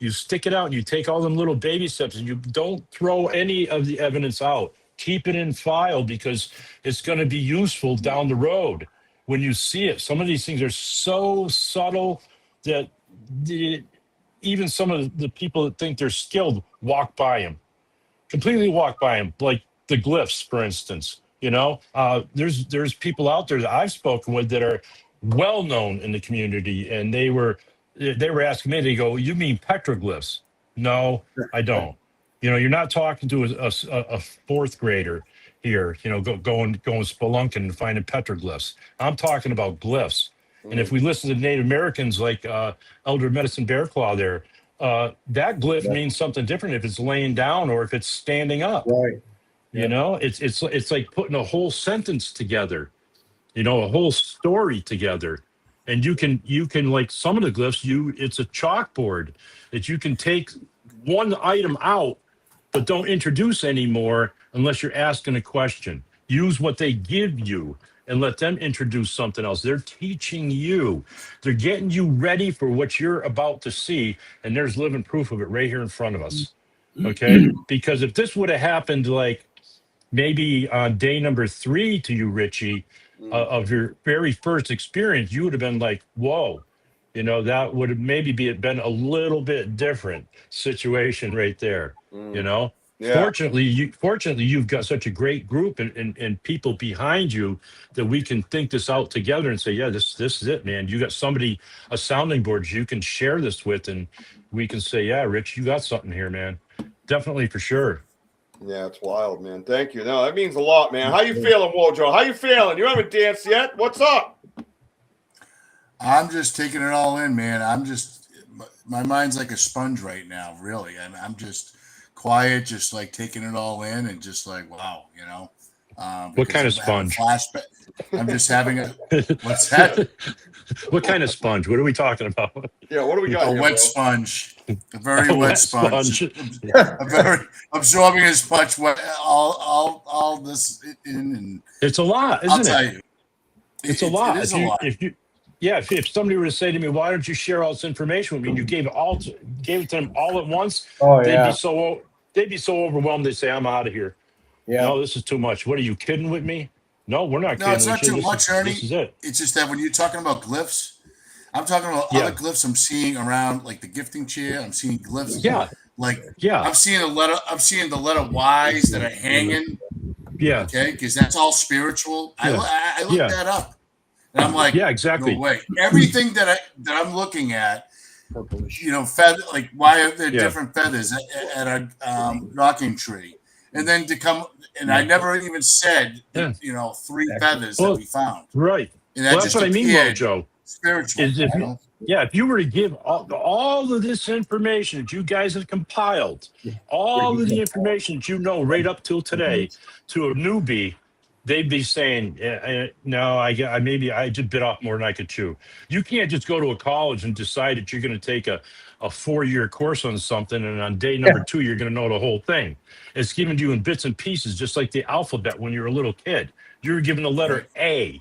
and you take all them little baby steps, and you don't throw any of the evidence out. Keep it in file because it's going to be useful down the road when you see it. Some of these things are so subtle that even some of the people that think they're skilled completely walk by them, like the glyphs, for instance. There's people out there that I've spoken with that are well known in the community, and they were asking me. They go, "You mean petroglyphs?" No, I don't. You're not talking to a fourth grader here. Going spelunking and finding petroglyphs. I'm talking about glyphs. And if we listen to Native Americans like Elder Medicine Bear Claw there, that glyph means something different if it's laying down or if it's standing up. Right. It's like putting a whole sentence together, a whole story together. And you can like some of the glyphs, it's a chalkboard that you can take one item out, but don't introduce anymore unless you're asking a question. Use what they give you and let them introduce something else. They're teaching you. They're getting you ready for what you're about to see. And there's living proof of it right here in front of us. Okay? Because if this would have happened like maybe on day number 3 to you, Richie, of your very first experience, you would have been like, whoa. That would have maybe been a little bit different situation right there. Yeah. Fortunately, you've got such a great group and people behind you that we can think this out together and say, yeah, this is it, man. You got somebody, a sounding board you can share this with, and we can say, yeah, Rich, you got something here, man. Definitely, for sure. Yeah, it's wild, man. Thank you. No, that means a lot, man. How you feeling, Wojo? How you feeling? You haven't danced yet? What's up? I'm just taking it all in, man. My mind's like a sponge right now, really. I'm just quiet, just like taking it all in and just like, wow, What kind of sponge? Flashback. I'm just having a, what's that? What kind of sponge? What are we talking about? Yeah, what do we got? A here, wet bro? sponge. A very wet sponge. A very absorbing a sponge. All this in, and it's a lot, I'll isn't tell it? you. It's a lot. It is a lot. If somebody were to say to me, why don't you share all this information with me? And you gave it to them all at once, Oh, they'd yeah. be so overwhelmed, they'd say, I'm out of here. Yeah. No, this is too much. What are you kidding with me? No, we're not kidding. No, it's not too much, Ernie. This is it. It's just that when you're talking about glyphs, I'm talking about other glyphs I'm seeing around, like the gifting chair. I'm seeing glyphs. Yeah. I'm seeing the letter Y's that are hanging. Yeah. Okay, because that's all spiritual. Yeah. I looked that up, and I'm like, yeah, exactly. No way. Everything that I'm looking at, feather, like why are there different feathers at a rocking tree, and then to come, and I never even said, 3 feathers that we found. Right. And that that's what I mean, Mojo. Spiritual. If you were to give all of this information that you guys have compiled, all of the information that right up till today to a newbie, they'd be saying, no, I just bit off more than I could chew. You can't just go to a college and decide that you're going to take a 4-year course on something, and on day number 2, you're going to know the whole thing. It's given to you in bits and pieces, just like the alphabet when you're a little kid. You were given the letter A.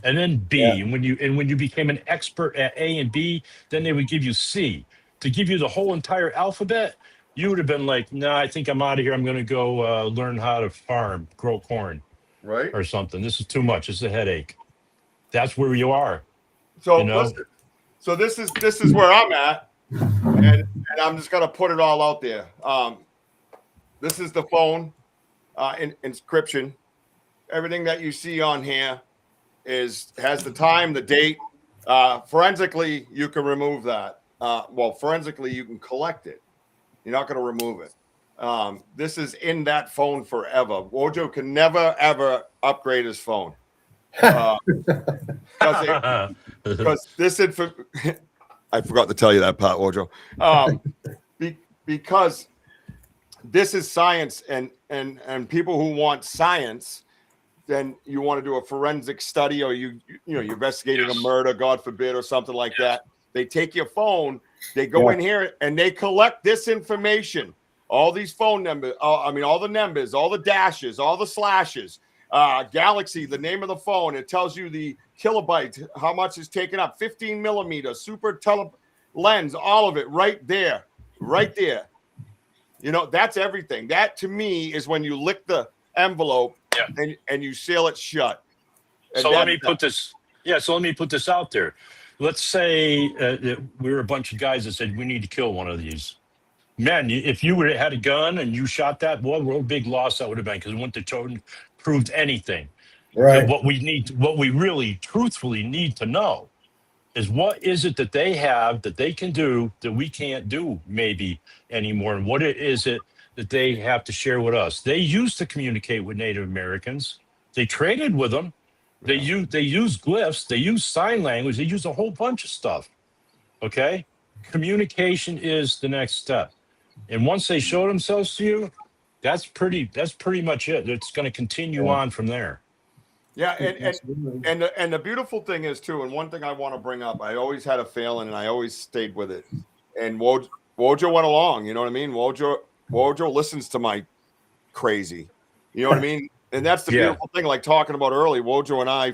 And then B, and when you became an expert at A and B, then they would give you C. To give you the whole entire alphabet, you would have been like, no, I think I'm out of here. I'm going to go learn how to grow corn, right, or something. This is too much. It's a headache. That's where you are. So listen, so this is where I'm at, and I'm just gonna put it all out there. This is the phone inscription. Everything that you see on here has the time, the date, Forensically, you can remove that. Well, forensically, you can collect it. You're not going to remove it. This is in that phone forever. Wojo can never, ever upgrade his phone. Because this info, I forgot to tell you that part, Wojo. Because this is science, and people who want science, then you want to do a forensic study, or you're investigating a murder, God forbid, or something like that. They take your phone, they go in here, and they collect this information. All these phone numbers, all the numbers, all the dashes, all the slashes, Galaxy, the name of the phone. It tells you the kilobyte, how much is taken up, 15 millimeter, super tele lens, all of it right there, right there. That's everything. That to me is when you lick the envelope and you seal it shut. And so let me put this. Yeah. So let me put this out there. Let's say we were a bunch of guys that said we need to kill one of these. Man, if you would have had a gun and you shot that, what a big loss that would have been, because it wouldn't have proved anything. Right. What we really truthfully need to know is what is it that they have that they can do that we can't do maybe anymore, and what is it that they have to share with us. They used to communicate with Native Americans. They traded with them. They use glyphs. They use sign language. They use a whole bunch of stuff. Okay, communication is the next step. And once they show themselves to you, that's pretty much it. It's going to continue on from there. Yeah, and the beautiful thing is too, and one thing I want to bring up, I always had a failing and I always stayed with it. And Wojo went along, you know what I mean? Wojo listens to my crazy. You know what I mean? And that's the beautiful thing, like talking about early, Wojo and I,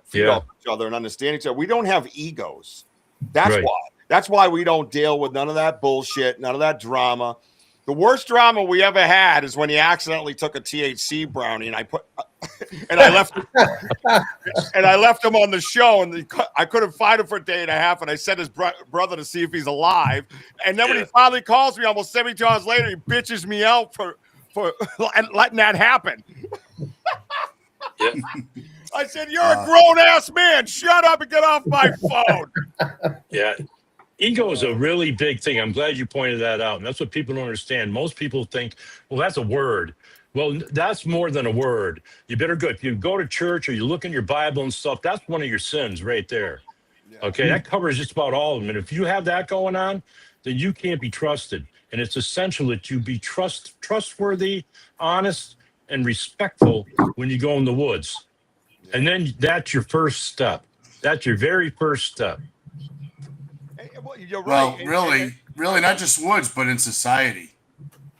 feed off each other and understand each other. We don't have egos. That's why. That's why we don't deal with none of that bullshit, none of that drama. The worst drama we ever had is when he accidentally took a THC brownie, and I left him on the show, and I couldn't find him for a day and a half, and I sent his brother to see if he's alive. And then when he finally calls me almost 72 hours later, he bitches me out for letting that happen. I said, "You're a grown ass man. Shut up and get off my phone." Yeah. Ego is a really big thing. I'm glad you pointed that out. And that's what people don't understand. Most people think, well, that's a word. Well, that's more than a word. You better go. If you go to church or you look in your Bible and stuff, that's one of your sins right there. Okay, that covers just about all of them. And if you have that going on, then you can't be trusted. And it's essential that you be trustworthy, honest, and respectful when you go in the woods. And then that's your first step. That's your very first step. You're right. Well, really, not just woods, but in society.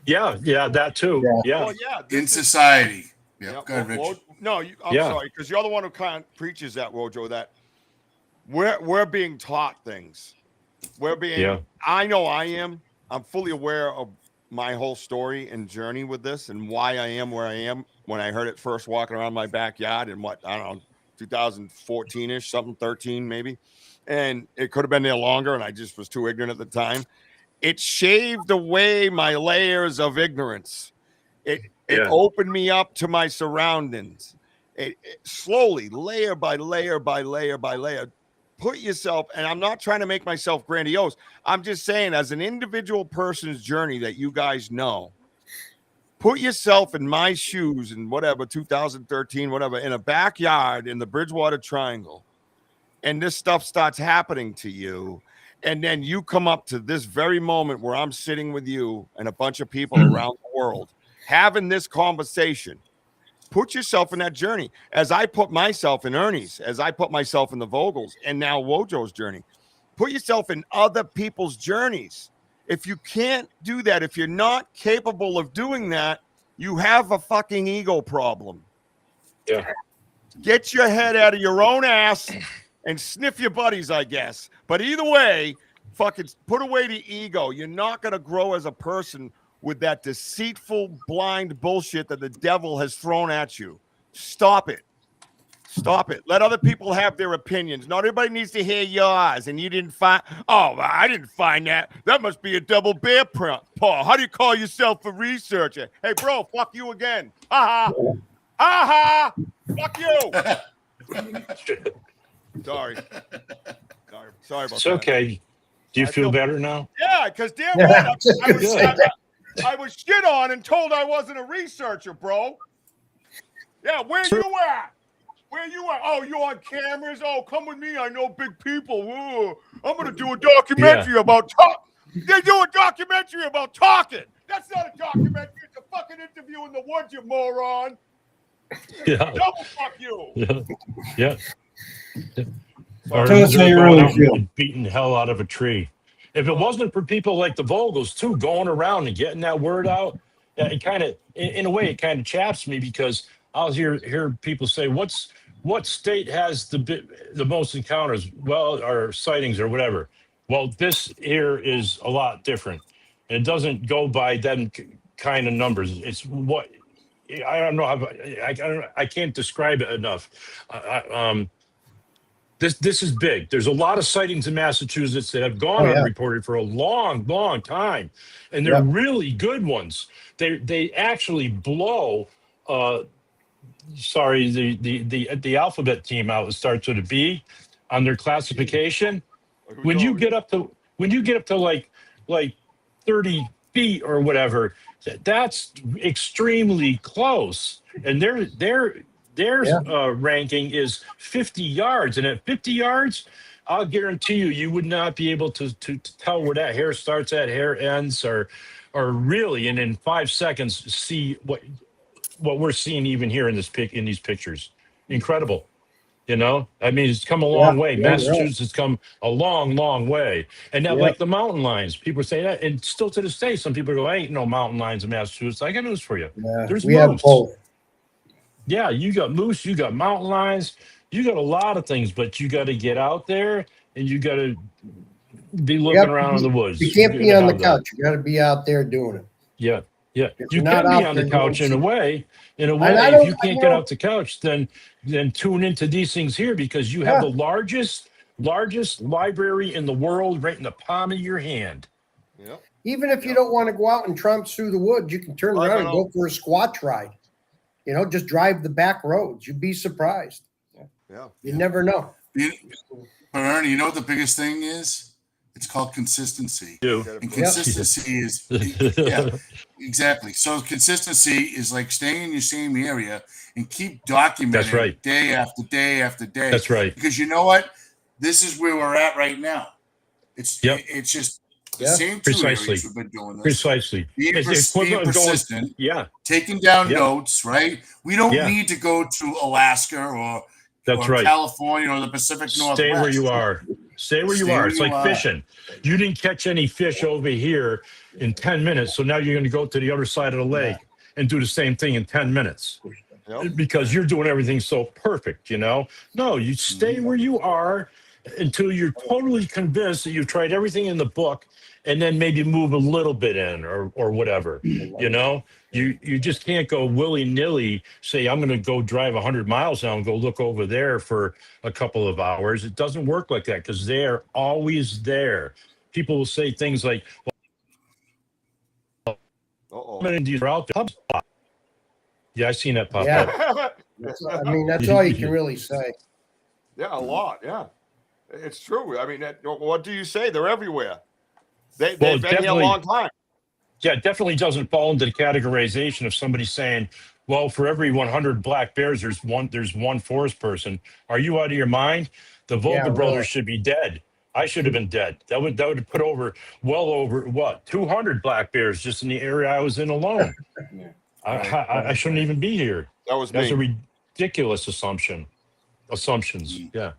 Yeah, that too. Yeah. Well, in society. Yeah. Go ahead, Rich. I'm sorry, because you're the one who kind of preaches that, Wojo, that we're being taught things. We're being. I know I am. I'm fully aware of my whole story and journey with this and why I am where I am. When I heard it first walking around my backyard in 2014-ish, something, 13 maybe. And it could have been there longer, and I just was too ignorant at the time. It shaved away my layers of ignorance. It opened me up to my surroundings. It slowly, layer by layer by layer by layer. Put yourself, and I'm not trying to make myself grandiose. I'm just saying, as an individual person's journey that you guys know, put yourself in my shoes in 2013, in a backyard in the Bridgewater Triangle. And this stuff starts happening to you. And then you come up to this very moment where I'm sitting with you and a bunch of people around the world having this conversation. Put yourself in that journey. As I put myself in Ernie's, as I put myself in the Vogels, and now Wojo's journey. Put yourself in other people's journeys. If you can't do that, if you're not capable of doing that, you have a fucking ego problem. Yeah. Get your head out of your own ass and sniff your buddies, I guess. But either way, fucking put away the ego. You're not going to grow as a person with that deceitful, blind bullshit that the devil has thrown at you. Stop it. Stop it. Let other people have their opinions. Not everybody needs to hear yours. And you didn't find, I didn't find that. That must be a double bear paw. How do you call yourself a researcher? Hey, bro, fuck you again. Ha ha. Fuck you. Sorry. Sorry about It's that. okay. Do you I feel feel- better now? Yeah, because damn Yeah, right, I was I gonna was, say that. I was shit on and told I wasn't a researcher, bro. Yeah, where you at? Where you at? Oh, you on cameras? Oh, come with me. I know big people. Ooh, I'm gonna do a documentary about talk. They do a documentary about talking. That's not a documentary. It's a fucking interview in the woods, you moron. Yeah. Double fuck you. Yeah. Yeah. Sorry. Tell us how you going really out feel. and beating the hell out of a tree. If it wasn't for people like the Vogels too, going around and getting that word out, it kind of, in a way, it kind of chaps me because I'll hear people say, what state has the most encounters? Well, or sightings or whatever. Well, this here is a lot different. It doesn't go by them kind of numbers. It's what I don't know how I can't describe it enough. This is big. There's a lot of sightings in Massachusetts that have gone Oh, yeah. unreported for a long, long time, and they're Yep. really good ones. They actually blow. Sorry, the alphabet team out. It starts with a B on their classification. When you get up to like 30 feet or whatever, that's extremely close. And their ranking is 50 yards, and at 50 yards, I'll guarantee you would not be able to tell where that hair starts at, hair ends, or really, and in 5 seconds see what we're seeing even here in these pictures. Incredible. You know, I mean, it's come a long way. yeah, Massachusetts has come a long, long way. And now, Yeah. like the mountain lions, people say that, and still to this day, some people go, "Ain't no mountain lions in Massachusetts." I got news for you. Yeah, There's we have moose. both. Yeah, you got moose, you got mountain lions, you got a lot of things, but you got to get out there and you got to be looking around in the woods. You can't be gotta on the have that. couch. You got to be out there doing it. Yeah, yeah. If You you're not can be out on the there, couch you in a won't way. In a And way, I if don't- you I can't get know- off the couch, then tune into these things here because you have Yeah. the largest library in the world right in the palm of your hand. Yep. Even if you don't want to go out and trounce through the woods, you can turn I around and know. go for a squatch ride. You know, just drive the back roads. You'd be surprised. Yeah. You never know. But Ernie, you know what the biggest thing is? It's called consistency. Do. And consistency is, yeah, exactly. So consistency is like staying in your same area and keep documenting That's right. day after day after day. That's right. Because you know what? This is where we're at right now. It's just the Yeah. same two Precisely. areas we've been doing this. Precisely. Being, It's the being equivalent of going, persistent, yeah, taking down Yeah. notes, right? We don't Yeah. need to go to Alaska or that's or right. California or the Pacific Northwest. Stay where you are. Stay where you Stay are. where It's you like are. fishing. You didn't catch any fish over here in 10 minutes. So now you're going to go to the other side of the lake and do the same thing in 10 minutes Yep. because you're doing everything so perfect, you know? No, you stay where you are until you're totally convinced that you've tried everything in the book and then maybe move a little bit in or whatever, you know? You just can't go willy-nilly say, I'm going to go drive 100 miles now and go look over there for a couple of hours. It doesn't work like that because they're always there. People will say things like, well, Uh-oh. how many of these are out there? Yeah, I seen that pop Yeah. up. I mean, that's all you can really say. Yeah, a lot. Yeah, it's true. I mean, what do you say? They're everywhere. They've been here a definitely. long time. Yeah, it definitely doesn't fall into the categorization of somebody saying, well, for every 100 black bears, there's one forest person. Are you out of your mind? The Vogel Yeah, brothers really. should be dead. I should have been dead. That would put well over what 200 black bears just in the area I was in alone. I shouldn't even be here. That was That's me. a ridiculous assumptions. Yeah.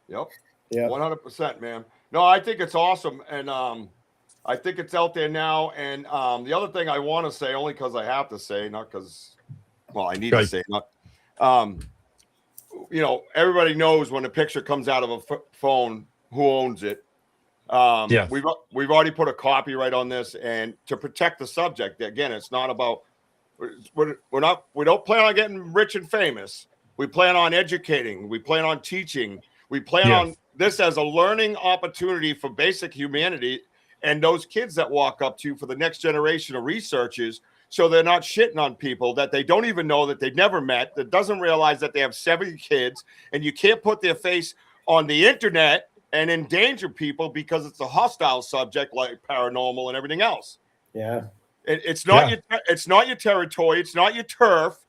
Yep. Yeah. 100%, man. No, I think it's awesome, and I think it's out there now. And the other thing I want to say, only because I have to say, not because, well, I need to Right. say, not, you know, everybody knows when a picture comes out of a phone, who owns it. Yeah. We've already put a copyright on this, and to protect the subject. Again, it's not about we don't plan on getting rich and famous. We plan on educating. We plan on teaching. We plan Yeah. on this as a learning opportunity for basic humanity and those kids that walk up to you for the next generation of researchers. So they're not shitting on people that they don't even know, that they've never met, that doesn't realize that they have 70 kids, and you can't put their face on the internet and endanger people because it's a hostile subject like paranormal and everything else. Yeah. It's not your territory. It's not your turf.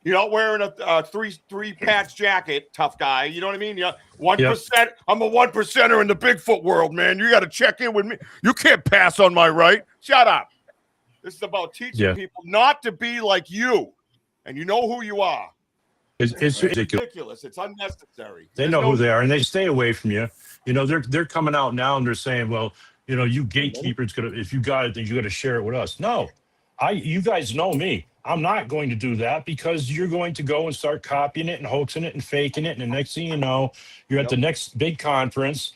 You're not wearing a three patch jacket, tough guy. You know what I mean? Yeah, 1%. I'm a 1%er in the Bigfoot world, man. You got to check in with me. You can't pass on my right. Shut up. This is about teaching people not to be like you, and you know who you are. It's ridiculous. It's unnecessary. They know who they are, and they stay away from you. You know, they're coming out now and they're saying, well, you know, you gatekeepers if you got it, then you got to share it with us. No, you guys know me. I'm not going to do that because you're going to go and start copying it and hoaxing it and faking it. And the next thing you know, you're at the next big conference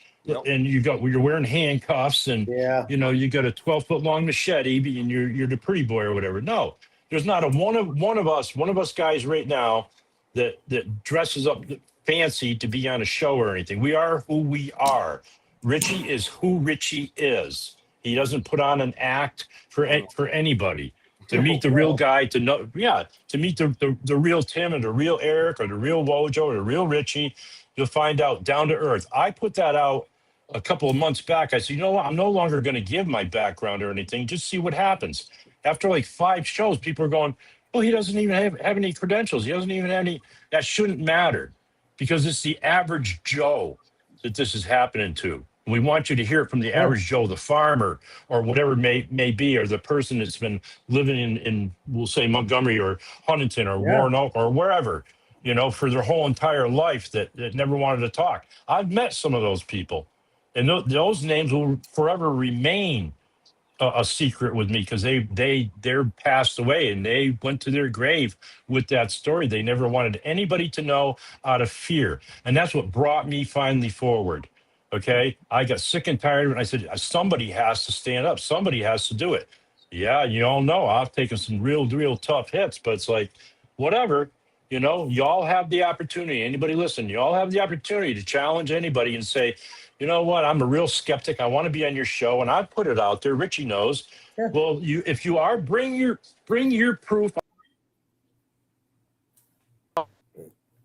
and you're wearing handcuffs and you know, you got a 12-foot long machete and you're the pretty boy or whatever. No, there's not a one of us guys right now that dresses up fancy to be on a show or anything. We are who we are. Richie is who Richie is. He doesn't put on an act for anybody. To meet the real guy, to meet the real Tim or the real Eric or the real Wojo or the real Richie, you'll find out down to earth. I put that out a couple of months back. I said, you know what? I'm no longer going to give my background or anything. Just see what happens. After like 5 shows, people are going, well, he doesn't even have any credentials. He doesn't even have any. That shouldn't matter because it's the average Joe that this is happening to. We want you to hear it from the average Joe, the farmer, or whatever it may be, or the person that's been living in we'll say Montgomery or Huntington or Warren Oak or wherever, you know, for their whole entire life that never wanted to talk. I've met some of those people, and those names will forever remain a secret with me because they're passed away and they went to their grave with that story. They never wanted anybody to know out of fear, and that's what brought me finally forward. Okay, I got sick and tired and I said, somebody has to stand up. Somebody has to do it. Yeah, you all know I've taken some real tough hits, but it's like, whatever, you know, y'all have the opportunity. Anybody listen, y'all have the opportunity to challenge anybody and say, you know what, I'm a real skeptic. I want to be on your show. And I put it out there. Richie knows. Yeah. Well, if you are, bring your proof.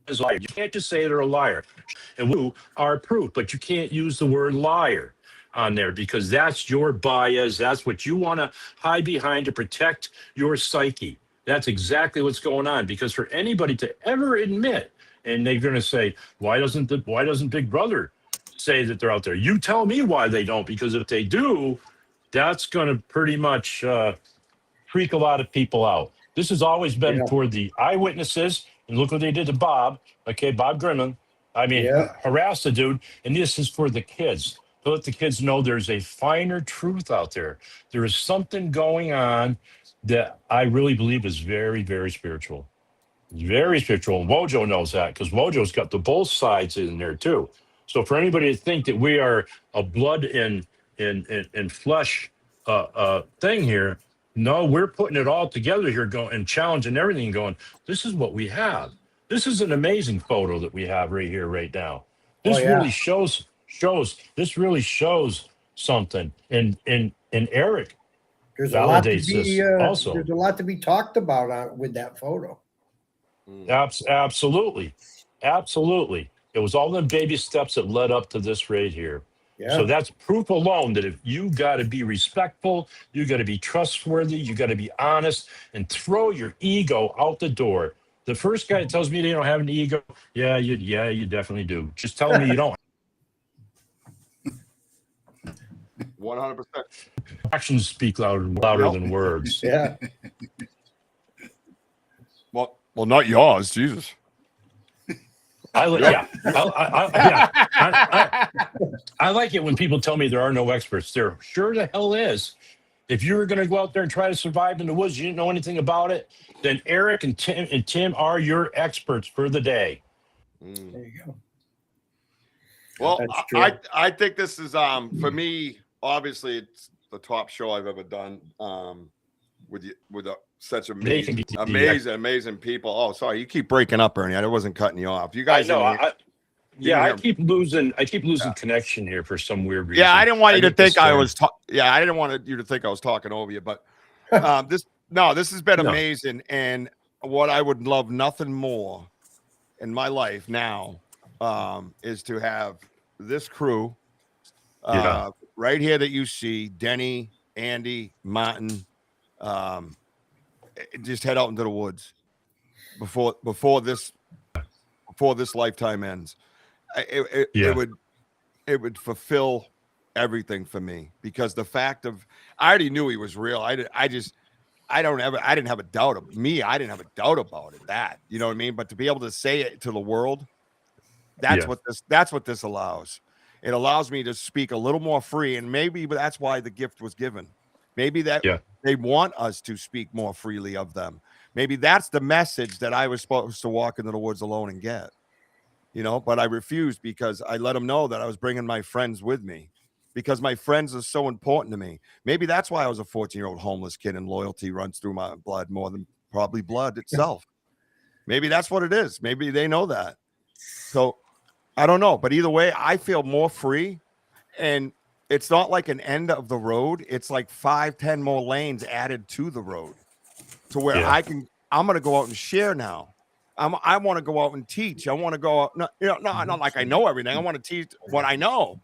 You can't just say they're a liar. And we are proof, but you can't use the word liar on there because that's your bias. That's what you want to hide behind to protect your psyche. That's exactly what's going on. Because for anybody to ever admit, and they're going to say, why doesn't Big Brother say that they're out there? You tell me why they don't, because if they do, that's going to pretty much freak a lot of people out. This has always been for the eyewitnesses. And look what they did to Bob. Okay, Bob Grimman. I mean, harassed the dude. And this is for the kids. To let the kids know there's a finer truth out there. There is something going on that I really believe is very, very spiritual. It's very spiritual. And Wojo knows that because Wojo's got the both sides in there too. So for anybody to think that we are a blood and flesh thing here, no, we're putting it all together here, going and challenging everything, going, this is what we have. This is an amazing photo that we have right here, right now. This really shows. This really shows something. And Eric there's a lot to validates be this also. There's a lot to be talked about with that photo. Absolutely. It was all the baby steps that led up to this right here. Yeah. So that's proof alone that if you got to be respectful, you got to be trustworthy, you got to be honest, and throw your ego out the door. The first guy that tells me they don't have an ego, you definitely do. Just tell me you don't. 100%. Actions speak louder than words. Yeah. Well, not yours, Jesus. I like it when people tell me there are no experts. There sure the hell is. If you were going to go out there and try to survive in the woods, you didn't know anything about it, then Eric and Tim are your experts for the day. There you go. Well, I think this is for me. Obviously, it's the top show I've ever done. With such amazing people. Oh, sorry, you keep breaking up, Ernie. I wasn't cutting you off. You guys, I keep losing connection here for some weird reason. Yeah, I didn't want you to think I was. I didn't want you to think I was talking over you. But this has been amazing, and what I would love nothing more in my life now is to have this crew Right here that you see, Denny, Andy, Martin, just head out into the woods before this lifetime ends. It would fulfill everything for me, because the fact of, I already knew he was real. I didn't have a doubt of me. I didn't have a doubt about it. That, you know what I mean? But to be able to say it to the world, that's what this allows. It allows me to speak a little more free, and maybe that's why the gift was given. Maybe that they want us to speak more freely of them. Maybe that's the message that I was supposed to walk into the woods alone and get, you know, but I refused, because I let them know that I was bringing my friends with me, because my friends are so important to me. Maybe that's why I was a 14-year-old homeless kid and loyalty runs through my blood more than probably blood itself. Maybe that's what it is. Maybe they know that. So I don't know, but either way, I feel more free, and it's not like an end of the road. It's like 5-10 more lanes added to the road, to where I'm going to go out and share now. I want to go out and teach. I want to go out, not like I know everything. I want to teach what I know,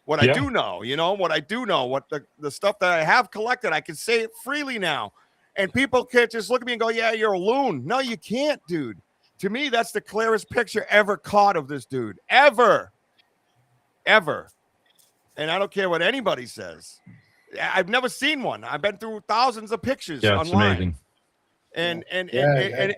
what I do know, you know, what I do know, what the stuff that I have collected. I can say it freely now, and people can't just look at me and go, yeah, you're a loon. No, you can't, dude. To me, that's the clearest picture ever caught of this dude, ever. And I don't care what anybody says. I've never seen one. I've been through thousands of pictures online. It's amazing.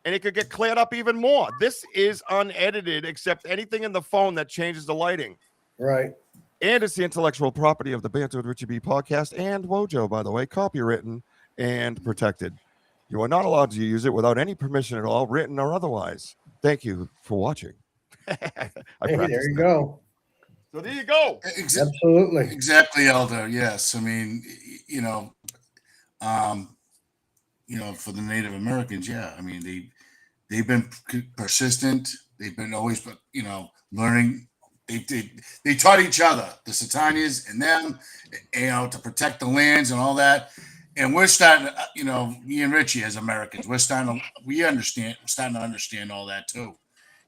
And it could get cleared up even more. This is unedited, except anything in the phone that changes the lighting. Right. And it's the intellectual property of the Banter with Richie B podcast and WOJO, by the way, copywritten and protected. You are not allowed to use it without any permission at all, written or otherwise. Thank you for watching. Hey, there you go. So there you go. Absolutely. Exactly, Elder. Yes. I mean, you know, for the Native Americans, I mean, they've been persistent. They've been always, learning. They taught each other, the Satanias and them, to protect the lands and all that. And we're starting to, me and Richie as Americans, we're starting to understand all that too.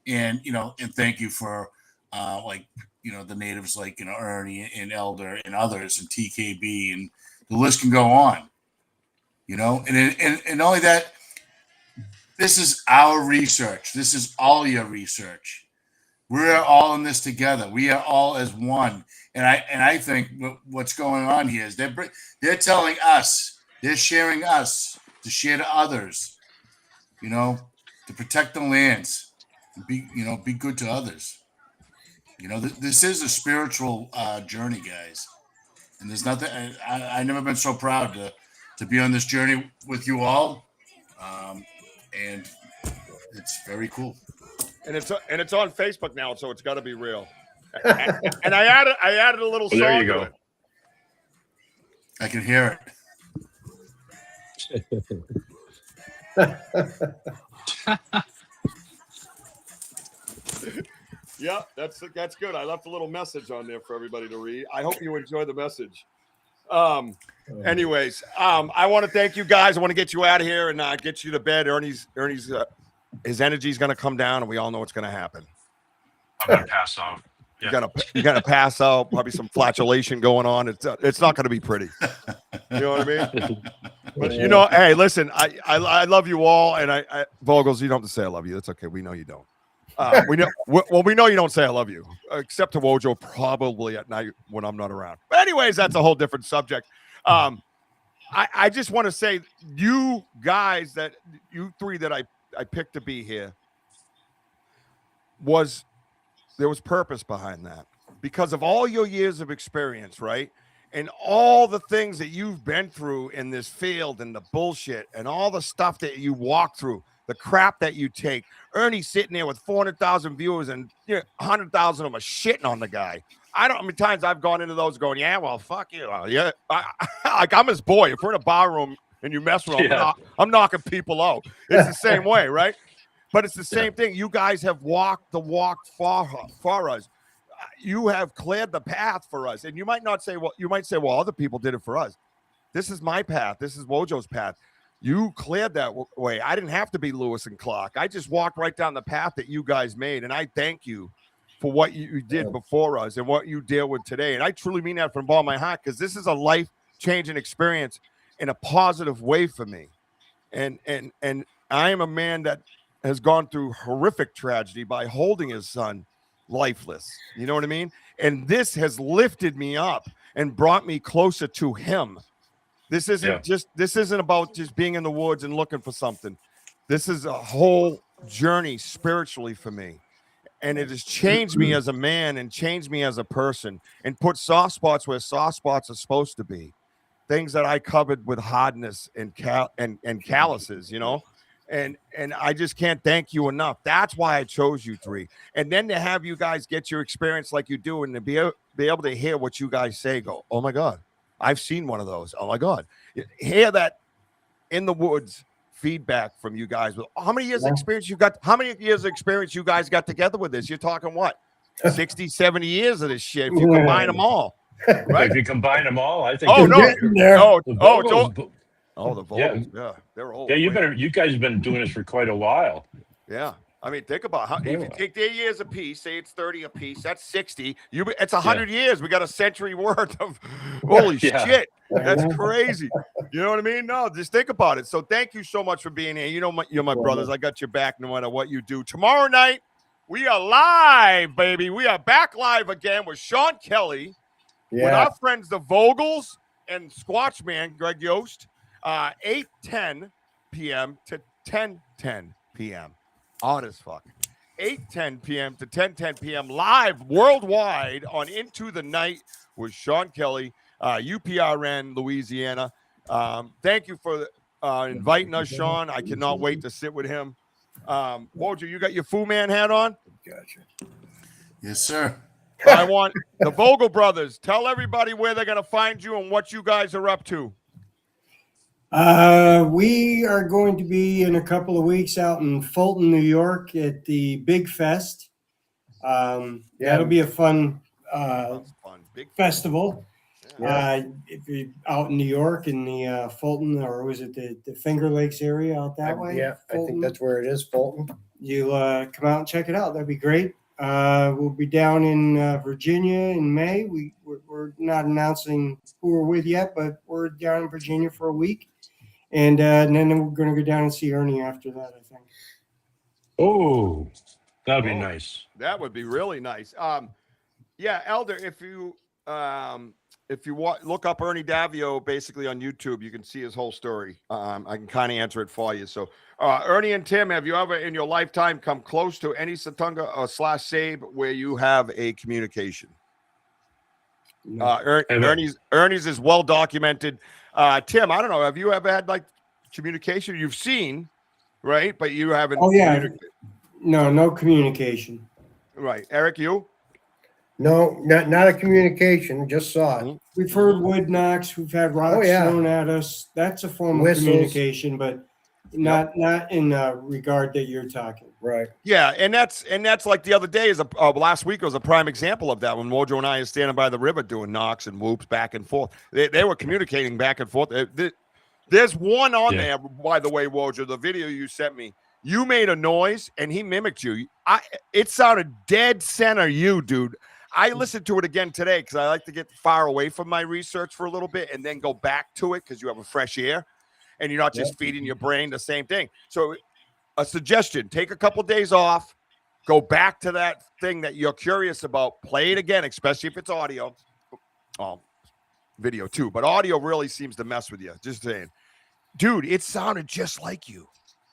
And, and thank you for, the natives like, Ernie and Elder and others and TKB, and the list can go on, and only that, this is our research. This is all your research. We're all in this together. We are all as one. And I think what's going on here is they're telling us, they're sharing us to share to others, to protect the lands, and be good to others. This is a spiritual journey, guys. And there's nothing. I've never been so proud to be on this journey with you all, and it's very cool. And it's on Facebook now, so it's got to be real. And I added a little song. There you go. To it. I can hear it. Yeah, that's good. I left a little message on there for everybody to read. I hope you enjoy the message. Anyways, I want to thank you guys. I want to get you out of here and get you to bed. Ernie's his energy is going to come down, and we all know what's going to happen. I'm going to pass out. Yeah. You're gonna pass out. Probably some flatulation going on. It's not going to be pretty. You know what I mean? But hey, listen, I love you all, and I Vogels, you don't have to say I love you. That's okay. We know you don't. We know you don't say I love you, except to WOJO probably at night when I'm not around. But anyways, that's a whole different subject. I just want to say, you guys, you three that I picked to be here, there was purpose behind that, because of all your years of experience, right? And all the things that you've been through in this field, and the bullshit and all the stuff that you walk through, the crap that you take. Ernie's sitting there with 400,000 viewers, and 100,000 of them are shitting on the guy. I don't know how many times I've gone into those going, yeah, well, fuck you. Yeah, like I'm his boy. If we're in a bar room and you mess with him, I'm knocking people out. It's the same way, right? But it's the same thing. You guys have walked the walk for us. You have cleared the path for us. And you might not say, well, other people did it for us. This is my path. This is WOJO's path. You cleared that way. I didn't have to be Lewis and Clark. I just walked right down the path that you guys made. And I thank you for what you did before us and what you deal with today. And I truly mean that from the bottom of my heart, because this is a life-changing experience in a positive way for me. And I am a man that has gone through horrific tragedy by holding his son lifeless. You know what I mean? And this has lifted me up and brought me closer to him. This isn't about just being in the woods and looking for something. This is a whole journey spiritually for me. And it has changed me as a man and changed me as a person and put soft spots where soft spots are supposed to be. Things that I covered with hardness and calluses, you know. And I just can't thank you enough. That's why I chose you three. And then to have you guys get your experience like you do and to be able to hear what you guys say, go, oh my God, I've seen one of those. Oh my God. Hear that in the woods feedback from you guys. How many years of experience you got? How many years of experience you guys got together with this? You're talking what? 60, 70 years of this shit if you combine them all. Right? If you combine them all, I think. Oh, no. The Vogels, the Vogels. Yeah, they're old. yeah, you guys have been doing this for quite a while. Yeah. I mean, think about how if you take their years a piece, say it's 30 a piece, that's 60. It's 100 years. We got a century worth of holy shit. That's crazy. You know what I mean? No, just think about it. So thank you so much for being here. You know, you're my brothers. I got your back no matter what you do. Tomorrow night, we are live, baby. We are back live again with Sean Kelly, with our friends, the Vogels and Squatch Man, Greg Yost, 8:10 p.m. to 10:10 p.m. Odd as fuck. 8:10 p.m. to 10:10 p.m. live worldwide on Into the Night with Sean Kelly, UPRN, Louisiana. Thank you for inviting us, Sean. I cannot wait to sit with him. Wojo, you got your Fu Man hat on? Gotcha. Yes, sir. I want the Vogel brothers. Tell everybody where they're going to find you and what you guys are up to. We are going to be in a couple of weeks out in Fulton, New York at the Big Fest. That'll be a fun Big festival. If you're out in New York in the Fulton, or was it the Finger Lakes area out that way? Yeah, Fulton. I think that's where it is, Fulton. You come out and check it out. That'd be great. We'll be down in Virginia in May. We're not announcing who we're with yet, but we're down in Virginia for a week. And then we're going to go down and see Ernie after that, I think. Oh, that'd be nice. That would be really nice. Elder, if you look up Ernie DAVIEAU basically on YouTube, you can see his whole story. I can kind of answer it for you. So, Ernie and Tim, have you ever in your lifetime come close to any Satunga or /Sabe where you have a communication? No. Ernie's is well documented. Tim, I don't know. Have you ever had like communication? You've seen, right? But you haven't. Oh yeah. No communication. Right, Eric, you? No, not a communication. Just saw it. We've heard wood knocks. We've had rocks thrown at us. That's a form of communication, but not in regard that you're talking. Right. Yeah, and that's like the other day last week was a prime example of that when Wojo and I are standing by the river doing knocks and whoops back and forth. They were communicating back and forth. There's one on there, by the way, Wojo, the video you sent me. You made a noise and he mimicked you. It sounded dead center you, dude. I listened to it again today because I like to get far away from my research for a little bit and then go back to it because you have a fresh air and you're not just feeding your brain the same thing. So a suggestion, take a couple days off, go back to that thing that you're curious about, play it again, especially if it's audio. Video too, but audio really seems to mess with you. Just saying. Dude, it sounded just like you.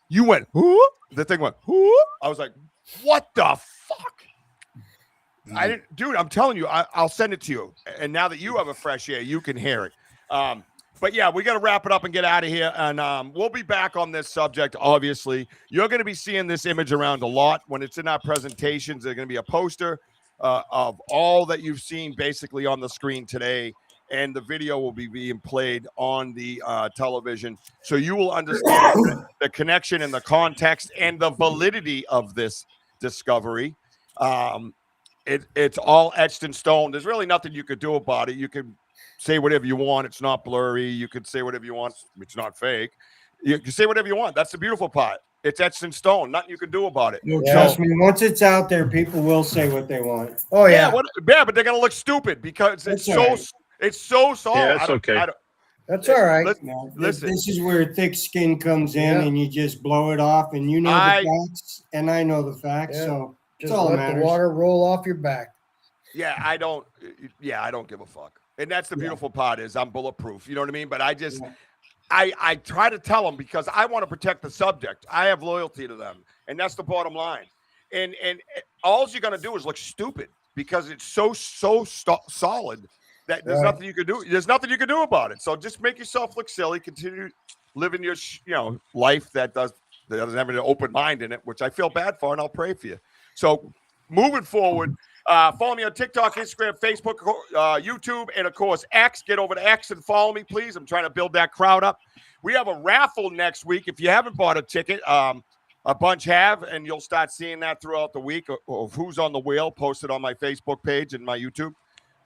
You went, whoo? The thing went, whoo? I was like, what the fuck? I didn't, dude. I'm telling you, I'll send it to you. And now that you have a fresh air, you can hear it. But yeah, we got to wrap it up and get out of here. And we'll be back on this subject. Obviously, you're going to be seeing this image around a lot when it's in our presentations. There's going to be a poster of all that you've seen basically on the screen today, and the video will be being played on the television, so you will understand the connection and the context and the validity of this discovery. It's all etched in stone. There's really nothing you could do about it. You can say whatever you want. It's not blurry. You could say whatever you want. It's not fake. You can say whatever you want. That's the beautiful part. It's etched in stone. Nothing you can do about it. You'll Yeah. trust me. Once it's out there, people will say what they want. Oh yeah, Yeah, but they're gonna look stupid because it's That's all right. it's so solid. Yeah, that's okay. that's all right. No, Listen. this is where thick skin comes in, Yeah. and you just blow it off. And you know the facts, and I know the facts. Yeah. So Just all that let the matters. water roll off your back. Yeah, I don't give a fuck. And that's the beautiful part is I'm bulletproof. You know what I mean? But I just I try to tell them because I want to protect the subject. I have loyalty to them, and that's the bottom line. And all you're gonna do is look stupid because it's so solid that there's nothing you can do. There's nothing you can do about it. So just make yourself look silly. Continue living your life that doesn't have an open mind in it, which I feel bad for, and I'll pray for you. So moving forward. Follow me on TikTok, Instagram, Facebook, YouTube, and of course, X. Get over to X and follow me, please. I'm trying to build that crowd up. We have a raffle next week. If you haven't bought a ticket, a bunch have, and you'll start seeing that throughout the week of who's on the wheel posted on my Facebook page and my YouTube.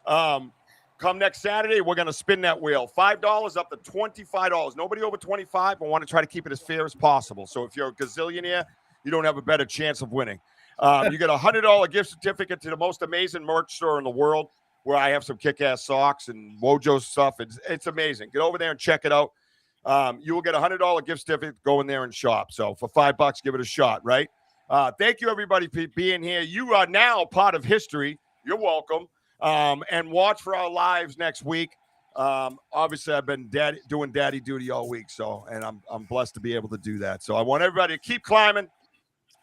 Come next Saturday, we're going to spin that wheel. $5 up to $25. Nobody over 25. I want to try to keep it as fair as possible. So if you're a gazillionaire, you don't have a better chance of winning. You get a $100 gift certificate to the most amazing merch store in the world, where I have some kick-ass socks and WOJO stuff. It's amazing. Get over there and check it out. You will get a $100 gift certificate. Go in there and shop. So for $5, give it a shot, right? Thank you, everybody, for being here. You are now part of history. You're welcome. And watch for our lives next week. Obviously, I've been doing daddy duty all week, and I'm blessed to be able to do that. So I want everybody to keep climbing.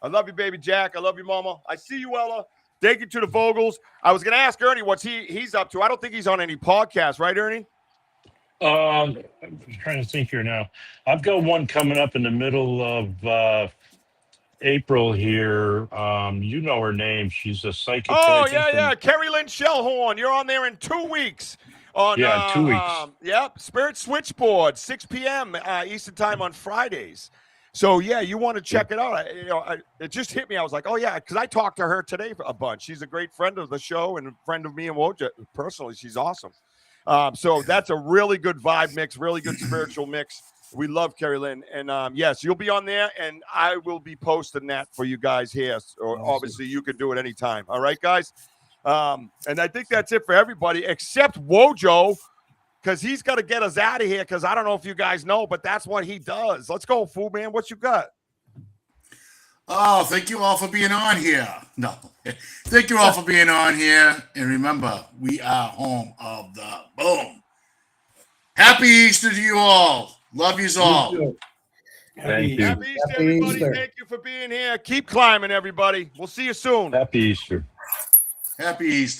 I love you, baby Jack. I love you, Mama. I see you, Ella. Thank you to the Vogels. I was going to ask Ernie what's he's up to. I don't think he's on any podcasts, right, Ernie? I'm trying to think here now. I've got one coming up in the middle of April here. You know her name. She's a psychic. Oh, yeah. Carrie Lynn Shellhorn. You're on there in 2 weeks. 2 weeks. Spirit Switchboard, 6 p.m. Eastern time on Fridays. So, yeah, you want to check it out. It just hit me. I was like, oh, yeah, because I talked to her today a bunch. She's a great friend of the show and a friend of me and Wojo. Personally, she's awesome. So that's a really good vibe mix, really good spiritual mix. We love Carrie Lynn. And, yes, you'll be on there, and I will be posting that for you guys here. Or obviously, you can do it anytime. All right, guys? And I think that's it for everybody except Wojo, because he's got to get us out of here, because I don't know if you guys know, but that's what he does. Let's go, Fool Man. What you got? Oh, thank you all for being on here. No, thank you all for being on here. And remember, we are home of the boom. Happy Easter to you all. Love yous all. Thank you. Happy Easter, everybody. Easter. Thank you for being here. Keep climbing, everybody. We'll see you soon. Happy Easter. Happy Easter.